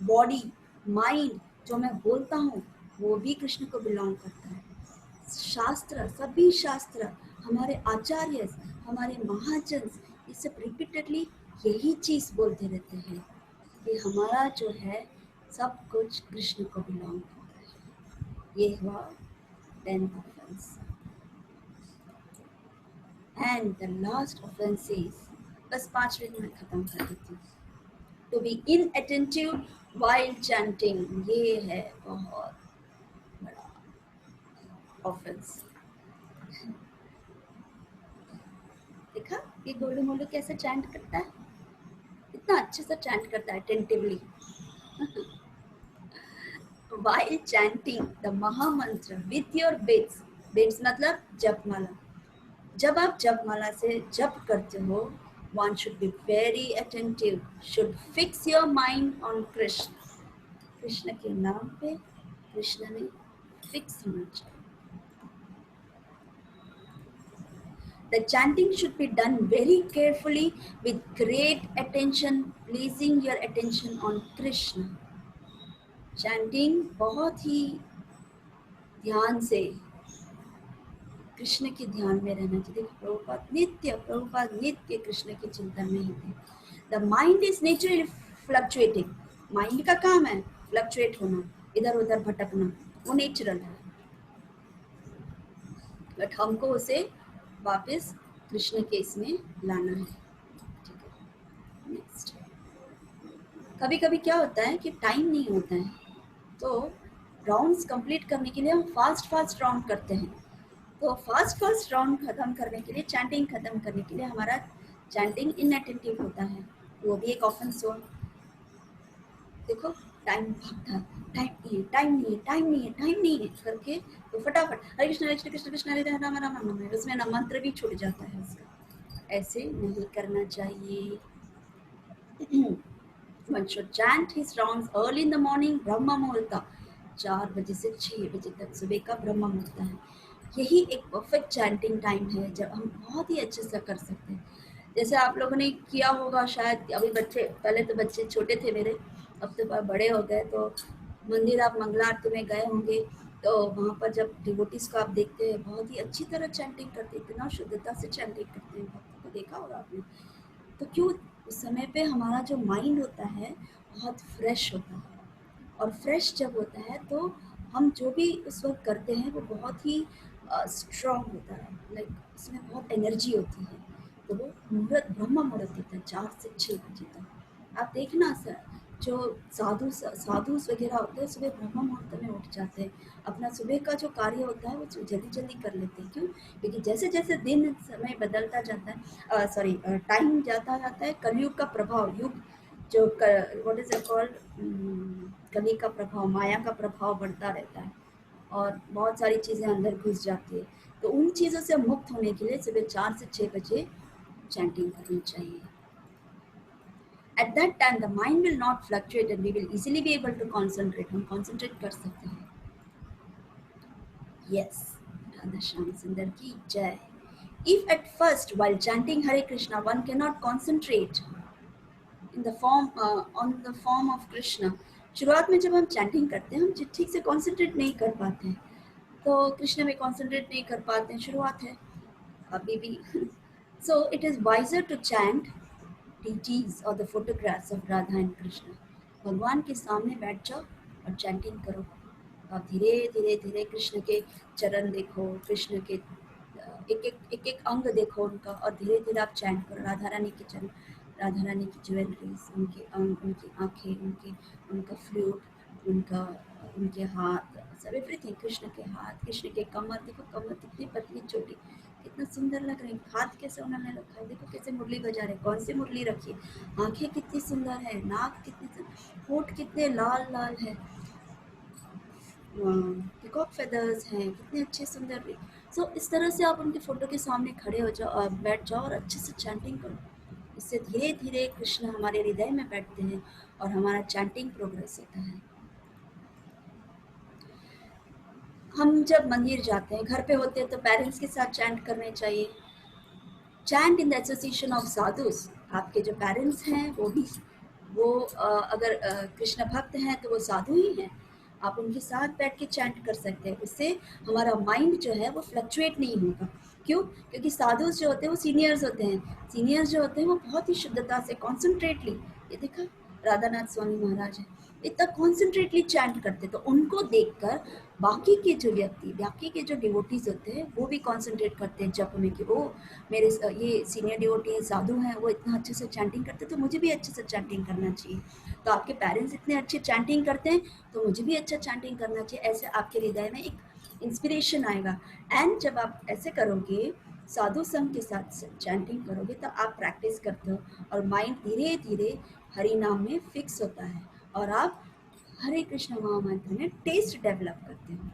बॉडी, माइंड, जो मैं बोलता हूँ वो भी कृष्ण को बिलोंग करता है। शास्त्र, सभी शास्त्र, हमारे आचार्य, हमारे महाजन, ये सब रिपीटेडली यही चीज बोलते रहते हैं कि हमारा जो है सब कुछ कृष्ण को बिलोंग करता है। ये हुआ 10th offence. And the last offence is, बस 5 मिनट में खत्म कर देती हूँ, to be inattentive while chanting. ये है बहुत बड़ा ऑफेंस। देखा ये गोलू मोलू कैसे चैंट करता है, इतना अच्छे से चैंट करता है अटेंटिवली। while chanting the महामंत्र with your beads, beads मतलब जपमाला, जब आप जपमाला से जप करते हो, one should be very attentive, should fix your mind on Krishna, Krishna के नाम पे, कृष्ण में फिक्स होना चाहिए। The chanting should be done very carefully with great attention, pleasing your attention on Krishna. Chanting बहुत ही ध्यान से कृष्ण के ध्यान में रहना चाहिए। प्रभुपाद नित्य कृष्ण के चिंतन में ही थे। The mind is naturally fluctuating, mind का काम है फ्लक्चुएट होना, इधर उधर भटकना, वो नेचुरल है, बट हमको उसे वापस कृष्ण के इसमें लाना है। ठीक है, नेक्स्ट। कभी कभी क्या होता है कि टाइम नहीं होता है, तो राउंड्स कंप्लीट करने के लिए हम फास्ट राउंड करते हैं। तो फास्ट राउंड खत्म करने के लिए, चैंटिंग खत्म करने के लिए हमारा चैंटिंग इनअटेंटिव होता है, वो भी एक ऑफेंस हुआ। देखो टाइम भागता, टाइम नहीं है करके, तो फटाफट हरे कृष्ण कृष्ण हरे राम राम राम राम, उसमें ना मंत्र भी छूट जाता है उसका। ऐसे नहीं करना चाहिए। One should chant his rounds early in the morning, ब्रह्म मुहूर्त, 4 बजे से 6 बजे तक सुबह का ब्रह्म मुहूर्त है। यही एक परफेक्ट चैंटिंग टाइम है जब हम बहुत ही अच्छे से कर सकते हैं। जैसे आप लोगों ने किया होगा शायद, अभी बच्चे, पहले तो बच्चे छोटे थे मेरे, अब तो बड़े हो गए, तो मंदिर आप मंगला आरती में गए होंगे, तो वहाँ पर जब डिवोटीज को आप देखते हैं बहुत ही अच्छी तरह चैंटिंग करते हैं, इतना शुद्धता से चैंटिंग करते हैं, भक्तों को देखा होगा आपने। तो क्यों, उस समय पे हमारा जो माइंड होता है बहुत फ्रेश होता है, और फ्रेश जब होता है तो हम जो भी उस वक्त करते हैं वो बहुत ही स्ट्रॉन्ग होता है, लाइक उसमें बहुत एनर्जी होती है। तो वो मुहूर्त, ब्रह्म मुहूर्त होता है 4 से 6 बजे तक। आप देखना सर, जो साधु वगैरह होते हैं सुबह ब्रह्म मुहूर्त में उठ जाते हैं, अपना सुबह का जो कार्य होता है वो जल्दी जल्दी कर लेते हैं। क्यों? क्योंकि जैसे जैसे दिन समय बदलता जाता है, टाइम जाता जाता है, कलयुग का प्रभाव, युग जो व्हाट इज इट कॉल्ड, कली का प्रभाव, माया का प्रभाव बढ़ता रहता है, और बहुत सारी चीज़ें अंदर घुस जाती है। तो उन चीज़ों से मुक्त होने के लिए सुबह 4 से 6 बजे चैंटिंग करनी चाहिए। At that time the mind will not fluctuate and we will easily be able to concentrate, हम concentrate कर सकते हैं। Yes, राधा श्याम सुंदर की जय। If at first while chanting Hare Krishna one cannot concentrate in the form on the form of Krishna, शुरुआत में जब हम चैंटिंग करते हैं हम ठीक से कॉन्सेंट्रेट नहीं कर पाते हैं, तो कृष्ण में कॉन्सेंट्रेट नहीं कर पाते हैं, शुरुआत है अभी भी। So it is wiser to chant deities or the photographs of Radha and Krishna. भगवान के सामने बैठ जाओ और चैंटिंग करो, आप धीरे धीरे धीरे कृष्ण के चरण देखो, कृष्ण के एक एक अंग देखो उनका, और धीरे धीरे आप चैंट करो राधा रानी के चरण, राधा रानी की ज्वेलरीज, उनके अंग, उनकी आँखें, उनका फ्लूट, उनके हाथ, सब एवरीथिंग, कृष्ण के हाथ, कृष्ण के कमर, देखो कमर कितनी पतली छोटी, कितना सुंदर लग रही है, हाथ कैसे उन्होंने रखा है, देखो कैसे मुरली बजा रहे, कौन सी मुरली रखी है, आँखें कितनी सुंदर है, नाक कितनी, होठ कितने लाल लाल है, पिकॉक फेदर्स हैं, कितने अच्छे सुंदर भी। सो इस तरह से आप उनके फोटो के सामने खड़े हो जाओ, बैठ जाओ और अच्छे से चैंटिंग करो। इससे धीरे धीरे कृष्ण हमारे हृदय में बैठते हैं और हमारा चैंटिंग प्रोग्रेस होता है। हम जब मंदिर जाते हैं, घर पे होते हैं तो पेरेंट्स के साथ चैंट करने चाहिए। Chant in the association of sadhus, आपके जो पेरेंट्स हैं वो अगर कृष्ण भक्त हैं तो वो साधु ही हैं, आप उनके साथ बैठ के चैंट कर सकते हैं, उससे हमारा माइंड जो है वो फ्लक्चुएट नहीं होगा। क्यों? क्योंकि साधु जो होते हैं वो सीनियर्स होते हैं, सीनियर्स जो होते हैं वो बहुत ही शुद्धता से कॉन्सेंट्रेटली, ये देखा राधानाथ स्वामी महाराज है, इतना कॉन्सेंट्रेटली चैंट करते, तो उनको देखकर बाकी के जो व्यक्ति, बाकी के जो डिवोटीज होते हैं वो भी कॉन्सेंट्रेट करते हैं जप में कि वो मेरे ये सीनियर डिवोटी है, साधु हैं, वो इतना अच्छे से चैंटिंग करते, तो मुझे भी अच्छे से चैंटिंग करना चाहिए। तो आपके पेरेंट्स इतने अच्छे चैंटिंग करते हैं तो मुझे भी अच्छा चैंटिंग करना चाहिए, ऐसे आपके हृदय में एक इंस्पिरेशन आएगा। एंड जब आप ऐसे करोगे, साधु संघ के साथ चैंटिंग करोगे, तो आप प्रैक्टिस करते हो और माइंड धीरे धीरे हरि नाम में फिक्स होता है और आप हरे कृष्ण महामंत्र में टेस्ट डेवलप करते हो।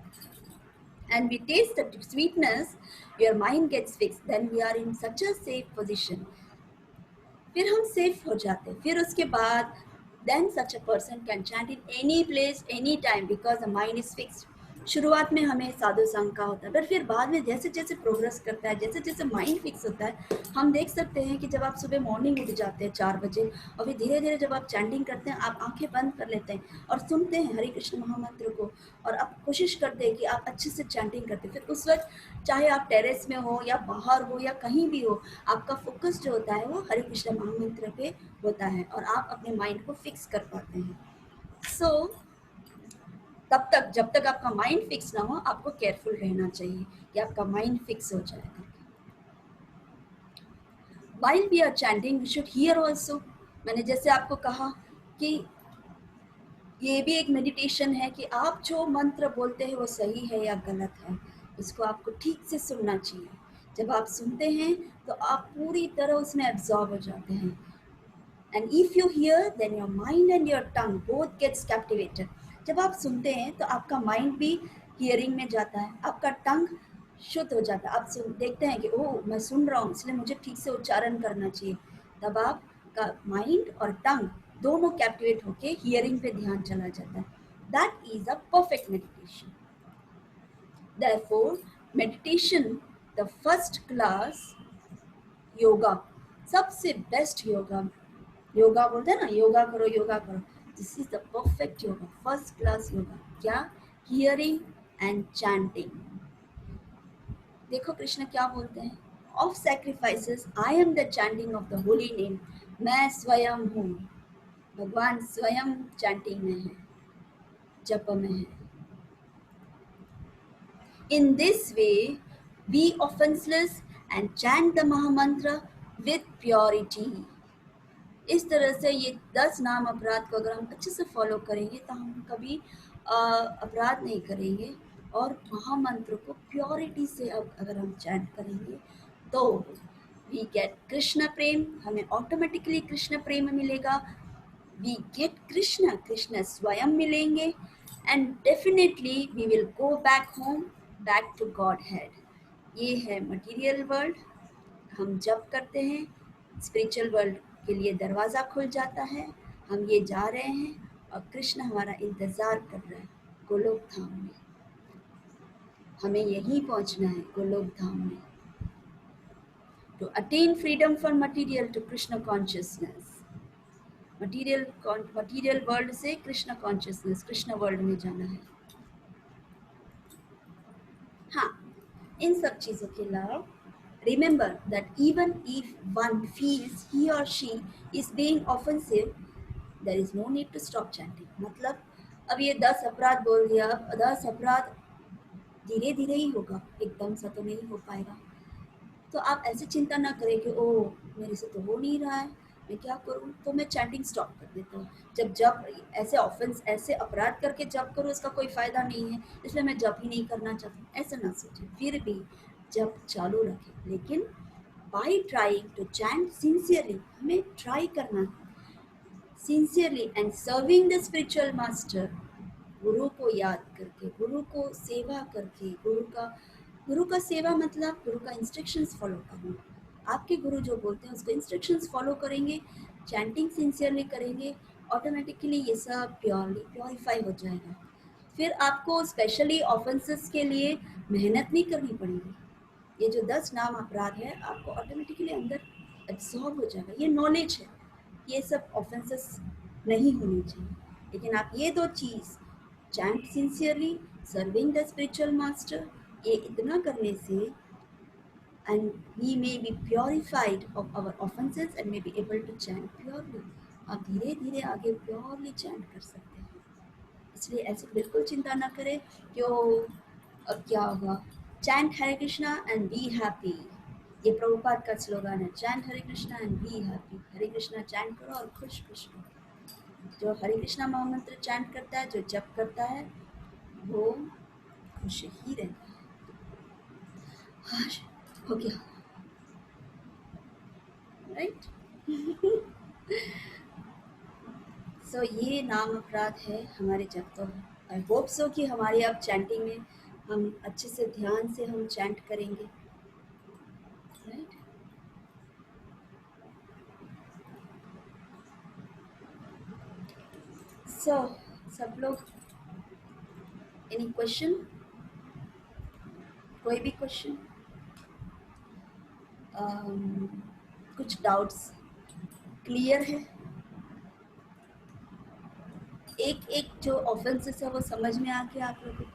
And we taste the sweetness, your mind gets fixed, then we are in such a safe position. फिर हम सेफ हो जाते हैं। फिर उसके बाद then such a person can chant in any place any time because the mind is fixed. शुरुआत में हमें साधु संग का होता है, पर फिर बाद में जैसे जैसे प्रोग्रेस करता है, जैसे जैसे माइंड फिक्स होता है, हम देख सकते हैं कि जब आप सुबह मॉर्निंग उठ जाते हैं 4 बजे और फिर धीरे धीरे जब आप चैंटिंग करते हैं, आप आंखें बंद कर लेते हैं और सुनते हैं हरे कृष्ण महामंत्र को, और आप कोशिश करते हैं कि आप अच्छे से चैंटिंग करते हैं। फिर उस वक्त चाहे आप टेरेस में हो या बाहर हो या कहीं भी हो, आपका फोकस जो होता है वो हरे कृष्ण महामंत्र पे होता है और आप अपने माइंड को फिक्स कर पाते हैं। सो तब तक जब तक आपका माइंड फिक्स ना हो, आपको केयरफुल रहना चाहिए कि आपका माइंड फिक्स हो जाएगा। While we are chanting, we should hear also. मैंने जैसे आपको कहा कि ये भी एक मेडिटेशन है कि आप जो मंत्र बोलते हैं वो सही है या गलत है, इसको आपको ठीक से सुनना चाहिए। जब आप सुनते हैं तो आप पूरी तरह उसमें एब्जॉर्ब हो जाते हैं। And if you hear, then your mind and your tongue both gets captivated. जब आप सुनते हैं तो आपका माइंड भी हियरिंग में जाता है, आपका टंग शुद्ध हो जाता है। आप देखते हैं कि ओह मैं सुन रहा हूँ इसलिए मुझे ठीक से उच्चारण करना चाहिए, तब आपका माइंड और टंग दोनों कैप्टिवेट होके हियरिंग पे ध्यान चला जाता है। That is a perfect meditation. Therefore, meditation, the first class yoga, सबसे बेस्ट योगा, योगा बोलते हैं ना, योगा करो योगा करो, this is the perfect yoga, first class yoga. क्या? Hearing and chanting. देखो कृष्ण क्या बोलते हैं, of sacrifices I am the chanting of the holy name, मैं स्वयं हूँ, भगवान स्वयं चैंटिंग में है, जप में है। In this way be offenceless and chant the mahamantra with purity. इस तरह से ये 10 नाम अपराध को अगर हम अच्छे से फॉलो करेंगे तो हम कभी अपराध नहीं करेंगे, और महामंत्र को प्योरिटी से अगर हम चैंट करेंगे तो वी गेट कृष्ण प्रेम, हमें ऑटोमेटिकली कृष्ण प्रेम मिलेगा। वी गेट कृष्ण, कृष्ण स्वयं मिलेंगे, and definitely we will go back home, back to godhead. ये है मटीरियल वर्ल्ड, हम जब करते हैं स्पिरिचुअल वर्ल्ड के लिए दरवाज़ा खुल जाता है, हम ये जा रहे हैं और कृष्ण हमारा इंतज़ार कर रहा है गोलोक धाम में, हमें यहीं पहुंचना है गोलोक धाम में। To attain freedom from material to Krishna consciousness, material world से कृष्ण कॉन्शियसनेस, कृष्ण वर्ल्ड में जाना है। हाँ, इन सब चीज़ों के अलावा remember that even if one feels he or she is being offensive, there is no need to stop chanting. मतलब अब ये 10 अपराध बोल दिया, 10 अपराध धीरे धीरे ही होगा, एकदम सा तो नहीं हो पाएगा। तो आप ऐसे चिंता ना करें कि ओह मेरे से तो हो नहीं रहा है, मैं क्या करूं, तो मैं चैंटिंग स्टॉप कर देता हूँ। जब ऐसे ऑफेंस, ऐसे अपराध करके जब करूँ उसका कोई फ़ायदा नहीं है, इसलिए मैं जब ही नहीं करना चाहती, ऐसा ना सोचें। फिर भी जब चालू रखें, लेकिन by trying to chant sincerely, हमें ट्राई करना sincerely and serving the spiritual master, guru को याद करके, गुरु को सेवा करके, गुरु का सेवा मतलब गुरु का इंस्ट्रक्शंस फॉलो करना। आपके गुरु जो बोलते हैं उसको इंस्ट्रक्शंस फॉलो करेंगे, चैंटिंग सिंसियरली करेंगे, ऑटोमेटिकली ये सब प्योरीफाई हो जाएगा। फिर आपको स्पेशली ऑफेंसेस के लिए मेहनत नहीं करनी पड़ेगी। ये जो 10 नाम अपराध है आपको ऑटोमेटिकली अंदर एब्जॉर्ब हो जाएगा, ये नॉलेज है। ये सब ऑफेंसेस नहीं होनी चाहिए, लेकिन आप ये 2 चीज़ chant sincerely, serving the spiritual master. ये इतना करने से and we may be purified of our offenses and may be able to chant purely. आप धीरे धीरे आगे प्योरली चैंट कर सकते हैं, इसलिए ऐसे बिल्कुल चिंता ना करें कि अब क्या होगा. Chant Hare Krishna and be happy, ये प्रभुपाद का स्लोगन है. Chant Hare Krishna and be happy. Hare Krishna chant करो और खुश खुश रहो. जो हरे कृष्णा महामंत्र चैंट करता है, जो जप करता है, वो खुश ही रहता है. हाँ, हो गया, राइट. सो ये नाम अपराध है हमारे जब. तो आई होप सो कि हमारी अब चैंटिंग में हम अच्छे से ध्यान से हम चैंट करेंगे, राइट. सो सब लोग, एनी क्वेश्चन, कोई भी क्वेश्चन, कुछ डाउट्स क्लियर है? एक एक जो ऑफेंसेस है वो समझ में आ गया आप लोगों को?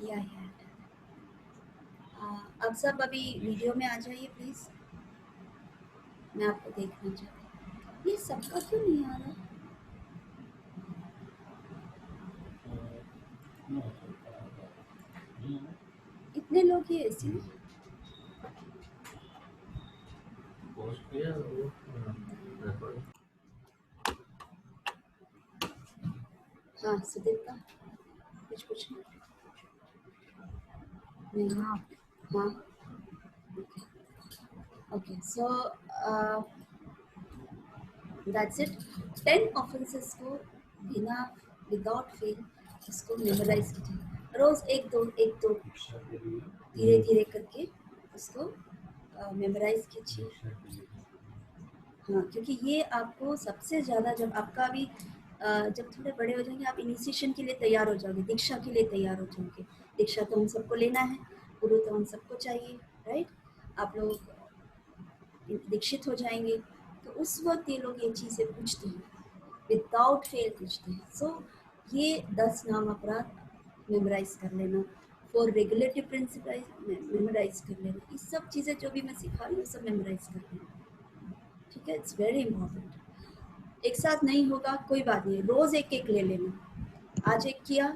या अब सब अभी वीडियो में आ जाइए प्लीज, मैं आपको देखना चाहती हूँ. ये सबका क्यों नहीं आ रहा? इतने लोग ये ऐसे हैं? हाँ सुदीप का कुछ पूछना? नहीं. हाँ, okay. So that's it. 10 offences को बिना विदाउट फेल उसको मेमोराइज कीजिए. रोज एक दो धीरे धीरे करके उसको मेमोराइज कीजिए. हाँ, क्योंकि ये आपको सबसे ज़्यादा, जब आपका अभी जब थोड़े बड़े हो जाएंगे, आप इनिशिएशन के लिए तैयार हो जाओगे, दीक्षा के लिए तैयार हो जाओगे. दीक्षा तो हम सबको लेना है, गुरु तो हम सबको चाहिए, राइट. आप लोग दीक्षित हो जाएंगे तो उस वक्त ये लोग ये चीज़ें पूछते हैं, विदाउट फेल पूछते हैं. सो ये 10 नाम अपराध मेमोराइज कर लेना. फॉर रेगुलेटिव प्रिंसिपल मेमोराइज कर लेना. ये सब चीज़ें जो भी मैं सिखा रही हूँ सब मेमोराइज कर लेना, ठीक है. It's very important. एक साथ नहीं होगा कोई बात नहीं, रोज एक एक ले लेना. आज एक किया,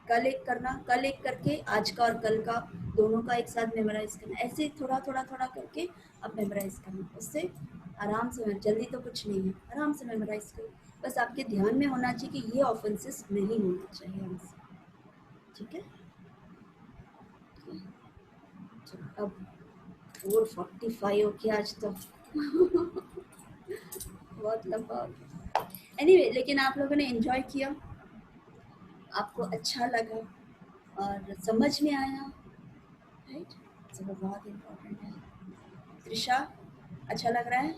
कल एक करना, कल एक करके आज का और कल का दोनों का एक साथ मेमोराइज करना. ऐसे थोड़ा थोड़ा थोड़ा करके आप मेमोराइज करना. उससे आराम से, जल्दी तो कुछ नहीं है, आराम से मेमोराइज करो. बस आपके ध्यान में होना चाहिए कि ये ऑफेंसेस नहीं होना चाहिए हमसे, ठीक है. चलो अब 4:45 हो गया आज तो. बहुत लंबा. एनीवे, लेकिन आप लोगों ने एंजॉय किया, आपको अच्छा लगा और समझ में आया, राइट. तो वो बहुत इम्पोर्टेंट है. त्रिशा, अच्छा लग रहा है?